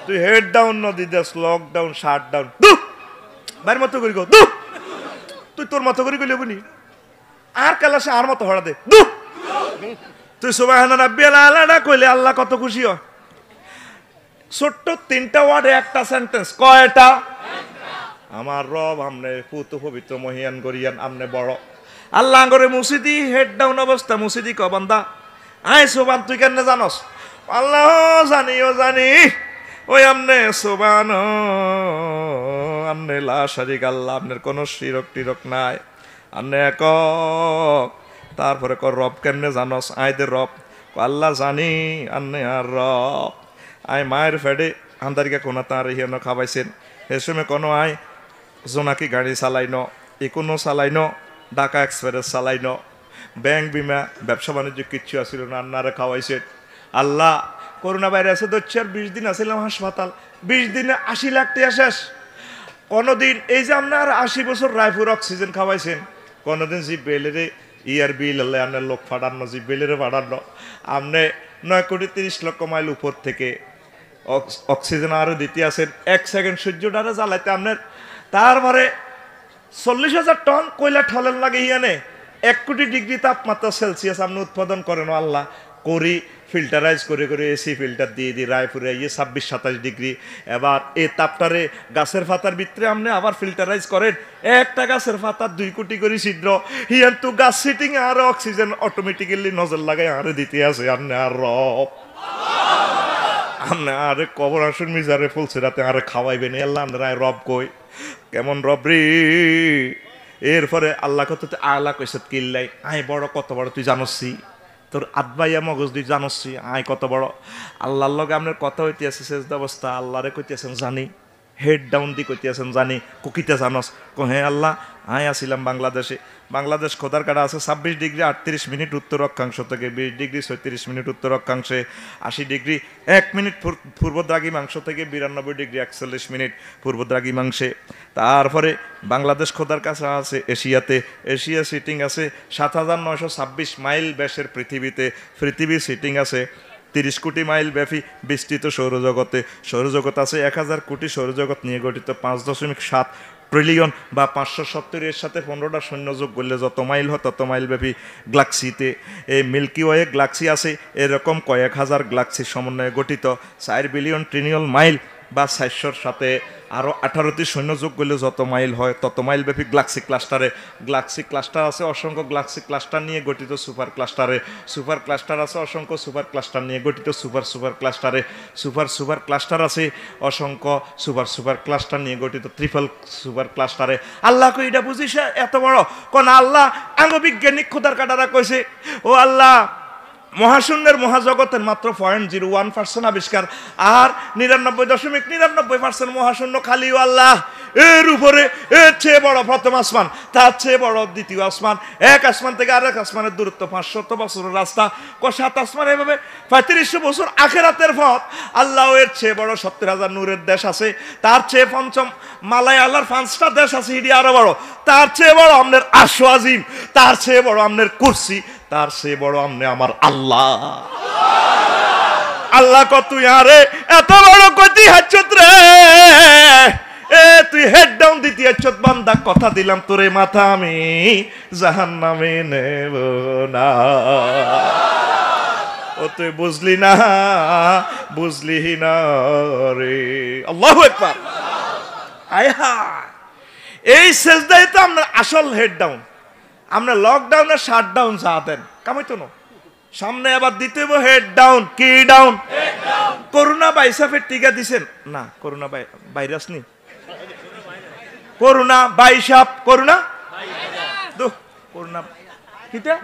তুই হেড ডাউন ন দিদাস লক ডাউন শার্ট ডাউন দু বাইর মতো করি গো দু তুই তোর মতো করি গলি বনি আর কালাসে আর মতো হড়া দে দু তুই সুবহান রাব্বিয়াল আলাটা কইলে আল্লাহ কত খুশি হয়। ছোট্ট 3টা ওয়ার্ডে একটা সেন্টেন্স, কয়টা? আমার রব আমনে পুত পবিত্র মহিয়ান গরিয়ান আমনে বড়। আল্লাহ করে মুসিদি হেড ডাউন অবস্থা মুসিদি ক বান্দা আয় সুবহান তুই কেন জানস? আল্লাহ জানি ওই আমনে সুবহান আমনে লা শারিক আল্লাহ আমনের কোনো শিরক টিরক নাই, আমনে একক। তারপরে ক রব কেমনে জানস? আয়দের রব আল্লাহ জানি আন্নে আর রব। আয় মায়ের ফেডে আন্দারিকা কোনা তার হিয়ান খাওয়াইছেন সে সময় কোনো আয় জোনাকি গাড়ি চালাইন ইকোনো চালাইন ঢাকা এক্সপ্রেস চালাইন ব্যাংক বিমা ব্যবসা বাণিজ্য কিচ্ছু আসিল না আন্নারে খাওয়াইছেন। আল্লাহ করোনা ভাইরাসে ধরছে আর 20 দিন আসিলাম হাসপাতাল, 20 দিনে 80 লাখ টাকা শেষ। কোনোদিন এই যে আপনার 80 বছর রায়পুর অক্সিজেন খাওয়াইছেন, কোনোদিন জি বেলেরে ইয়ার বিল আল্লাহ আপনার লোক ফাটানো জি বেলেরে ফাটানো আপনি 9,30,00,000 মাইল উপর থেকে অক্সিজেন আরো দিতে আছেন। 1 সেকেন্ড সূর্যটারে জ্বালাইতে আপনার তারপরে 40,000 টন কয়লা ঠলেন লাগে ইয়ানে 1 কোটি ডিগ্রি তাপমাত্রা সেলসিয়াস আপনি উৎপাদন করেন। আল্লাহ করি ফিল্টারাইজ করে এসি ফিল্টার দিয়ে রায়পুরে ইয়ে 26-27 ডিগ্রি। এবার এই তাপটারে গাছের পাতার ভিতরে আপনি আবার ফিল্টারাইজ করেন। একটা গাছের পাতার 2 কোটি করে ছিদ্র হিয়ান তো গাছ সিটিং আর অক্সিজেন অটোমেটিক্যালি নজর লাগাই আরে দিতে আছে আপনি আর রব আপনি আরে কবর আসুন মিজারে ফুলছে রাতে আরে খাওয়াইবেন আল্লাহ আপনারা রব কই কেমন রব রে। এরপরে আল্লাহ কত আল্লাহ কইসত কিল্লাই আয় বড় কত বড় তুই জানসি তোর আদবাইয়া মগজ তুই জানসি আয় কত বড়। আল্লাহর লগে আপনার কথা হইতে আছে শেষ অবস্থা আল্লাহরে কইতেছেন জানি হেড ডাউন দি কইতেছেন জানি কুকিতে জানস হে আল্লাহ আয় আসিলাম বাংলাদেশে বাংলাদেশ খোদার কাটা আছে 26 ডিগ্রি 38 মিনিট উত্তর অক্ষাংশ থেকে 20 ডিগ্রি 36 মিনিট উত্তর অক্ষাংশে 80 ডিগ্রি 1 মিনিট পূর্ব দ্রাঘিমাংশ থেকে 92 ডিগ্রি 41 মিনিট পূর্ব দ্রাঘিমাংশে। তারপরে বাংলাদেশ খোদার কাছে আছে এশিয়াতে, এশিয়া সিটিং আছে 7926 মাইল ব্যাসের পৃথিবীতে, পৃথিবী সিটিং আছে 30 কোটি মাইল ব্যাপী বিস্তৃত সৌরজগতে, সৌরজগৎ আছে 1000 কোটি সৌরজগৎ নিয়ে গঠিত 5.7 ট্রিলিয়ন বা 570 এর সাথে 15টা শূন্য যোগ করলে যত মাইল হয় তত মাইল ব্যাপী গ্যালাক্সিতে এই মিল্কি ওয়ে গ্যালাক্সি আছে এরকম কয়েক হাজার গ্যালাক্সির সমন্বয়ে গঠিত 4 বিলিয়ন ট্রিলিয়ন মাইল বা 400-র সাথে আরও 18টি শূন্য যোগ করলে যত মাইল হয় তত মাইল ব্যাপী গ্যালাক্সি ক্লাস্টারে, গ্যালাক্সি ক্লাস্টার আছে অসংখ্য গ্যালাক্সি ক্লাস্টার নিয়ে গঠিত সুপার ক্লাস্টারে, সুপার ক্লাস্টার আছে অসংখ্য সুপার ক্লাস্টার নিয়ে গঠিত সুপার ক্লাস্টারে, সুপার ক্লাস্টার আছে অসংখ্য সুপার ক্লাস্টার নিয়ে গঠিত ট্রিপল সুপার ক্লাস্টারে। আল্লাহ কই এটা বুঝিস এত বড় কোন আল্লাহ আঙ্গ বৈজ্ঞানিক খোদার কাটারা কইছে ও আল্লাহ মহাশূন্যের মহাজগতের মাত্র 0.01% আবিষ্কার আর 99.99% মহাশূন্য খালি আল্লাহ। এর উপরে এর চেয়ে বড় প্রথম আসমান, তার চেয়ে বড় দ্বিতীয় আসমান, এক আসমান থেকে আরেক আসমানের দূরত্ব 500 বছরের রাস্তা, 7 আসমান এভাবে 3500 বছর আখেরাতের পথ। আল্লাহ এর চেয়ে বড় 70,000 নূরের দেশ আছে, তার চেয়ে পঞ্চম মালায় আল্লাহর 5টা দেশ আছে এটি আরো বড়, তার চেয়ে বড় আমনের আরশ আজিম, তার চেয়ে বড় আমনের কুরসি, তার চেয়ে বড় আমনে আমার আল্লাহ। আল্লাহ কত তুই আরে এত বড় কতি হাচ্ছত রে এ তুই হেড ডাউন দিতে হাচ্ছত বান্দা কথা দিলাম তোরে মাথা আমি জাহান্নামে নেব না। ও তুই বুঝলি না রে। আল্লাহু আকবার। আয় হায় এই সেজদাই তো আমরা আসল হেড ডাউন। আমরা লকডাউনে শাটডাউন যা দেন কামাইতো না, সামনে আবার দিতে হইব হেড ডাউন। কি ডাউন? করোনা ভাইরাসের টিকা দিছেন না? করোনা ভাইরাস নি, করোনা ভাইরাস, করোনা করোনা কিটা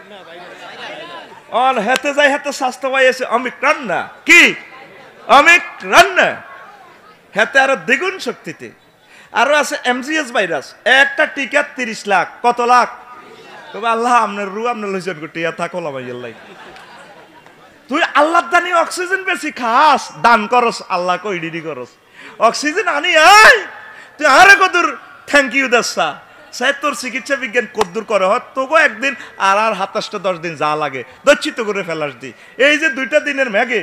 অল হেতে যাই হেতে স্বাস্থ্য ভাই আছে অমিক্রন না, কি অমিক্রন না, হেতে আরো দ্বিগুণ শক্তিতে। আরো আছে এমজিএস ভাইরাস, একটা টিকা 30 লাখ। কত লাখ? তবে আল্লাহ আপনার রু আপনার লইছেন টিয়া থাকো লামাইয়াল্লাই। তুই আল্লাহ দানি অক্সিজেন বেশি খাস দান করস, আল্লাহ কইডি করস অক্সিজেন আনি আই তুই আরে কদুর থ্যাংক ইউ দাসা সাই তোর চিকিৎসা বিজ্ঞান কদ্দুর করে হয় তোকে একদিন আর 27-10 দিন যা লাগে দচ্ছিত করে ফেলাস দি। এই যে 2টা দিনের ম্যাগে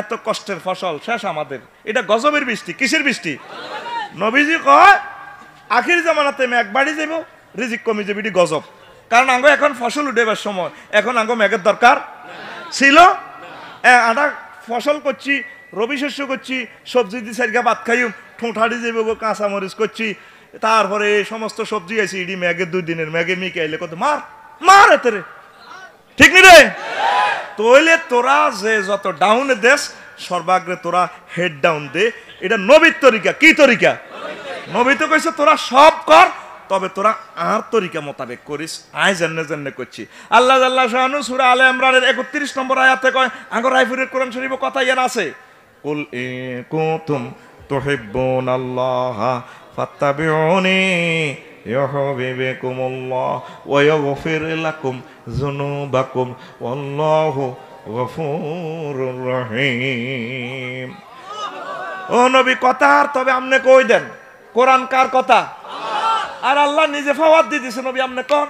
এত কষ্টের ফসল শেষ আমাদের, এটা গজবের বৃষ্টি। কিসের বৃষ্টি? নবীজি কয় আখির জামানাতে ম্যাগ বাড়ি যাইব, রিজিক কমি যাবে, এটি গজব। কারণ আঙ্গ এখন ফসল উঠেবার সময়, এখন আঙ্গ ম্যাগের দরকার ছিল। আটা ফসল করছি, রবি শস্য করছি, সবজি দিয়ে সাইডা ভাত খাইম, ঠোঁঠাড়ি যাইব, কাঁচা মরিচ করছি, তারপরে এই সমস্ত সবজি আছে ইডি ম্যাগের 2 দিনের ম্যাগে মিকে আইলে কত মার এতে রে, ঠিক নি রে? তইলে তোরা যে যত ডাউনে দেশ সর্বাগ্রে তোরা হেড ডাউন দে। এটা নবীর তরিকা। কি তরিকা? নবী তো কইছে তোরা সব কর, তবে তোরা আর তরিকা মোতাবেক করিস। আয় জান্নে করছি। আল্লাহ জাল্লাহ শানু সূরা আলে ইমরানের 31 নম্বর আয়াতে কয় আগর রাইফুরের কোরআন শরীফে কথা ইয়ান আছে, কুল ইন কুনতুম তুহিব্বুনাল্লাহ ফাত্তাবিউনি ইউহিব্বুকুমুল্লাহ ওয়া ইয়াগফির লাকুম যুনুবাকুম ওয়াল্লাহু গফুরুর রহিম। ও নবী কথা, তবে আপনি কই দেন কোরআন কার কথা? আর আল্লাহ নিজে ফাওয়াদ দিয়ে দিছে নবী আপনি কোন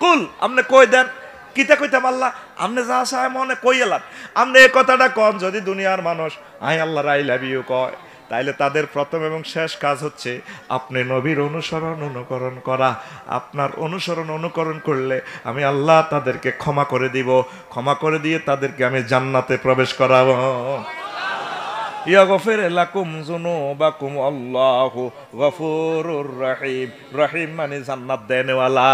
কুল আপনি কই দেন কিতা কইতাম আল্লাহ আপনি যা চায় মনে কই এলাম। আপনি এই কথাটা কন যদি দুনিয়ার মানুষ I Allah I love you কয়, তাইলে তাদের প্রথম এবং শেষ কাজ হচ্ছে আপনি নবীর অনুকরণ করা। আপনার অনুকরণ করলে আমি আল্লাহ তাদেরকে ক্ষমা করে দিব, ক্ষমা করে দিয়ে তাদেরকে আমি জান্নাতে প্রবেশ করাবো। ইয়াগফির লাকুম যুনুবাকুম আল্লাহু গফুরুর রহিম। রহিম মানে জান্নাত দেনেওয়ালা,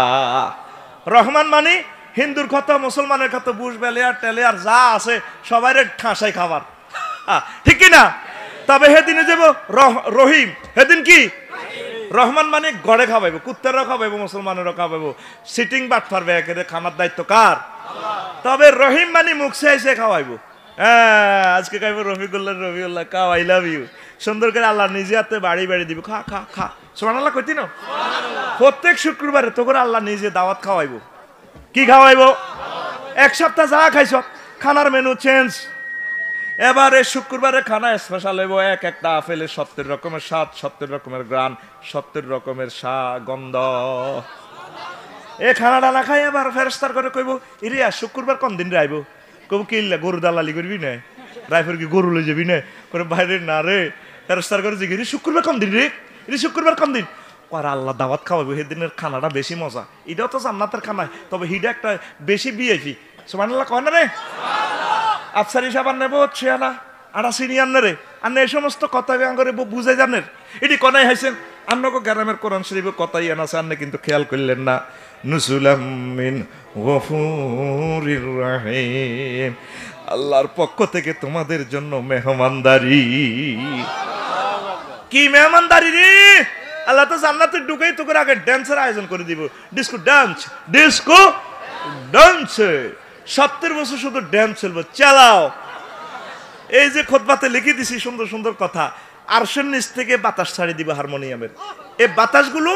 রহমান মানে হিন্দুর কথা, মুসলমানের কথা, বুশ বেলিয়ার টেলিয়ার যা আছে সবাইরে ঠাঁসাই খাবার, ঠিক কি না? তবে হেদিনে যাব রহিম, হেদিন কি রহমান মানে গড়ে খাওয়াইব, কুত্তারও খাওয়াইব, মুসলমানেরও খাওয়াইব। সিটিং বাট পারবে একেবারে খানার দায়িত্ব কার? তবে রহিম মানে মুখ চাইছে খাওয়াইব। হ্যাঁ আজকে খাইব রফিকুল্লাহ রবিউল্লাহ কাও আই লাভ ইউ, সুন্দর করে আল্লাহ নিজে হাতে বাড়ি বাড়ি দিব, খা খা খা, সুবহানাল্লাহ কইতি না? প্রত্যেক শুক্রবারে তো করে আল্লাহ নিজে দাওয়াত খাওয়াইবো। কি খাওয়াইবো? এক সপ্তাহ যা খাইছ খানার মেনু চেঞ্জ। এবারে শুক্রবারে খানা স্পেশাল হইব, এক একটা আপেলের 70 রকমের স্বাদ, 70 রকমের গ্রান, 70 রকমের গন্ধ। এ খানাটা না খাই এবার ফেরেস্তার করে কইব, ইরিয়া শুক্রবার কোন দিন রাইব? কব কি গরু দালালি করবি না, রাইফের কি গরু লই যাবি না? করে বাইরে না রে, ফেরেস্তার করে জিজ্ঞেস, শুক্রবার কোন দিন রে? ইরি শুক্রবার কোন দিন? আর আল্লাহ দাওয়াত খাওয়াবো, সেদিনের খানাটা বেশি মজা। এটাও তো জান্নাতের খানা, তবে হিডা একটা বেশি ভিআইপি। সুবহানাল্লাহ কয় না রে? আফসারি সাবান নেবো হচ্ছে না আনা সিনিয়র রে, আন্না এই সমস্ত কথা করে বুঝে জানেন। এটি কনাই হাইছেন আন্নকো গ্রামের কোরআন শরীফে কথাই আনাছে, আন্না কিন্তু খেয়াল করলেন না। নুসুলাম মিন গফুরির রহিম, আল্লাহর পক্ষ থেকে তোমাদের জন্য মেহমানদারি। কি মেহমানদারি রে? আল্লাহ তো জান্নাতে ঢুকেই তো করে আগে ড্যান্সের আয়োজন করে দিব, ডিস্কো ডান্স, ডিস্কো ডান্স। 70 বছর শুধু ড্যান্স চলবে, চালাও। এই যে খুতবাতে লিখে দিছি সুন্দর সুন্দর কথা, আরশের নিচ থেকে বাতাস ছাড়ি দিব হারমোনিয়ামের। এই বাতাসগুলো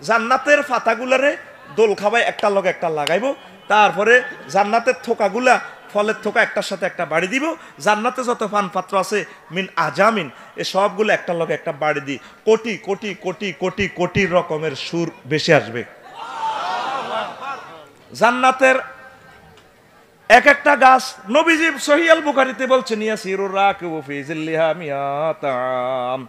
জান্নাতের পাতাগুলারে দোল খাবাই একটা লগে একটা লাগাইবো, তারপরে জান্নাতের থোকাগুলা, ফলের থোকা একটার সাথে একটা বাড়ি দিব। জান্নাতে যত পান পাত্র আছে মিন আজামিন, এ সবগুলো একটা লগে একটা বাড়ি দিই। কোটি কোটি কোটি কোটি কোটি রকমের সুর বেশি আসবে। জান্নাতের এক একটা গাছ, নবীজি সহিহ আল বুখারীতে বলছেন, ইয়াসিরুর রাকিবু ফি জিল্লিহা মিয়াতাম,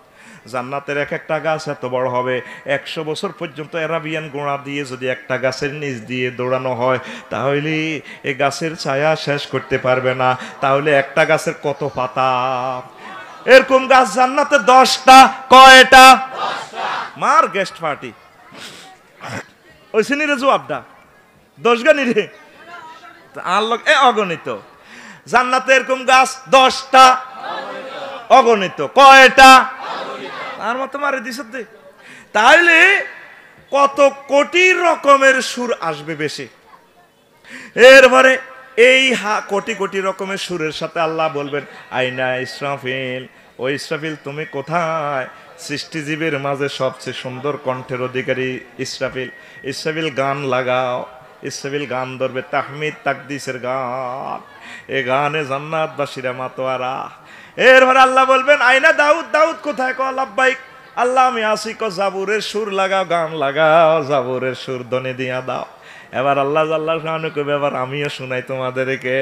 জান্নাতের এক একটা গাছ এত বড় হবে 100 বছর পর্যন্ত এরাবিয়ান গোড়া দিয়ে যদি একটা গাছের নিচ দিয়ে দৌড়ানো হয়, তাহলে এই গাছের ছায়া শেষ করতে পারবে না। তাহলে একটা গাছের কত পাতা? এরকম গাছ জান্নাতে 10টা। কয়টা? 10টা। মার গেস্ট পার্টি ওই সিনিরে জবাবটা 10 গানি রে আল্লাহ এ অগণিত। জান্নাতে এরকম গাছ 10টা, অগণিত। কয়টা? তার মতো মারে দিছ। তাহলে কত কোটি রকমের সুর আসবে বেশি। এরপরে এই কোটি কোটি রকমের সুরের সাথে আল্লাহ বলবেন, আইনা ইসরাফিল, ও ইসরাফিল তুমি কোথায়? সৃষ্টিজীবের মাঝে সবচেয়ে সুন্দর কণ্ঠের অধিকারী ইসরাফিল, ইসরাফিল গান লাগাও। ইসরাফিল গান ধরবে, তাহমিদ তাকদিসের গান। এ গানে জান্নাতবাসীরা মাতোয়ারা। এরপরে আল্লাহ বলবেন, আইনা দাউদ, দাউদ কোথায়? কল লাব্বাইক আল্লাহ আমি আসি। জাবুরের সুর লাগাও, গান লাগাও, জাবুরের সুর ধ্বনি দিয়া দাও। এবার আল্লাহ কবে, এবার আমিও শুনাই তোমাদেরকে।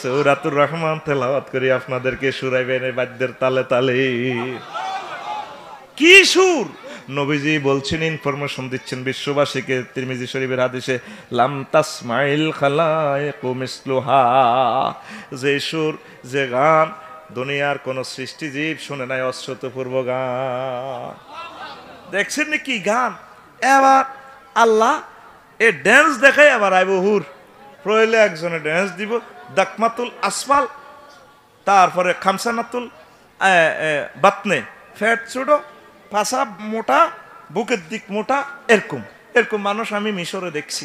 সূরাতুর রহমান তেলাওয়াত করি, আপনাদেরকে শুনাইবেন এই বাদ্যের তালে তালে। কি সুর! নবীজি বলছেন, ইনফরমেশন দিচ্ছেন বিশ্ববাসীকে, তিরমিজি শরীফের হাদিসে, লাম তাসমাইল খালায়েকু মিসলুহা, যে সুর, যে গান দুনিয়ার কোন সৃষ্টিজীব শুনে নাই, অশ্রুতপূর্ব গান। দেখছেন না কি গান! এবার আল্লাহ এ ড্যান্স দেখাই, এবার আইব হুর। প্রয়োলে একজনে ড্যান্স দিব, দাকমাতুল আসফাল, তারপরে খামসানাতুল বাতনে, ফ্যাট ছোট, পাশা মোটা, বুকের দিক মোটা, এরকম এরকম মানুষ আমি মিশরে দেখছি,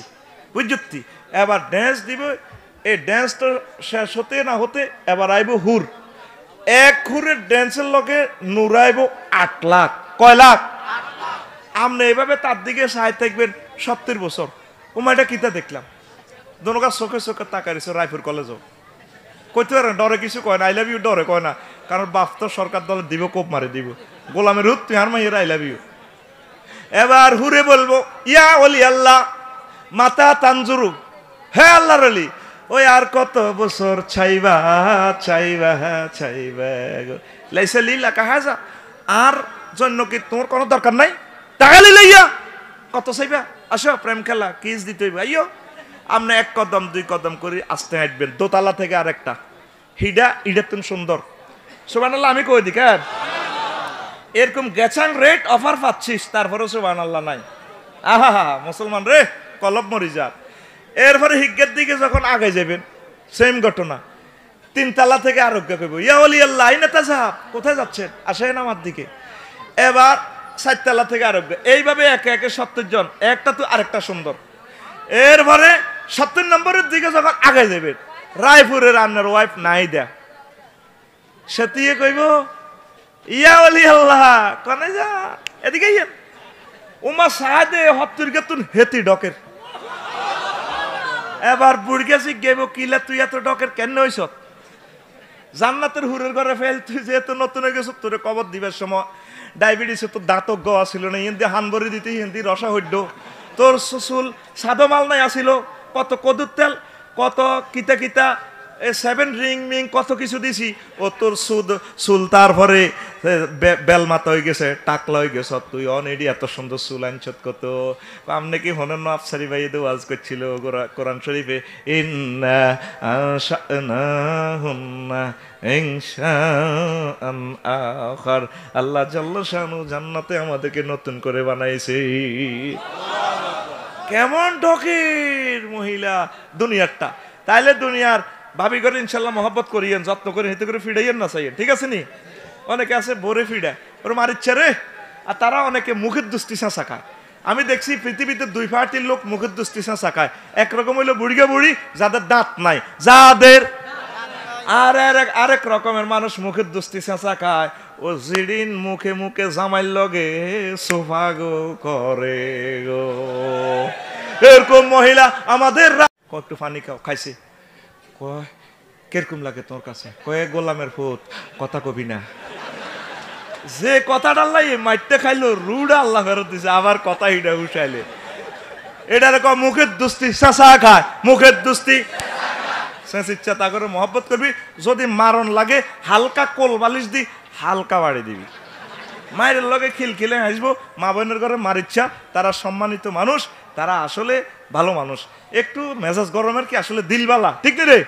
বুঝতি? এবার ড্যান্স দিব। এই ড্যান্সটা শেষ হতে না হতে এবার আইব হুর। এক হুরের ড্যান্সের লগে নুরাইব 8 লাখ। কয় লাখ? আপনি এইভাবে তার দিকে সাহায্য থাকবেন 70 বছর। ওমাইটা কিতা দেখলাম, দোনোকা চোখে চোখে তাকাইছে। রায়পুর কলেজও কইতে পারে, ডরে কিছু কয় না, আই লাভ ইউ ডরে কয় না, কারণ বাপ তো সরকার দলে দিব, কোপ মারে দিব। গোলামের হুত তুই আর মাইয়ের আই লাভ ইউ। এবার হুরে বলবো, ইয়া ওলি আল্লাহ মাতা তানজুরু, হে আল্লাহর ওলি, ওই আর কত বছর চাইবা চাইবা চাইবা, লাইসা লিলা কাহাজা, আর জন্য কি তোমার কোনো দরকার নাই? টাকা লিলাইয়া কত চাইবা? আসো প্রেম খেলা, কিস দিতে হইবা। আইয়ো আপনি 1 কদম 2 কদম করে আসতে হাঁটবেন, দোতলা থেকে আরেকটা। হিডা ইডা তুমি সুন্দর। সুবহানাল্লাহ আমি কই দিই কেন? এরকম গেছাং রেট অফার পাচ্ছিস, তারপরে সুবহানাল্লাহ নাই। আহা মুসলমান রে, কলব মরি যা। এরপরে হিজ্ঞের দিকে যখন আগে যাবেন, সেম ঘটনা। 3 তালা থেকে আরোগ্য কইব, ইয়া ওলি আল্লাহ আইনা তাসাব, কোথায় যাচ্ছেন? আসেন আমার দিকে। এবার 4 তালা থেকে আরোগ্য। এইভাবে একে একে 70 জন, একটা তো আরেকটা সুন্দর। এরপরে 70 নম্বরের দিকে যখন আগে যাবেন, রায়পুরের রান্নার ওয়াইফ নাই দেয়া, সেতিয়ে কইব, ইয়া ওলি আল্লাহ কনে যা এদিকে ইয়েন উমা সাহাদে হত্তর গেতুন হেতি ডকের এবার বুড়গেছি গেব কিলা তুই এত ডকের কেন হইছ জান্নাতের হুরের ঘরে ফেল তুই যেহেতু নতুন হয়ে গেছ তোরে কবর দিবার সময় ডায়াবেটিসে তোর দাঁতক গ আসিল না হিন্দি হানবরি দিতে হিন্দি রসা হইড তোর চুল সাদো মাল নাই আসিল কত কদুর তেল কত কিতা কিতা 7 রিং মিং কত কিছু দিছি ও তোর চুল তারপরে বেলমাত হয়ে গেছে টাকলা হয়ে গেছ তুই অনেডি এত সুন্দর চুল আনছত কত আমনে কি হনন আফসারি ভাই এদের ওয়াজ করছিল কোরআন শরীফে ইন্না আনশানাহুন্না ইনশাআন আখার আল্লাহ জাল্লা শানু জান্নাতে আমাদেরকে নতুন করে বানাইছে কেমন ঢকের মহিলা দুনিয়ারটা তাইলে দুনিয়ার ভাবি করে ইনশাল্লাহ মহব্বত করিয়েন যত্ন করে হেতে করে ফিডাইয়েন না চাইয়েন ঠিক আছে নি অনেকে আছে ভোরে ফিডা ওর মারিচ্ছে রে আর তারা অনেকে মুখের দুষ্টি চেঁচা খায় আমি দেখছি পৃথিবীতে 2 পার্টির লোক মুখের দুষ্টি চেঁচা খায় একরকম হইলো বুড়িগা বুড়ি যাদের দাঁত নাই যাদের আরেক রকমের মানুষ মুখের দুষ্টি চেঁচা খায় ও জিডিন মুখে মুখে জামাইল লগে সোফা গো করে গো এরকম মহিলা আমাদের একটু পানি খাও খাইছে কয় কিরকম লাগে তোর কাছে কয়ে গোলামের ফুট কথা কবি না যে কথাটা আল্লাহ মাইটে খাইলো রুডা আল্লাহ ফেরত দিছে আবার কথা হিডা উঠাইলে এটার ক মুখের দুস্তি চেঁচা খায় মুখের দুস্তি শেষ ইচ্ছা তা করে মহব্বত করবি যদি মারণ লাগে হালকা কোল বালিশ দি হালকা বাড়ি দিবি মায়ের লগে খিলখিলে হাসবো মা বোনের ঘরে মার ইচ্ছা তারা সম্মানিত মানুষ তারা আসলে ভালো মানুষ একটু মেজাজ গরমের কি আসলে দিলবালা ঠিক রে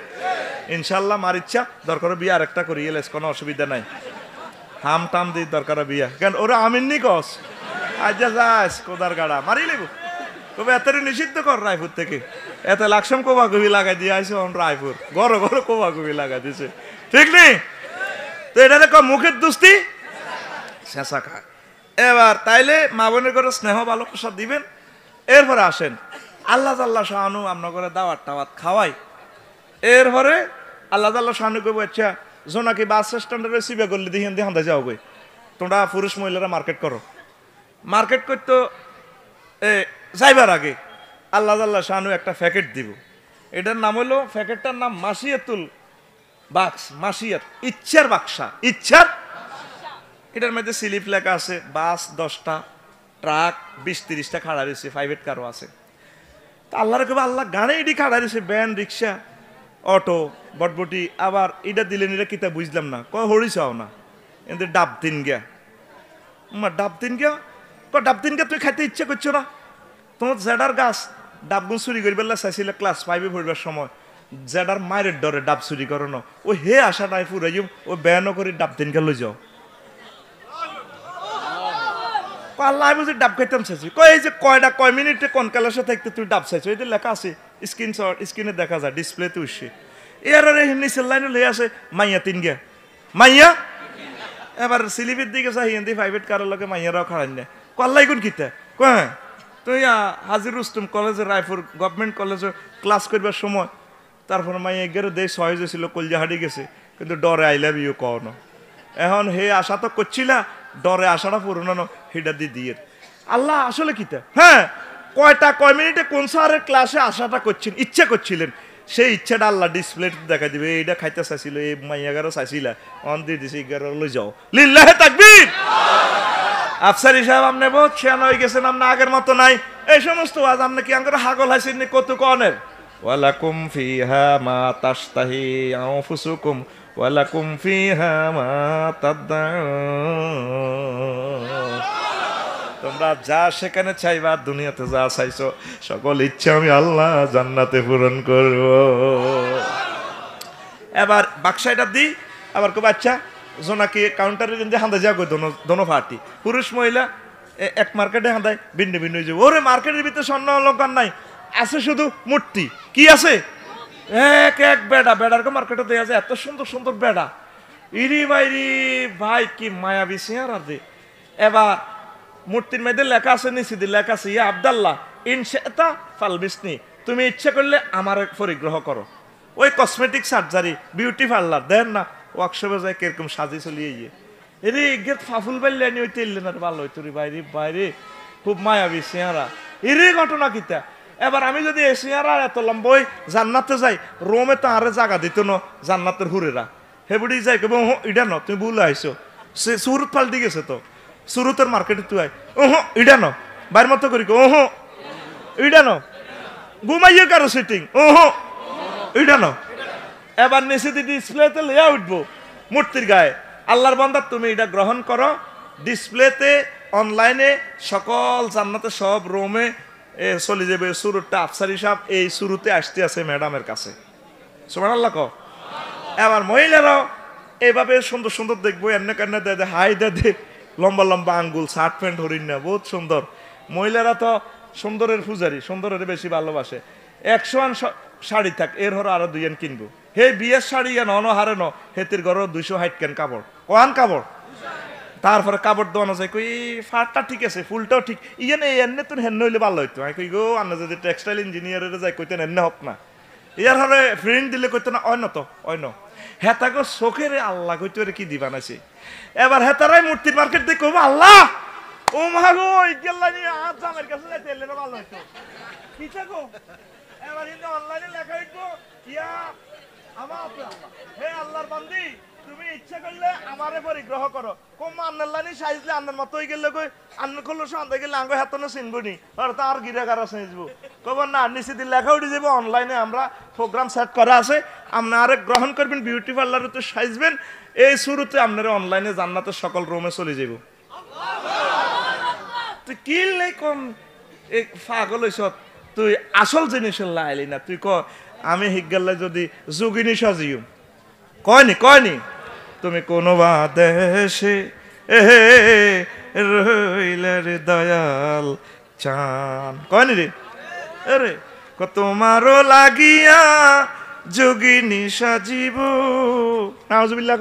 ইনশাল্লাহ মার ইচ্ছা দরকার বিয়ে আরেকটা করি এলেস কোনো অসুবিধা নাই হাম টাম দিই দরকার বিয়া কেন ওরা আমিন নি কস আজ যাস কোদার গাড়া মারি লেবু তবে এত নিষিদ্ধ কর রায়পুর থেকে এত লাকসাম কোবা কবি লাগাই দিয়ে আইসে রায়পুর ঘরে ঘরে কোবা কবি লাগাই দিছে ঠিক নেই তো এটা দেখো মুখের দুস্তি শেষা খায় এবার তাইলে মা বোনের করে স্নেহ ভালোবাসা দিবেন এরপরে আসেন আল্লাহ তাল্লাহ শাহানু আপনার করে দাওয়াত টাওয়াত খাওয়াই এরপরে আল্লাহ তাল্লাহ শাহানু কইব আচ্ছা জোনাকি বাস স্ট্যান্ডে রিসিভে করলে দিয়ে হান্দা যাও গই তোমরা পুরুষ মহিলারা মার্কেট করো মার্কেট করতো যাইবার আগে আল্লাহ তাল্লাহ শাহানু একটা প্যাকেট দিব এটার নাম হলো প্যাকেটটার নাম মাসিয়াতুল বাক্স মাসিয়াত ইচ্ছার বাক্সা ইচ্ছার এটার মধ্যে স্লিপ লেখা আছে বাস 10টা ট্রাক 20-30টা খাড়া রয়েছে প্রাইভেট কারও আছে তা আল্লাহর কবে আল্লাহ গানে এটি খাড়া রয়েছে ভ্যান রিক্সা অটো বটবটি আবার এটা দিলেন এটা কিতা বুঝলাম না কয় হরিছাও না এদের ডাব দিন গিয়া ডাব দিন গিয়া ডাব দিন গিয়া তুই খাইতে ইচ্ছা করছো না তোমার জেডার গাছ ডাবগুন চুরি করি বেলা চাইছিলে ক্লাস 5-এ পড়বার সময় জেডার মায়ের ডরে ডাব চুরি করো না ও হে আশা নাই ফুরাই ও বেয়ানো করে ডাব দিন গিয়া লই যাও আল্লাহ বুঝি ডাব খাইতাম চাইছি এই যে কয় মিনিটে কোন ক্লাসে থাকতে তুই ডাব চাইছো এই লেখা আছে স্ক্রিনে দেখা যায় ডিসপ্লেতে উঠছে এর নিচের লাইনে লে আছে মাইয়া তিন গিয়া মাইয়া এবার সিলিপির দিকে চাই হিন্দি প্রাইভেট কারোর লোকে মাইয়ারাও খাড়ান না কল্লাই কোন কিতা কয় তুই হাজির রুস্তুম কলেজে রায়পুর গভর্নমেন্ট কলেজে ক্লাস করবার সময় তারপর মাইয়া গেরো দেশ সহজ ছিল কলজাহাড়ি গেছে কিন্তু ডরে আই লাভ ইউ কও না এখন হে আশা তো করছিলা ডরে আশাটা পুরনো হিডা দিয়ে আল্লাহ আসলে কিতা হ্যাঁ কয় মিনিটে কোন স্যারের ক্লাসে আশাটা করছেন ইচ্ছা করছিলেন সেই ইচ্ছাটা আল্লাহ ডিসপ্লে দেখা দিবে এইটা খাইতে চাইছিল এই মাইয়াগারও চাইছিলা অন দিয়ে দিছে এগারো লই যাও লিল্লাহে তাকবীর আফসারি সাহেব আপনি বহুত ছিয়ান হয়ে গেছেন আপনি আগের মতো নাই এই সমস্ত আজ আপনি কি আঙ্গর হাগল হাসেন কত কনের ওয়ালাকুম ফিহা মা তাশতাহি আনফুসুকুম ওয়ালাকুম ফিহা মা তাদদাউন তোমরা যা সেখানে চাইবা দুনিয়াতে যা চাইছো সকল ইচ্ছা আমি আল্লাহ জান্নাতে পূরণ করব এবার বাক্সাইটা দিই আবার কো বাচ্চা জোনাকি কাউন্টারে যে হান্দা যাও দোনো পার্টি পুরুষ মহিলা এক মার্কেটে হান্দায় ভিন্ন ভিন্ন হয়ে যাবে ওরে মার্কেটের ভিতরে স্বর্ণ অলঙ্কার নাই আছে শুধু মূর্তি কি আছে এক বেড়া বেড়ারকে মার্কেটে দেওয়া যায় এত সুন্দর সুন্দর বেড়া ইরি বাইরি ভাই কি মায়াবী চেহারা দে এবার মূর্তির মধ্যে লেখা আছে নিচে লেখা আছে ইয়া আব্দাল্লাহ ইনশাআতা ফালবিসনি তুমি ইচ্ছা করলে আমার পরিগ্রহ করো ওই কসমেটিক সার্জারি বিউটি পার্লার দেন না ওয়ার্কশপে যায় কিরকম সাজি চলিয়ে গিয়ে এরে গেট ফাফুল বাইলে নি হইতে এলেন আর ভালো হইতো রে বাইরে বাইরে খুব মায়াবী চেহারা এরে ঘটনা কিতা এবার আমি যদি এই চেহারা এত লম্বই জান্নাতে যাই রোমে তো আরে জায়গা দিত না জান্নাতের হুরেরা হেবুড়ি যাই কেবল ইডা ন তুমি ভুল আইছো সে সুরত পাল্টি গেছে তো সুরতের মার্কেটে তুই আই ইডা ন বাইর মতো করি ইডা ন ঘুমাইয়ে কারো সিটিং ইডা ন এবার নিচে ডিসপ্লেতে লেয়া উঠবো মূর্তির গায়ে আল্লাহর বান্দা তুমি এটা গ্রহণ করো ডিসপ্লেতে অনলাইনে সকল জান্নাতে সব রোমে চলে যাবে সুরতটা আফসারি সাহেব এই শুরুতে আসতে আছে ম্যাডামের কাছে সুবহানাল্লাহ কও এবার মহিলারাও এইভাবে সুন্দর সুন্দর দেখবো এনে কান্না দে হাই দে লম্বা লম্বা আঙ্গুল শার্ট প্যান্ট হরিণ না বহুত সুন্দর মহিলারা তো সুন্দরের পূজারি সুন্দরের বেশি ভালোবাসে 100 শাড়ি থাক এর হর আরো 2 কিনবো হে বিয়ের শাড়ি ন হারে ন হেতির ঘর 260 কেন কাপড় কোয়ান কাপড় তারপরে কাপড় দোয়ানো যায় কই ফাটটা ঠিক আছে ফুলটাও ঠিক ইয়ে এনে তো হেন হইলে ভালো হইতো আমি কই গো আন্না যদি টেক্সটাইল ইঞ্জিনিয়ারের যাই কইতেন এনে হোক না ইয়ার হলে ফ্রেন্ড দিলে কইতো না অন্য তো অন্য হেতাগো চোখের আল্লাহ কইতো রে কি দি বানাইছে এবার হেতারাই মূর্তির মার্কেট দিয়ে কইবো আল্লাহ ও মা গো ইগেল্লা নিয়ে আজ জামের কাছে যাইতে এলে ভালো হইতো কি থাকো এবার ইন্দে অনলাইনে লেখা হইতো ইয়া আমার হে আল্লাহর বান্দি তুমি ইচ্ছা করলে আমারে পরিগ্রহ করো কম আন্নাল্লানি সাইজলে আন্নার মতো হই গেলে কই আন্ন করলো সন্ধ্যা গেলে আঙ্গ হাতনে চিনবনি আর তার গিরাগারা চিনবো কব না নিচে দিয়ে লেখা উঠে যাবো অনলাইনে আমরা প্রোগ্রাম সেট করা আছে আপনারা গ্রহণ করবেন বিউটি পার্লারে তো সাইজবেন এই শুরুতে আপনারা অনলাইনে জান্নাতের সকল রুমে চলে যাব তুই কি লাই কম এই পাগল হইছ তুই আসল জিনিস লাইলি না তুই ক আমি হিগাল্লা যদি যোগিনী সাজিও কয়নি তুমি কোন বা দেশে রইলের দয়াল চান কয়নি রে আরে তোমারও লাগিয়া যোগিনী সাজিব নাউজুবিল্লাহ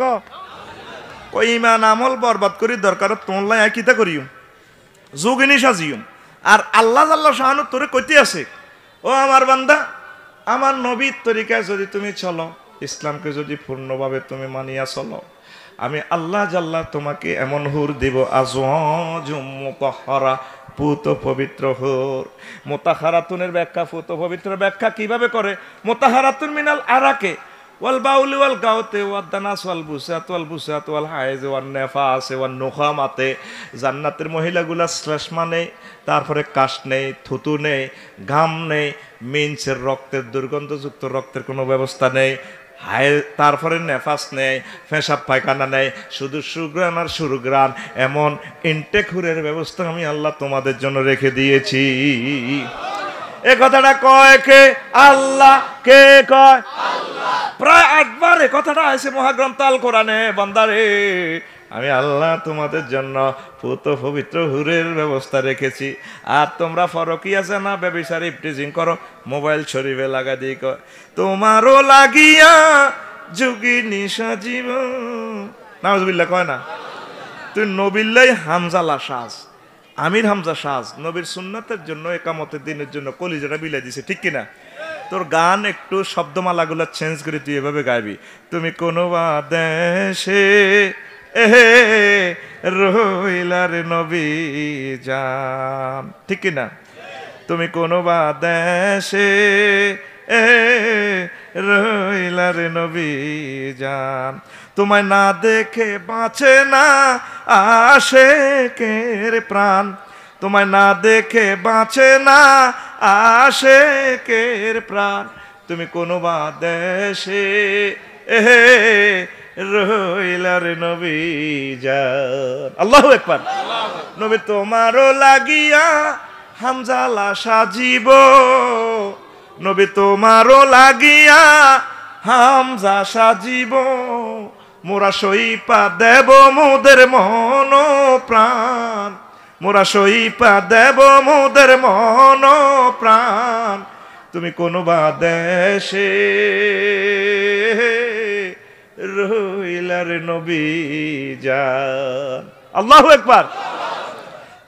কই ইমান আমল বরবাদ করি দরকার তোমলাই কিতা করিও যোগিনী সাজিও আর আল্লাহ শাহানু তোরে কইতে আছে ও আমার বান্দা আমার নবীর তরিকায় যদি তুমি চলো ইসলামকে যদি পূর্ণভাবে তুমি মানিয়া চলো আমি আল্লাহ জাল্লাহ তোমাকে এমন হুর দিব আজওয়াজুম মুতাহহারা পুত পবিত্র হুর মুতাহহারাতুনের ব্যাখ্যা পুত পবিত্র ব্যাখ্যা কিভাবে করে মুতাহহারাতুন মিনাল আরাকে ওয়াল বাউলি ওয়াল গাউতে ওয়াদ দানাস ওয়াল বুসাত ওয়াল হাইজ ওয়ান নেফাস ওয়ান নুখামাতে জান্নাতের মহিলাগুলা শ্লেষ্মা নেই তারপরে কাশ নেই থুতু নেই ঘাম নেই মিনসের রক্তের দুর্গন্ধযুক্ত রক্তের কোনো ব্যবস্থা নেই তারপরে নেফাস নেই পেশাব পায়খানা নেই শুধু সুগ্রাণ আর সুরগ্রাণ এমন ইনটেক হুরের ব্যবস্থা আমি আল্লাহ তোমাদের জন্য রেখে দিয়েছি এ কথাটা কয় কে আল্লাহ কে কয় প্রায় 8 বার এ কথাটা আছে মহাগ্রন্থ আল কোরআনে বান্দারে আমি আল্লাহ তোমাদের জন্য পুত পবিত্র হুরের ব্যবস্থা রেখেছি আর তোমরা ফরকি আছে না ব্যভিচারী ইফটিজিং করো মোবাইল শরীফে লাগা দিয়ে কয় তোমারও লাগিয়া যোগিনী সাজিব নাউজুবিল্লাহ কয় না তুই নবিল্লাই হামজালা সাজ আমির হামজা সাজ নবীর সুন্নাতের জন্য একামতের দিনের জন্য কলিজাটা বিলাই দিছে ঠিক কিনা তোর গান একটু শব্দমালাগুলো চেঞ্জ করে তুই এভাবে গাইবি তুমি কোনো বা দেশে রইলার নবী জান ঠিক কিনা তুমি কোনো বা দেশে রইলার নবী জান তোমায় না দেখে বাঁচে না আশেকের প্রাণ তোমায় না দেখে বাঁচে না আশেকের প্রাণ তুমি কোনো বা দেশে রইলার নবী জান আল্লাহু আকবার নবী তোমারও লাগিয়া হামজালা সাজিব নবী তোমারও লাগিয়া হামজা সাজিব মোরা সইপা দেব মোদের মন প্রাণ মোরা সইপা দেব মোদের মন প্রাণ তুমি কোন বা দেশে রইলার নবী জান আল্লাহু আকবার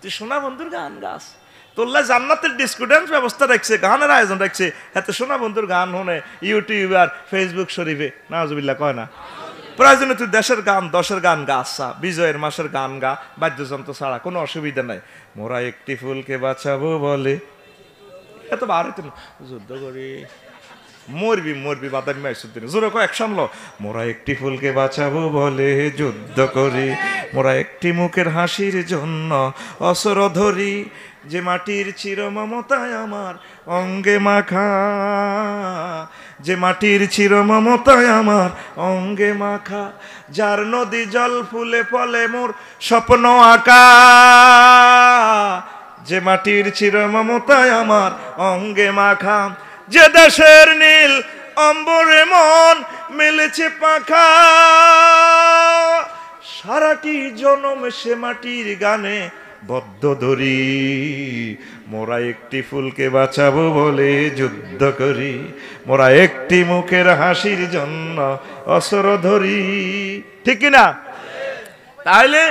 তুই সোনা বন্ধুর গান গাছ তোল্লা জান্নাতের ডিসকুডেন্স ব্যবস্থা রাখছে গানের আয়োজন রাখছে এত সোনা বন্ধুর গান হনে ইউটিউব আর ফেসবুক শরীফে নাউজুবিল্লাহ কয় না প্রয়োজনে তুই দেশের গান দশের গান গা, আচ্ছা বিজয়ের মাসের গান গা, বাদ্যযন্ত্র ছাড়া কোনো অসুবিধা নাই। মোরা একটি ফুলকে বাঁচাবো বলে, এত বার যুদ্ধ করি মরবি মরবি বাদামি মাইসুদ্দিন জোরে কো অ্যাকশন লো। মোরা একটি ফুলকে বাঁচাবো বলে যুদ্ধ করি, মোরা একটি মুখের হাসির জন্য অসর ধরি, যে মাটির চির মমতায় আমার অঙ্গে মাখা, যে মাটির চির মমতায় আমার অঙ্গে মাখা, যার নদী জল ফুলে ফলে মোর স্বপ্ন আঁকা, যে মাটির চির মমতায় আমার অঙ্গে মাখা, যে দেশের নীল অম্বরে মন মেলেছে পাখা, সারাটি জনম সে মাটির গানে বদ্ধ ধরি, মোরা একটি ফুলকে বাঁচাবো বলে যুদ্ধ করি, মোরা একটি মুখের হাসির জন্য অসর ধরি। ঠিক কিনা? তাহলে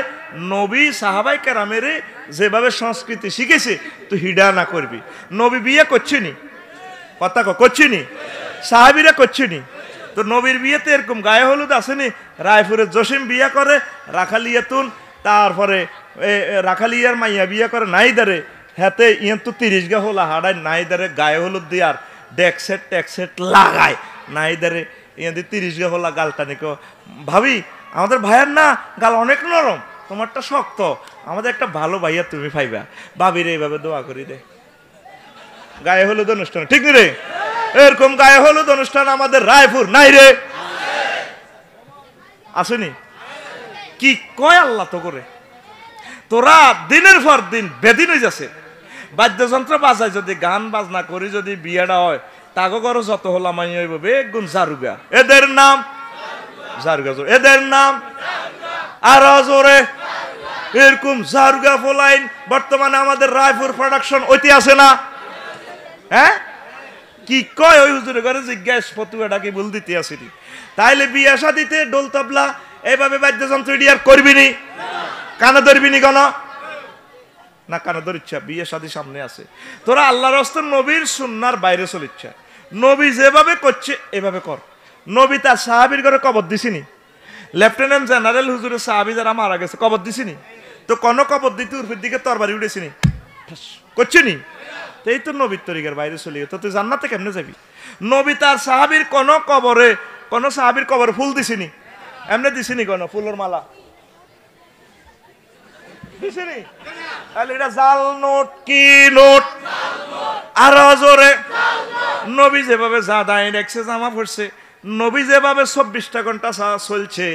নবী সাহাবাই কেরামের যেভাবে সংস্কৃতি শিখেছে তুই হিডা না করবি। নবী বিয়ে করছিনি, কথা করছিনি, সাহাবিরা করছিনি, তো নবীর বিয়েতে এরকম গায়ে হলুদ আসেনি। রায়পুরের জসিম বিয়ে করে রাখালিয়াতুন, তারপরে রাখালিয়ার মাইয়া বিয়ে করে নাইদারে, হাতে ইয়ে তো 30 গা হলা হাড়ায় নাইদারে গায়ে হলুদ দিয়ে আর ডেকসেট টেকসেট লাগায় নাইদারে ইয়ে 30 গা হলা গালটানি কো ভাবি আমাদের ভাইয়ার না গাল অনেক নরম, তোমারটা শক্ত, আমাদের একটা ভালো ভাইয়া তুমি পাইবা, ভাবিরে এইভাবে দোয়া করি দে। গায়ে হলুদ অনুষ্ঠান ঠিক রে? এরকম গায়ে হলুদ অনুষ্ঠান আমাদের রায়পুর নাই রে? আসেনি? কি কয় আল্লাহ তো করে, তোরা দিনের পর দিন বেদিন হয়ে যাচ্ছে। বাদ্যযন্ত্র বাজায় যদি গান বাজনা করি যদি বিয়েটা হয়, তাগো করো যত হলা মাই হইব বেগুন জারুগা, এদের নাম জারুগা, এদের নাম আরো জোরে এরকম জারুগা ফোলাইন বর্তমানে আমাদের রায়পুর প্রোডাকশন ঐতি আছে না? হ্যাঁ কি কয় ওই হুজুরে ঘরে জিজ্ঞাসা ফতুয়াটা কি ভুল দিতে আসিনি? তাইলে বিয়ে শাদিতে ডোল তবলা এইভাবে বাদ্যযন্ত্র ডিয়ার করবি নি, কানে ধরবি নি কেন? না কানে ধরিচ্ছা, বিয়ে শাদী সামনে আছে, তোরা আল্লাহর রাস্তে নবীর সুন্নার বাইরে চলিচ্ছা। নবী যেভাবে করছে এভাবে কর। নবী তার সাহাবীর ঘরে কবর দিছিনি? লেফটেন্যান্ট জেনারেল হুজুরের সাহাবী যারা মারা গেছে কবর দিছিনি? তো কোন কবর দিতে উর্ফের দিকে তরবারি উঠেছিনি? করছিনি? এই তো নবীর তরিকার বাইরে চলে গেছে, তো তুই জান্নাতে কেমনে যাবি? নবী তার সাহাবীর কোন কবরে, কোন সাহাবীর কবরে ফুল দিছিনি? এমনি দিছিনি কোন ফুলের মালা দিছিনি? তাহলে এটা জাল নোট কি নোট? আরো জোরে। নবী যেভাবে জাদাই রেখছে জামা পড়ছে, নবী যেভাবে 24টা ঘন্টা চলছে,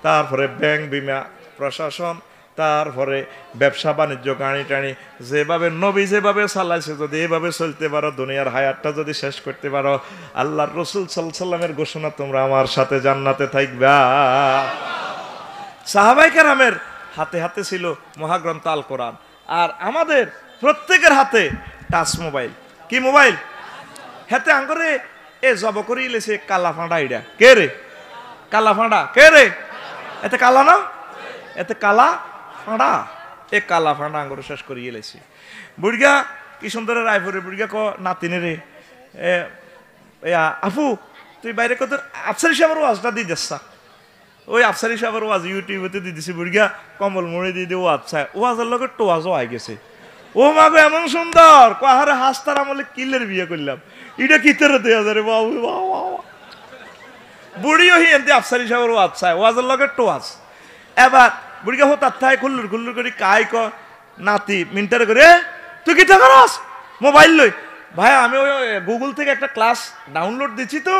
তারপরে ব্যাংক বিমা প্রশাসন, তারপরে ব্যবসা বাণিজ্য গাড়ি টানি যেভাবে নবী যেভাবে চালাইছে, যদি এভাবে চলতে পারো, দুনিয়ার হায়াতটা যদি শেষ করতে পারো, আল্লাহর রাসূল সাল্লাল্লাহু আলাইহি ওয়াসাল্লামের ঘোষণা তোমরা আমার সাথে জান্নাতে থাকবা। সাহাবায়ে কেরামের হাতে হাতে ছিল মহাগ্রন্থ আল কোরআন, আর আমাদের প্রত্যেকের হাতে টাচ মোবাইল। কি মোবাইল? হাতে আঙ্গরে এ জব করি লেছে কালা ফাঁড়া। এটা কে রে? কালা ফাঁড়া কে রে? এতে কালা না, এতে কালা ফাঁড়া, এ কালা ফাঁড়া আঙ্গরে শেষ করিয়ে লেছি। বুড়িয়া কি সুন্দর রায়পুরে বুড়িয়া ক নাতিনে রে, আপু তুই বাইরে কত আফসারি সাহেবের ওয়াজটা দিয়ে যাচ্ছা, ওই আফসারি সাহেবের ওয়াজ ইউটিউবেতে দিয়ে দিছি। বুড়িয়া কম্বল মুড়ে দিয়ে দিয়ে ওয়াজ চায়, ওয়াজের লোকের টোয়াজও আই গেছে। ও মাগো এমন সুন্দর, কাহারে হাসতার আমলে কিলের বিয়ে করলাম, এটা কি তেরো 2000 বাবু বাবা। বুড়িও হিন্দি আফসারি সাহেবের ওয়াজ চায়, ওয়াজের লোকের টোয়াজ। এবার বুড়িকে হতার থাই খুল্লুর খুল্লুর করে কাই ক নাতি মিন্টারে করে, তুই কি থাকাস মোবাইল লই? ভাই আমি ওই গুগল থেকে একটা ক্লাস ডাউনলোড দিচ্ছি, তো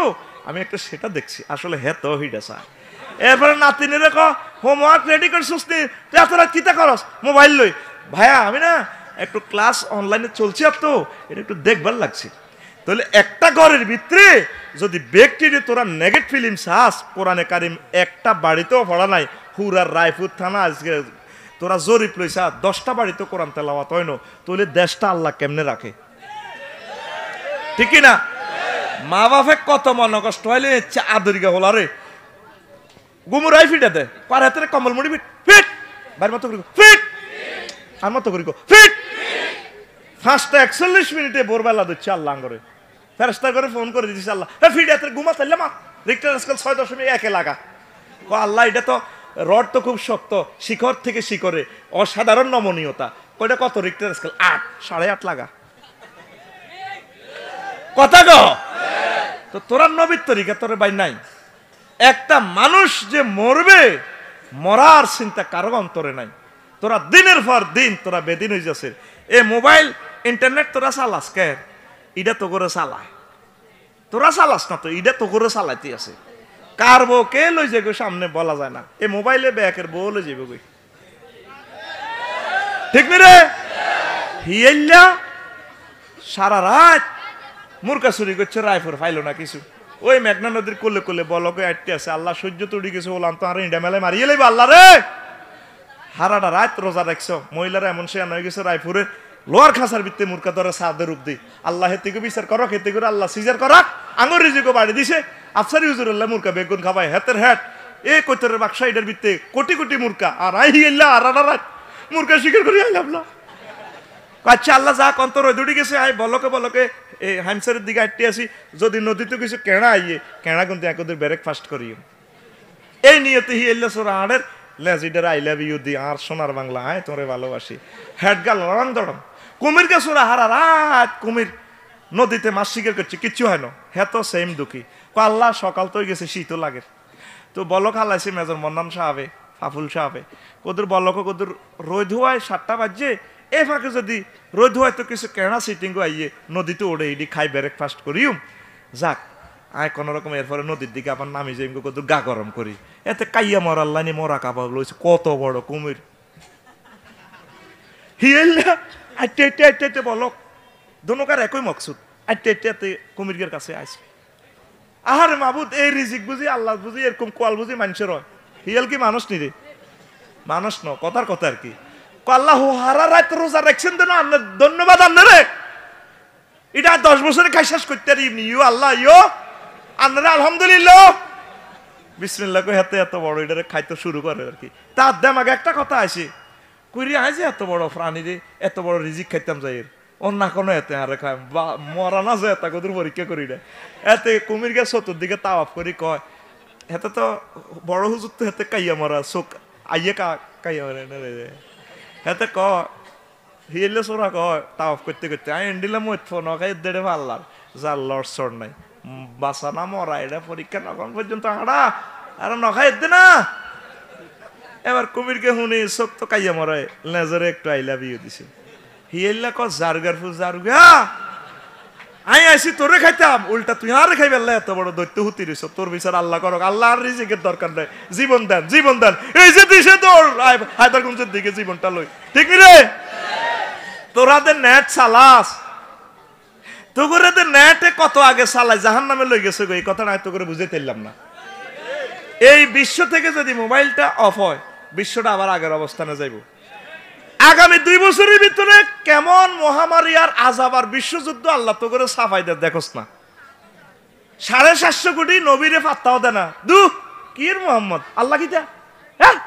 আমি একটা সেটা দেখছি, আসলে হ্যাঁ তো হিডা চায়। এরপরে নাতিনের ক হোমওয়ার্ক রেডি করছিস নি, তুই এত রাত কিতা করস মোবাইল লই? ভাইয়া আমি না একটু ক্লাস অনলাইনে চলছে, আর তো এটা একটু দেখবার লাগছে। তাহলে একটা ঘরের ভিতরে যদি ব্যক্তিটি তোরা নেগেটিভ ফিল্ম চাস, কোরআনে কারিম একটা বাড়িতেও পড়া নাই। হুরার রায়পুর থানা আজকে তোরা জরিপ লইছা 10টা বাড়িতে কোরআন তেলাওয়াত হয় না, তাহলে দেশটা আল্লাহ কেমনে রাখে? ঠিক না? মা বাপে কত মনে কষ্ট হইলে আদরিকা হল রে গুমুরাই ফিটে দে পার হাতে কম্বল মুড়ি ফিট ফিট বাইর মতো করি ফিট আর মতো করি ফিট 41 মিনিটে ভোরবেলা দিচ্ছে আল্লাহ করে ফেরেশতা করে ফোন করে দিচ্ছে আল্লাহ ফিট হাতে ঘুমা তাইলে মা রিক্টার স্কেল 6.1 লাগা আল্লাহ এটা তো রড তো খুব শক্ত, শিখর থেকে শিখরে অসাধারণ নমনীয়তা। কয়টা কত রিক্টার স্কেল? 8, 8.5 লাগা কথা গো। তো তোরা নবীর তরিকা তোর ভাই নাই। একটা মানুষ যে মরবে, মরার চিন্তা কারো অন্তরে নাই। তোরা দিনের পর দিন তোরা বেদিন হয়ে যাচ্ছে। এ মোবাইল ইন্টারনেট তোরা চালাস কে? ইটা তো করে চালায়, তোরা চালাস না তো, ইটা তো করে চালাইতে আছে। কার বউ কে লই যাবে সামনে বলা যায় না। এ মোবাইলে ব্যাকের বউ লই যাবে কই, ঠিক নি রে? হিয়াইলা সারা রাত মুরকা চুরি করছে, রাইফোর ফাইলো না কিছু। ওই মেঘনা নদীর কোলে কোলে বলকে আটতে আছে। আল্লাহ সহ্য তুড়ি গেছে, বললাম তো আর ইন্ডা মেলায় মারিয়ে লাইব আল্লাহ রে। হারাটা রাত রোজা রাখছো, মহিলারা এমন সে হয়ে গেছে রাইফুরের লোয়ার খাঁচার ভিত্তি মুরকা ধরে সাদের রূপ দিই। আল্লাহ হেতিকে বিচার করো, হেতে করে আল্লাহ সিজার করাক। আঙুর রিজিকও বাড়ি দিছে। আফসারি হুজুরুল্লাহ মুরকা বেগুন খাবাই হেতের হেট এ কৈতরের বাক্সা এটার ভিত্তি কোটি কোটি মুরকা। আর আই আল্লাহ হারাটা রাত মুরকা শিকার করে আইলাম না। আচ্ছা আল্লাহ যা কন্তর ওই দুটি গেছে, আই বলকে বলকে এই হামসারের দিকে আটটি আসি। যদি নদীতে কিছু কেনা আইয়ে, কেনা কিন্তু একদের ব্যারেক ফাস্ট করিও। এই নিয়তে হি আল্লাহ সোরা হাড়ের লেজিডার আই লাভ ইউ দি আর সোনার বাংলা আয় তোরে ভালোবাসি। হেড গাল লড়ান দড়ম কুমির কে সোরা হারা রাত কুমির নদীতে মাছ শিকার করছে, কিচ্ছু হয় না। হ্যাঁ তো সেম দুঃখী। আল্লাহ সকাল তো গেছে, শীতও লাগে। তো বলক হালাইছে মেজর মন্নান সাহাবে, ফাফুল সাহাবে। কদুর বলক কদুর রোদ হওয়ায় 7টা বাজছে। এ ফাঁকে যদি রোদ হয় তো কিছু কেনা সিটিং আইয়ে নদীতে ওড়ে ইডি খাই ব্রেকফাস্ট করিও। যাক আয় কোন রকম এরপরে নদীর দিকে আবার নামি যাই, কদুর গা গরম করি। এতে কাইয়া মরার লাইনে মরা কাবাব লইছে কত বড় কুমির। হিয়েল্লা আইটে আইটে আইটে আইটে বলক দোনোকার একই মকসুদ। আইটে আইটে আইটে কুমিরের কাছে আইছে। আহারে মাবুদ, এই রিজিক বুঝি আল্লাহ বুঝি এরকম কোয়াল বুঝি মানুষের হয়। হিয়াল কি মানুষ নি রে? মানুষ ন, কথার কথা আর কি। আল্লাহ হারা রাত রোজা রাখছেন দেন, ধন্যবাদ আপনারে। এটা 10 বছরে খাই শেষ করতে পারি ইউ আল্লাহ ইয়ো আপনারা আলহামদুলিল্লাহ বিসমিল্লাহ কই হাতে এত বড় এটারে খাইতে শুরু করে আর কি। তার দেমাগে একটা কথা আছে, কইরি আইছে এত বড় প্রাণী রে, এত বড় রিজিক খাইতাম যাই ওর না কোনো এতে আরে খাই মরা না যায় তা কদুর পরীক্ষা করি না। এতে কুমির গে চতুর্দিকে তাওয়াফ করি কয় হেতে তো বড় হুজুর তো হেতে কাইয়া মরা চোখ আইয়ে কাইয়া মরে না রে। হেতে ক হিলে সোরা কয় তাওয়াফ করতে করতে আই এন্ডিলাম ওই ফোন খাই দেড়ে পাল্লার যার লড়সড় নাই বাসা না মরা এটা পরীক্ষা নখন পর্যন্ত হাঁড়া আর নখাই দে না। এবার কুমিরকে শুনি চোখ তো কাইয়া মরায় লেজারে একটু আইলা বিয়ে দিছে। হিয়েল্লা ক জারুগার ফুল জারুগা আই আইসি তোরে খাইতাম, উল্টা তুই আরে খাই বেলা এত বড় দৈত্য হুতি রইছ। তোর বিচার আল্লাহ করক, আল্লাহ আর রিজিকের দরকার নাই। জীবন দেন, জীবন দেন। এই যে দিছে তোর হায়দারগঞ্জের দিকে জীবনটা লই, ঠিক রে? তোরাদের নেট চালাস, তোগরেদের নেটে কত আগে চালাই জাহান নামে লই গেছে গো। এই কথা নাই তো করে বুঝে তেললাম না। এই বিশ্ব থেকে যদি মোবাইলটা অফ হয়, বিশ্বটা আবার আগের অবস্থানে যাইব। আগামী 2 বছরের ভিতরে কেমন মহামারী আর আযাব আর বিশ্বযুদ্ধ আল্লাহ তো করে সাফাই দেয় দেখোস না। 750 কোটি নবীরে পাত্তাও দেয় না। কির মোহাম্মদ আল্লাহ কি দা হ্যাঁ।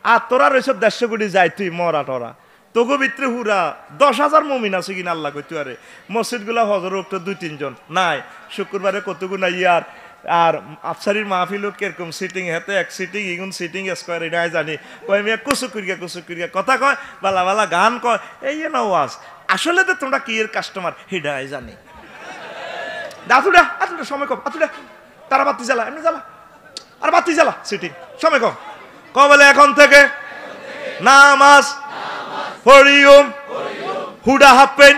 আর তোরা রয়েছ 150 কোটি যাই তুই মরা টরা। তোগো ভিতরে হুরা 10,000 মুমিন আছে কিনা আল্লাহ কইতে আরে। মসজিদ গুলা হজর উঠতো 2-3 জন নাই। শুক্রবারে কতগু নাই আর আর আফসারির মাহফিল কিরকম সিটিং হেতে এক সিটিং ইগুন সিটিং স্কোয়ার এটাই জানি কয় মিয়া কুসু করিয়া কথা কয় বালা বালা গান কয় এই না ওয়াজ। আসলে তো তোমরা কি এর কাস্টমার হেডাই জানি। আতুডা আতুডা সময় কম, আতুডা তারা বাতি জ্বালা এমনি জ্বালা আর বাতি জ্বালা সিটিং সময় কম। ক বলে এখন থেকে নামাজ পড়িউম হুডা হাফেন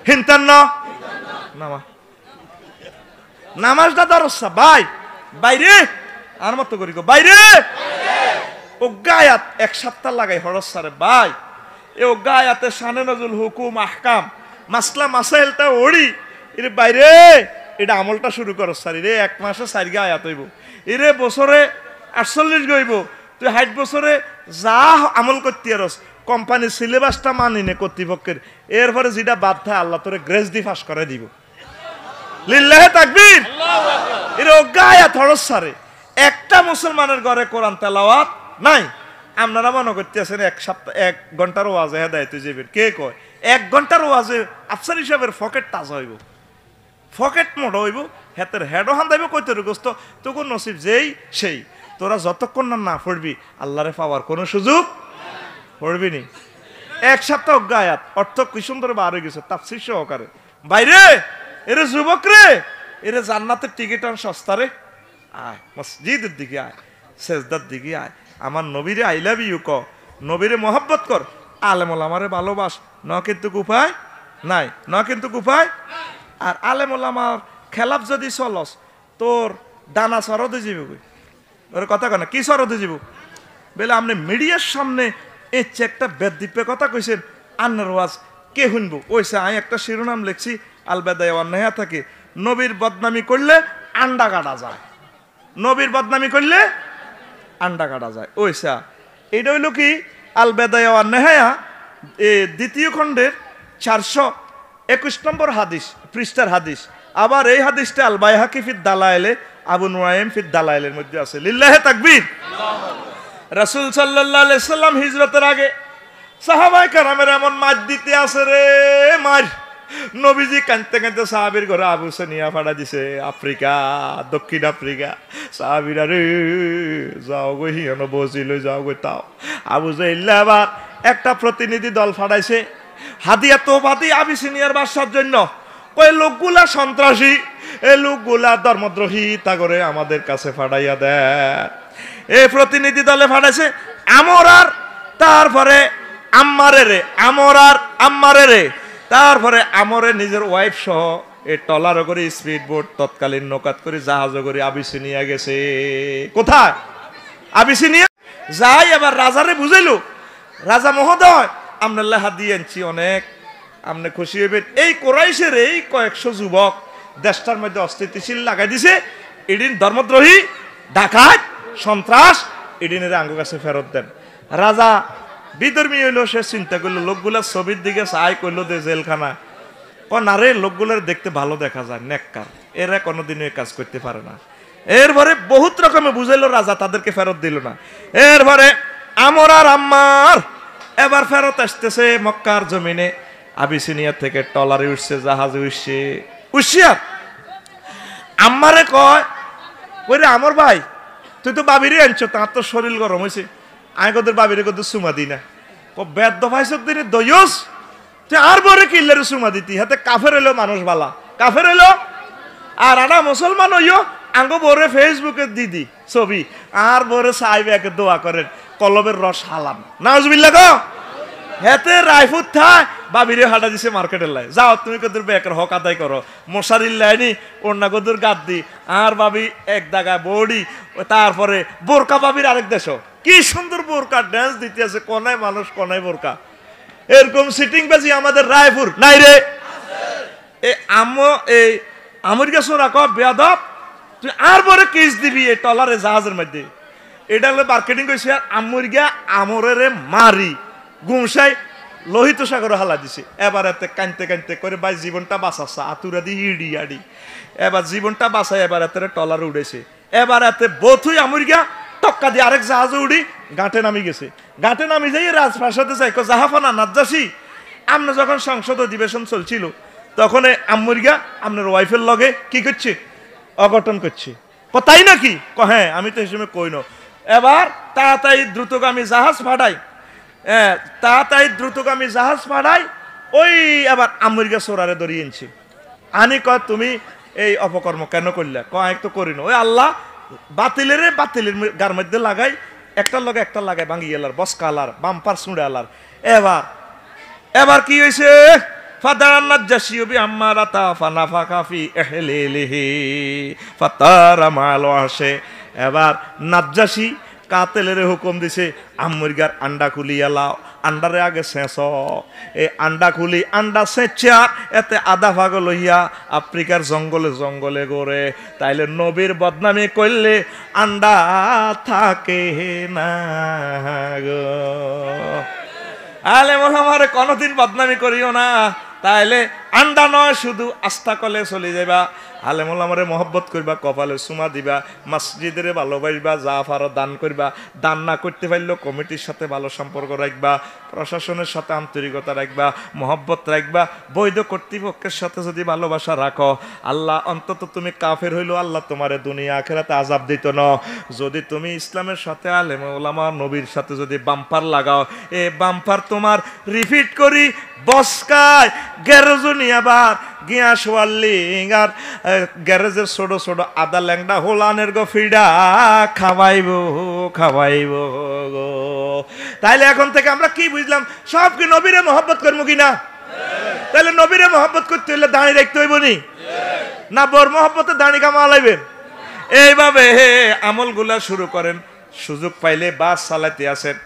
হিনতান নামা নামাজটা দরসা ভাই বাইরে আর মতো করি গো বাইরে ও গায়াত 1 সপ্তাহ লাগাই হরসারে ভাই। এ ও গায়াতে শানে নজুল হুকুম আহকাম মাসলা মাসাইলটা ওড়ি এর বাইরে এটা আমলটা শুরু করস সারি রে। 1 মাসে 4 গায়াত হইব এরে বছরে 48 গইব। তুই 60 বছরে যা আমল করতে আরস কোম্পানির সিলেবাসটা মানি নে কর্তৃপক্ষের। এরপরে যেটা বাদ থাকে আল্লাহ তোরে গ্রেস দি ফাঁস করে দিব। লিল্লাহে তাকবীর। এরে গায়াত হরসারে একটা মুসলমানের ঘরে কোরআন তেলাওয়াত নাই। আপনারা মনে করতেছেন 1 সপ্তাহ 1 ঘন্টার ওয়াজে হেদায়েত যাবেন। কে কয় 1 ঘন্টার ওয়াজে আফসার হিসাবের পকেট তাজা হইব, পকেট মোটা হইব, হেতের হেডও হান্দাইব কইতে গোস্ত তখন নসিব যেই সেই। তোরা যতক্ষণ না না পড়বি আল্লাহরে পাওয়ার কোনো সুযোগ পড়বি নি। এক সপ্তাহ অজ্ঞা আয়াত অর্থ কি সুন্দর বার হয়ে গেছে তাফসীর সহকারে। বাইরে এরে যুবক রে, এরে জান্নাতের টিকিট আন সস্তা রে, আয় মসজিদের দিকে আয়, সেজদার দিকে আয়, আমার নবীরে আই লাভ ইউ ক, নবীরে মহব্বত কর, আলেম ওলামারে ভালোবাস, ন কিন্তু উপায় নাই, ন কিন্তু উপায়। আর আলেম ওলামার খেলাফ যদি চলস তোর দানা সরদে যাবে কই, ওর কথা কয় না কি সরদে যাব বলে আপনি মিডিয়ার সামনে এই একটা বেদ্বীপে কথা কইছেন আন্নার ওয়াজ কে শুনবো। ওইসে আমি একটা শিরোনাম লিখছি আল বেদায়া ওয়ান নেহা থাকে, নবীর বদনামি করলে আন্ডা কাটা যায়, নবীর বদনামি করলে আন্ডা কাটা যায়। ওইসা এটা হইল কি আল বেদায়া ওয়ান নেহা দ্বিতীয় খণ্ডের 421 নম্বর হাদিস পৃষ্ঠার হাদিস। আবার এই হাদিসটা আল বাইহাকি ফিদ দালায়েলে আবু নুআইম ফিদ দালায়েলের মধ্যে আছে। লিল্লাহি তাকবীর। রাসূল সাল্লাল্লাহু আলাইহি সাল্লাম হিজরতের আগে সাহাবায়ে কেরামের এমন মার দিতে আছে রে মার, নবীজি কাঁদতে কাঁদতে সাহাবীর ঘরে আবু সানিয়া ফাড়া দিছে আফ্রিকা, দক্ষিণ আফ্রিকা। সাহাবীরা রে যাও গো হিয়নো বসিল যাও গো, তাও আবু জাইল্লা আবার একটা প্রতিনিধি দল ফাড়াইছে হাদিয়া তো বাদি আবিসিনিয়ার বাদশার জন্য। ওই লোকগুলা সন্ত্রাসী, এই লোকগুলা ধর্মদ্রোহী, তা করে আমাদের কাছে ফাড়াইয়া দেয়। এই প্রতিনিধি দলে ফাটাইছে আমর আর তারপরে আম্মারে রে, আমর আর আম্মারে রে, তারপরে আমরে নিজের ওয়াইফ সহ এই টলার করে স্পিড বোট তৎকালীন নৌকাত করে জাহাজ করে আবিসিনিয়া গেছে। কোথায়? আবিসিনিয়া যাই। এবার রাজারে বুঝাইলো, রাজা মহোদয় আপনার লেহা দিয়ে আনছি অনেক, আপনি খুশি হইবেন। এই কোরাইশের এই কয়েকশো যুবক দেশটার মধ্যে অস্থিতিশীল লাগাই দিছে, এদিন ধর্মদ্রোহী, ডাকাত, সন্ত্রাস, এদিনের আঙ্গু কাছে ফেরত দেন। রাজা বিধর্মী হইলো, সে চিন্তা করলো লোকগুলার ছবির দিকে চাই করলো দে জেলখানা, ও না রে লোকগুলার দেখতে ভালো দেখা যায়, নেককার, এরা কোনোদিনও এই কাজ করতে পারে না। এরপরে বহুত রকমে বুঝাইলো, রাজা তাদেরকে ফেরত দিল না। এরপরে আমর আর আম্মার এবার ফেরত আসতেছে মক্কার জমিনে, আবিসিনিয়া থেকে টলারে উঠছে, জাহাজে উঠছে, উঠিয়ার আম্মারে কয় ওরে আমর ভাই তুই তো বাবিরে আনছো, তার তো শরীর গরম হয়েছে, আমি কদের বাবিরে কদের সুমা দিই না। বেদ ভাইস দিনে দয়স তুই আর বরে কিল্লারে সুমা দিতি, হাতে কাফের হইলো মানুষ বালা, কাফের হইলো। আর আনা মুসলমান হইও আঙ্গ বরে ফেসবুকে দিদি ছবি, আর বরে সাইবে একে দোয়া করেন কলবের রস হালাম নাউজুবিল্লাহ গো। হেতে রাইফুত থাক বাবিরে হাঁটা দিছে মার্কেটের লাই, যাও তুমি কদুর বেকের হক আদায় করো, মশারির লাইনি ওর কদুর গাদ দি, আর বাবি এক দাগায় বডি, তারপরে বোরকা বাবির আরেক দেশ, কি সুন্দর বোরকা ড্যান্স দিতে আছে, কোনায় মানুষ কোনায় বোরকা, এরকম সিটিং বাজি আমাদের রায়পুর নাই রে। এই এই আমেরিকা সোরা ক বেয়াদব তুই আর বড় কেস দিবি এই টলারে জাহাজের মধ্যে, এটা হলো মার্কেটিং করেছে। আর আমেরিকা আমরে মারি গুমসাই লোহিত সাগর হালা দিছে। এবার এতে কানতে কানতে করে ভাই জীবনটা বাঁচাচ্ছে, আতুরা দি ইডি আডি, এবার জীবনটা বাঁচায় এবার এতে টলার উঠেছে। এবার এতে বোথই আমেরিকা টক্কা দিয়ে আরেক জাহাজে উড়ি ঘাটে নামি গেছে। ঘাটে নামি যাই রাজপ্রাসাদে যাই, জাহাফানা নাজ্জাসী আপনি যখন সংসদ অধিবেশন চলছিল তখন আমেরিকা আপনার ওয়াইফের লগে কি করছে, অঘটন করছে। তাই নাকি? হ্যাঁ, আমি তো হিসেবে কই না। এবার তাড়াতাড়ি দ্রুতগামী জাহাজ ফাটাই, তাড়াতাড়ি দ্রুতগামী জাহাজ ফাটাই, ওই আবার আমেরিকা সোরারে ধরিয়ে এনেছে। আনি কয় তুমি এই অপকর্ম কেন করলে? এক তো করি না, ওই আল্লাহ বাতিলের গার মধ্যে লাগাই, একটার লগে একটা লাগাই ভাঙি গেলার বসকা আলার বাম্পার সুঁড়ে আলার। এবার এবার কি হয়েছে? ফাদার নাজ্জাসী বিআম্মারাতা ফানাফাকা ফি ইহলিলিহি ফাতারা মাল আসে। এবার নাজ্জাসী কাতেলের হুকুম দিছে আমেরিকার আন্ডা খুলিয়া লাও, আন্ডারে আগে শেষ, এই আন্ডা খুলি আন্ডা সেঁচা এতে আধা ভাগ লইয়া আফ্রিকার জঙ্গলে জঙ্গলে গড়ে, তাইলে নবীর বদনামি করলে আন্ডা থাকে না গো। আলে মোহাম্মদ কোনোদিন বদনামি করিও না, তাইলে আন্ডা নয় শুধু আস্থা কলে চলে যাবা, আলেমুল আমারে মহব্বত করবা, কপালে চুমা দিবা, মসজিদের ভালোবাসবা, যা পারো দান করবা, দান না করতে পারলেও কমিটির সাথে ভালো সম্পর্ক রাখবা, প্রশাসনের সাথে আন্তরিকতা রাখবা, মহব্বত রাখবা, বৈধ কর্তৃপক্ষের সাথে যদি ভালোবাসা রাখো, আল্লাহ অন্তত তুমি কাফের হইলো আল্লাহ তোমারে দুনিয়া আখিরাতে আযাব দিত না। যদি তুমি ইসলামের সাথে আলেম ওলামা নবীর সাথে যদি বাম্পার লাগাও, এ বাম্পার তোমার রিপিট করি বসকায় গ্যারেজনিয়াবার গিয়া সোয়াল্লিং আর গ্যারেজের ছোট ছোট আদা ল্যাংডা হোলানের গো ফিডা খাওয়াইব গো। তাইলে এখন থেকে আমরা কি বুঝলাম? সব কি নবীরে মহব্বত করবো কিনা? তাহলে নবীরে মহব্বত করতে হইলে দাঁড়িয়ে রাখতে হইব নি? না বর মহব্বতে দাঁড়িয়ে কামা লাইবেন? এইভাবে আমলগুলা শুরু করেন। সুযোগ পাইলে বাস চালাতে আসেন,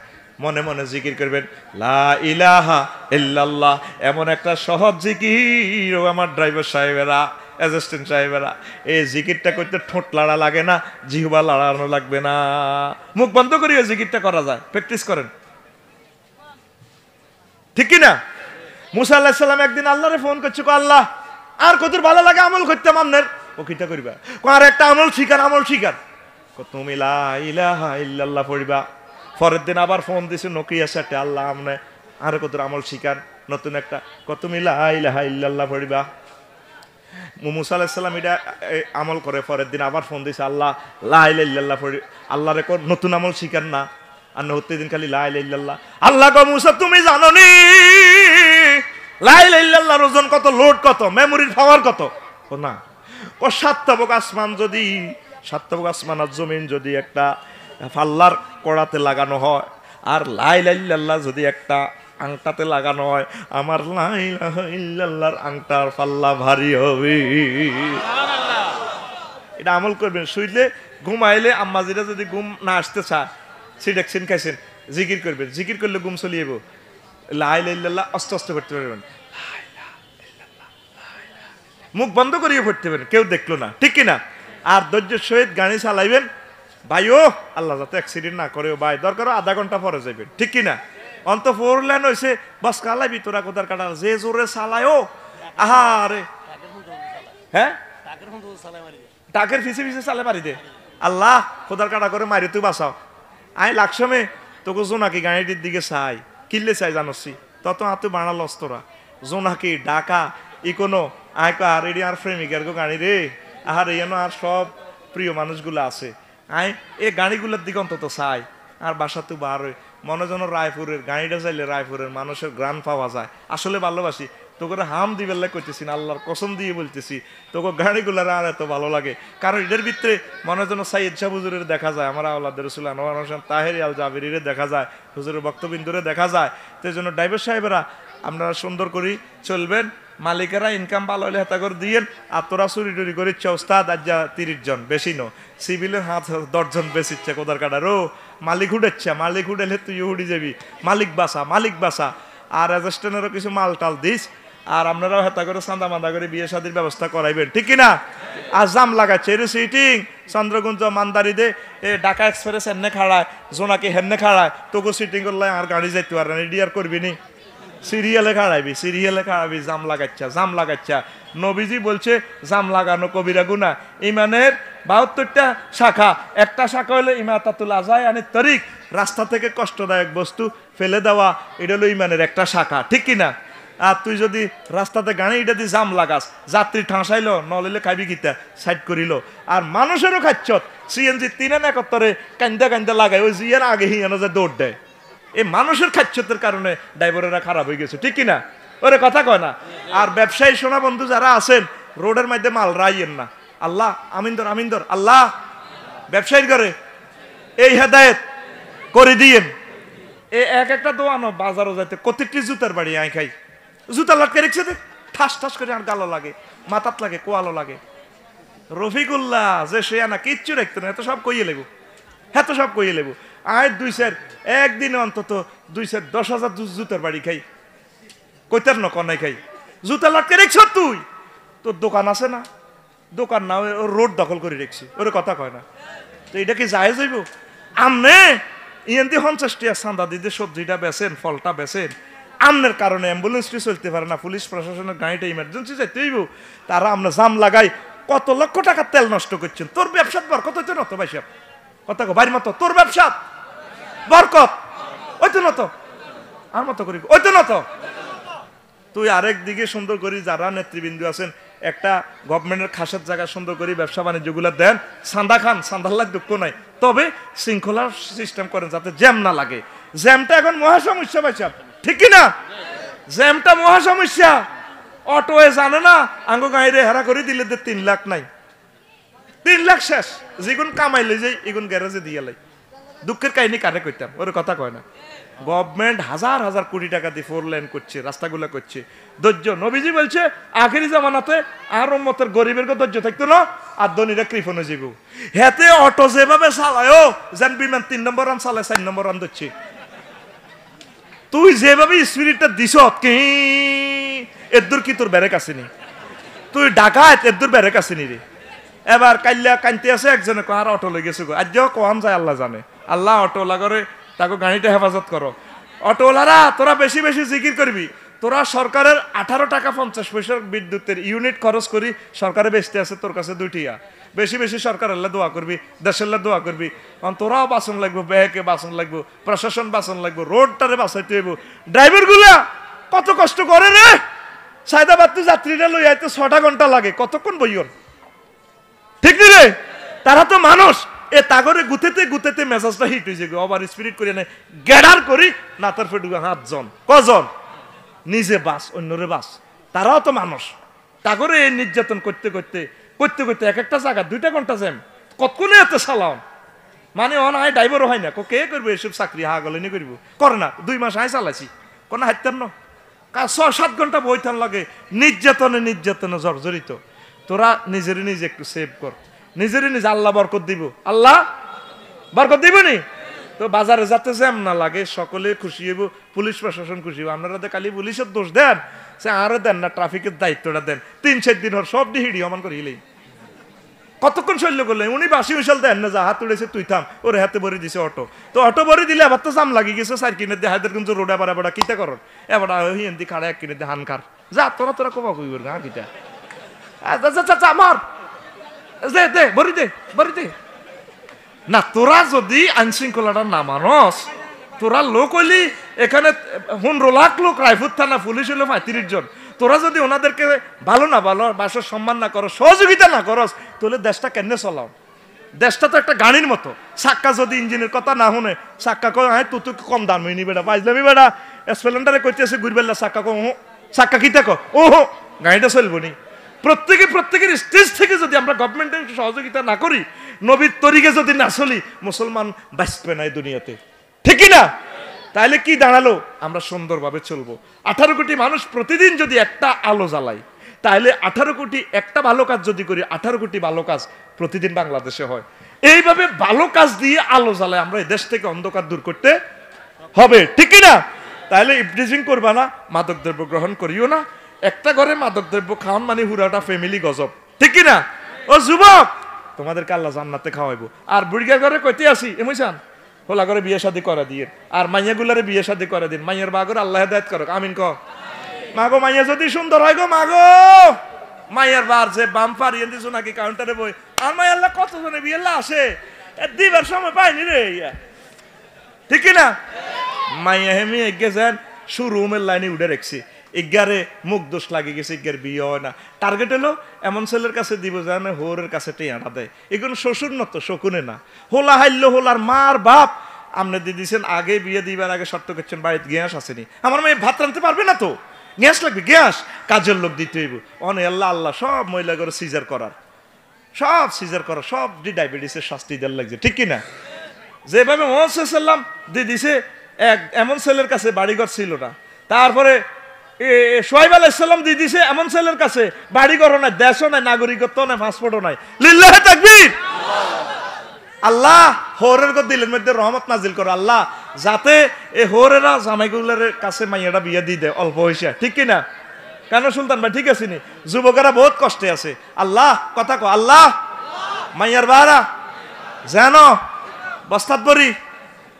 মনে মনে জিকির করবেন লা ইলাহা ইল্লাল্লাহ। এমন একটা সহজ জিকির ও আমার ড্রাইভার সাহেবেরা, অ্যাসিস্ট্যান্ট সাহেবেরা, এই জিকিরটা করতে ঠোঁট লাড়া লাগে না, জিহ্বা লাড়ানো লাগবে না, মুখ বন্ধ করিয়ে জিকিরটা করা যায়। প্র্যাকটিস করেন, ঠিক কি না? মুসা আলাইহিস সালাম একদিন আল্লাহরে ফোন করছে, আল্লাহ আর কত ভালো লাগে আমল করতাম আমনের, ও কিটা করিবা? আর একটা আমল শিকার, আমল শিকার। তুমি লা ইলাহা ইল্লাল্লাহ পড়িবা। পরের দিন আবার ফোন দিছে নোকিয়া সেটে, আল্লাহ আমনে আর কত আমল শিকার, নতুন একটা তুমি লা ইলাহা ইল্লাল্লাহ পড়িবা। মুসা আলাইহিস সালাম এটা আমল করে, পরের দিন আবার ফোন দিছে, আল্লাহ লা ইলাহা ইল্লাল্লাহ পড়ি। আল্লাহ রে নতুন আমল শিকার না, আর প্রতিদিন খালি লা ইলাহা ইল্লাল্লাহ। আল্লাহ গো মুসা তুমি জানো নি লা ইলাহা ইল্লাল্লাহর ওজন কত, লোড কত, মেমোরির পাওয়ার কত? ও না, ও সাতটাবক আসমান যদি, সাতটাবক আসমান আর জমিন যদি একটা পাল্লার কড়াতে লাগানো হয়, আর লা ইলাহা ইল্লাল্লাহ যদি একটা আংটাতে লাগানো হয়, আমার লা ইলাহা ইল্লাল্লাহর আংটার পাল্লা ভারী হবে। এটা আমল করবেন। শুইলে ঘুমাইলে আম্মাজিরা যদি ঘুম না আসতে চায়, সিডেকশন খাইছেন, জিকির করবেন, জিকির করলে ঘুম চলে যাবো। লা ইলাহা ইল্লাল্লাহ আস্তে আস্তে পড়তে পারবেন, মুখ বন্ধ করিয়ে পড়তে পারবেন, কেউ দেখলো না, ঠিক কিনা? আর ধৈর্যের সহিত গাড়ি চালাইবেন, ভাইও আল্লাহ যাতে অ্যাক্সিডেন্ট না করে, ভাই দরকার আধা ঘন্টা পরে যাবেন, ঠিক কিনা? অন্ত ফোর লেন হয়েছে বাস কালাইবি তোরা কোথার কাটা, যে জোরে চালায় ও আহারে, হ্যাঁ টাকের ফিসে ফিসে চালে মারি দে, আল্লাহ খোদার কাটা করে মারি তুই বাঁচাও। আই লাগসমে তোকে জোনাকি গাড়িটির দিকে চাই, কিনলে চাই জানসি, তত আতো বানাল তোরা জোনাকি ডাকা ই কোনো আয় আর এডি আর প্রেমিকার গো গাড়ি রে, আহার এই আর সব প্রিয় মানুষগুলো আছে, আয় এই গাড়িগুলোর দিকে অন্তত চাই। আর বাসা তো বার হয় মনে যেন রায়পুরের গাড়িটা চাইলে রায়পুরের মানুষের গ্রান পাওয়া যায়। আসলে ভালোবাসি তোকে হাম দিবেল্লা করতেছি না, আল্লাহর কসম দিয়ে বলতেছি, তোকে গাড়িগুলার আর এত ভালো লাগে, কারণ এদের ভিতরে মনে যেন সাইয়দ শাহ হুজুরের দেখা যায়, আমার আওলাদ রসুল আনোয়ার হোসেন তাহেরি আল জাবেরিরে দেখা যায়, হুজুরের বক্তবিন্দুরে দেখা যায়। তো এই জন্য ড্রাইভার সাহেবেরা আপনারা সুন্দর করে চলবেন, মালিকেরা ইনকাম ভালো হলে হেতা করে দিয়েন, আর তোরা চুরি টুরি করিচ্ছে ওস্তাদ আজ 30 জন, বেশি নো সিভিলের হাত 10 জন বেশিচ্ছে কোদার কাটার, ও মালিক উঠেচ্ছে, মালিক উঠেলে তুই উড়ি যাবি, মালিক বাসা, মালিক বাসা। আর রেজিস্ট্রেশনেরও কিছু মাল টাল দিস, আর আপনারাও হেতা করে চাঁদা মাদা করে বিয়ে শাদির ব্যবস্থা করাইবেন, ঠিক কিনা? আর জাম লাগাচ্ছে এর সিটিং চন্দ্রগুঞ্জ মান্দারিদে এ ঢাকা এক্সপ্রেস হেন্নে খাড়ায়, জোনাকি হেন্নে খাড়ায়, তোকে সিটিং করলে আর গাড়ি যাইতে পারে না, রেডি আর করবি নি, সিরিয়ালে খাড়াইবি, সিরিয়ালে খাড়াবি, জাম লাগাচ্ছা, জাম লাগাচ্ছা। নবীজি বলছে জাম লাগানো কবিরা গুনাহ। ইমানের 72টা শাখা, একটা শাখা হলো ইমাতাতুল আযায় আনিত তরিক, রাস্তা থেকে কষ্টদায়ক বস্তু ফেলে দেওয়া, এটা হলো ইমানের একটা শাখা, ঠিক কিনা? আর তুই যদি রাস্তাতে গাড়ি এটা দিয়ে জাম লাগাস, যাত্রী ঠাঁসাইলো নলিলে খাইবি কিতা, সাইড করিল। আর মানুষেরও খাচ্ছত সিএনজি 371 কান্দা কান্দা লাগায়, ওই জিয়ার আগে হিয়ানো যে দৌড় দেয়, এই মানুষের খাচ্ছতের কারণে ড্রাইভারেরা খারাপ হয়ে গেছে, ঠিক কিনা? ওরে কথা কয় না। আর ব্যবসায়ী সোনা বন্ধু যারা আছেন, রোডের মধ্যে মাল রাইয়েন না, আল্লাহ আমিনদর আমিনদর, আল্লাহ ব্যবসায়ীর করে এই হেদায়েত করে দিয়েন। এই এক একটা দোয়ানো বাজারও যাইতে কতটি জুতার বাড়ি আই খাই, জুতা লাটকে রেখেছে দেখ, ঠাস ঠাস করে আর গালো লাগে, মাথাত লাগে, কোয়ালো লাগে। রফিকুল্লাহ যে সে আনা কিচ্ছু রাখতো না, এত সব কইয়ে লেবো, এত সব কইয়ে লেবো। আয় 2 সের একদিনে অন্তত 2 সের 10,000 জুতার বাড়ি খাই, কইতার ন কনাই খাই, জুতা লাটকে রেখছ তুই, তোর দোকান আছে না? দোকান না, রোড দখল করে রেখছি, ওরে কথা কয় না। তো এটা কি জায়েজ হইব? আমনে ইয়েন্দি 50 টাকা চাঁদা দিতে সবজিটা বেচেন, ফলটা বেচেন, আমনের কারণে অ্যাম্বুলেন্সটি চলতে পারে না, পুলিশ প্রশাসনের গাড়িটা ইমার্জেন্সি যাইতে হইব, তারা আমরা জাম লাগাই কত লক্ষ টাকার তেল নষ্ট করছেন। তোর ব্যবসাত বরকত হইতো না তো ভাই সাহেব, কথা কো বাইর মতো, তোর ব্যবসাত বরকত হইতো না তো, আর মতো করি হইতো না তো। তুই আরেক দিকে সুন্দর করি যারা নেতৃবৃন্দ আছেন একটা গভর্নমেন্টের খাসের জায়গা সুন্দর করে ব্যবসা বাণিজ্যগুলো দেন, সান্দা খান, সান্দার লাগ দুঃখ নাই, তবে শৃঙ্খলার সিস্টেম করেন যাতে জ্যাম না লাগে। জ্যামটা এখন মহা সমস্যা ভাই সাহেব, ঠিক কি না? জ্যামটা মহা সমস্যা। অটোয়ে জানে না আঙ্গো গাড়ি হেরা করে দিলে 3 লাখ নাই, 3 লাখ শেষ, যেগুন কামাইলে যাই এগুন গ্যারেজে দিয়ে লাই। দুঃখের কাহিনী কারে কইতাম, ওর কথা কয় না। গভর্নমেন্ট হাজার হাজার কোটি টাকা দিয়ে 4 লেন করছে, রাস্তাগুলো করছে। ধৈর্য, নবীজি বলছে আখেরি জামানাতে আর উম্মতের গরিবের ধৈর্য থাকতো না, আর ধনীরা কৃপণ হয়ে যাবো। হেতে অটো যেভাবে চালায়ও যেন বিমান 3 নম্বর রান চালায় 4 নম্বর রান ধরছে। তুই যেভাবে স্পিরিটটা দিস কি এদুর কি তোর ব্যারেক আসেনি, তুই ডাকাত এদুর ব্যারেক আসেনি রে। এবার কাইল্লা কানতে আছে একজনে আর অটো লেগে গেছে, আজ কোয়ান যায় আল্লাহ জানে। আল্লাহ অটোওয়ালা করে তাকে গাড়িটা হেফাজত করো। অটোওয়ালারা তোরা বেশি বেশি জিকির করবি, তোরা সরকারের 18 টাকা 50 পয়সার বিদ্যুতের ইউনিট খরচ করি সরকারে বেচতে আছে তোর কাছে 2 টিয়া। বেশি বেশি সরকারের দোয়া করবি, দেশের দোয়া করবি, কারণ তোরাও বাসন লাগবো, ব্যাংকে বাসন লাগবো, প্রশাসন বাসন লাগবো, রোডটারে বাঁচাইতে হইব। ড্রাইভার গুলা কত কষ্ট করে রে, সায়দাবাদ তো যাত্রীরা লই আইতে 6টা ঘন্টা লাগে, কতক্ষণ বইয়ন, ঠিক নি রে? তারা তো মানুষ, এ তাগরে গুতেতে গুতেতে মেজাজটা হিট হয়েছে, ওভার স্পিরিট করে নেয়, গ্যাডার করি না তার ফেটুকে 7 জন, কজন নিজে বাস অন্যরে বাস, তারাও তো মানুষ। তাগরে এই নির্যাতন করতে করতে করতে করতে এক একটা জায়গা 2টা ঘন্টা জ্যাম, কতক্ষণে এত সালাম, মানে অন আয় ড্রাইভারও হয় না, কে করবো এসব চাকরি, হা গলে করব করে না। 2 মাস আয় চালাইছি, কোনো হাইতার না, 6-7 ঘন্টা বইতার লাগে, নির্যাতনে নির্যাতনে জর্জরিত। তোরা নিজের নিজে একটু সেভ কর, নিজের নিজে, আল্লাহ বরকত দিব, আল্লাহ বরকত দিব নি। তো বাজারে যাতে জ্যাম না লাগে, সকলে খুশি হইব, পুলিশ প্রশাসন খুশি হইব। আপনারা তো খালি পুলিশের দোষ দেন, সে আরো দেন না, ট্রাফিকের দায়িত্বটা দেন। 3-4 দিন হর সব হিড়ি অমান করে হিলেই কতক্ষণ শৈল্য করলেন। উনি 82 মিশাল দেন না, যা হাত উড়েছে তুই থাম, ওরে হাতে ভরে দিছে অটো। তো অটো ভরে দিলে আবার তো জাম লাগি গেছে 4 কিনে দিয়ে হায়দের কিন্তু রোডে আবার আবার কিতা কর, এবার হিন্দি খাড়া 1 কিনে দিয়ে হানকার যা, তোরা তোরা কবা কইব না কিটা আমার দে দে ভরি দে ভরি দে না। তোরা যদি আইন শৃঙ্খলাটা না মানস, তোরা লোক হইলি এখানে 15 লাখ লোক, রায়পুর থানা পুলিশ হইলো 35 জন, তোরা যদি ওনাদেরকে ভালো না ভালো বাসার সম্মান না করো, সহযোগিতা না করস, তাহলে দেশটা কেমনে চলাও? দেশটা তো একটা গাড়ির মতো, চাক্কা যদি ইঞ্জিনের কথা না শুনে, চাক্কা কয় হ্যাঁ তুই কম দাম হইনি বেটা, পাইজলামি বেটা, স্প্লেন্ডারে কইতেছে ঘুরবেলা চাক্কা কো, চাক্কা কিতা কো, ও গাড়িটা চলবো নি। প্রত্যেকের স্টেজ থেকে যদি আমরা গভর্নমেন্টের সহযোগিতা না করি, নবীর তরিকে যদি না চলি, মুসলমান বাঁচবে না এই দুনিয়াতে, ঠিক না? তাহলে কি দাঁড়ালো? আমরা সুন্দরভাবে চলবো। 18 কোটি মানুষ প্রতিদিন যদি একটা আলো জ্বালাই, তাহলে 18 কোটি একটা ভালো কাজ যদি করি, 18 কোটি ভালো কাজ প্রতিদিন বাংলাদেশে হয়। এইভাবে ভালো কাজ দিয়ে আলো জ্বালায় আমরা এই দেশ থেকে অন্ধকার দূর করতে হবে, ঠিক না? তাহলে ইফটিজিং করবা না, মাদক দ্রব্য গ্রহণ করিও না। একটা ঘরে মাদক দ্রব্য খাওয়ান মানে হুরাটা ফ্যামিলি গজব, ঠিক না? ও যুবক, তোমাদেরকে আল্লাহ জান্নাতে খাওয়াইবো। আর বুড়িয়া ঘরে কইতে আসি এমন হোলা করে বিয়ে শাদী করা দিয়ে, আর মাইয়া গুলারে বিয়ে শাদী করে দিন, মাইয়ার বাগর আল্লাহ হেদায়েত করুক, আমিন ক। মাগো মাইয়া যদি সুন্দর হয় গো, মাগো মাইয়ার বার যে বাম পারিয়ে দিছো নাকি কাউন্টারে বই, আর মাই আল্লাহ কতজনে বিয়ে আসে, দিবার সময় পাইনি রে, ঠিক না? মাইয়া হেমি গেছেন শুরুমের লাইনে উঠে রেখছি, ইগারে মুখ দোষ লাগে গেছে, ইগার বিয়ে হয় না। টার্গেট হলো এমন ছেলের কাছে দিব জানে হোরের কাছে টেয়াটা দেয়, এগুলো শ্বশুর নত শকুনে না। হোলা হাইল্য হোলার মার বাপ আপনি দিয়ে দিয়েছেন, আগে বিয়ে দিবার আগে শর্ত করছেন বাড়িতে গ্যাস আসেনি, আমার মেয়ে ভাত রাঁধতে পারবে না, তো গ্যাস লাগবে, গ্যাস কাজের লোক দিতে হইব। অনে আল্লাহ আল্লাহ সব মহিলা করে সিজার করার, সব সিজার করার, সব ডায়াবেটিসের শাস্তি দেওয়ার লাগছে, ঠিক কিনা? যেভাবে মোহাম্মদ সাল্লাম দিয়ে দিছে, এমন ছেলের কাছে বাড়িঘর ছিল না। তারপরে শোয়েব আলাইহিস সালাম দিয়ে দিছে এমন ছেলের কাছে বাড়িঘর নাই, দেশও নাই, নাগরিকত্ব নাই, পাসপোর্টও নাই। লিল্লাহি তাকবীর। আল্লাহ হোরের দিলের মধ্যে রহমত নাজিল করে, আল্লাহ যাতে এই হোরেরা জামাইগুলার কাছে মাইয়াটা বিয়ে দিয়ে দেয় অল্প বয়সে, ঠিক কিনা? কেন সুলতান ভাই ঠিক আছে নি? যুবকেরা বহুত কষ্টে আছে। আল্লাহ কথা কো, আল্লাহ মাইয়ার বারা যেন বস্তাত বরি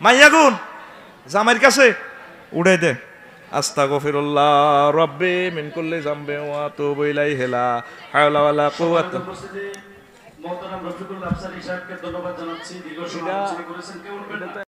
মাইয়া গুন জামাইয়ের কাছে উড়ে দে। আস্তাগফিরুল্লাহ রাব্বি মিন কুল্লি যামবি ওয়া আতুবু ইলাইহি লা হাওলা ওয়ালা কুওয়াতা। মহতারাম রফিকুল আফসারী সাহেবকে ধন্যবাদ জানাচ্ছি, দীর্ঘ সময় আলোচনা করেছেন।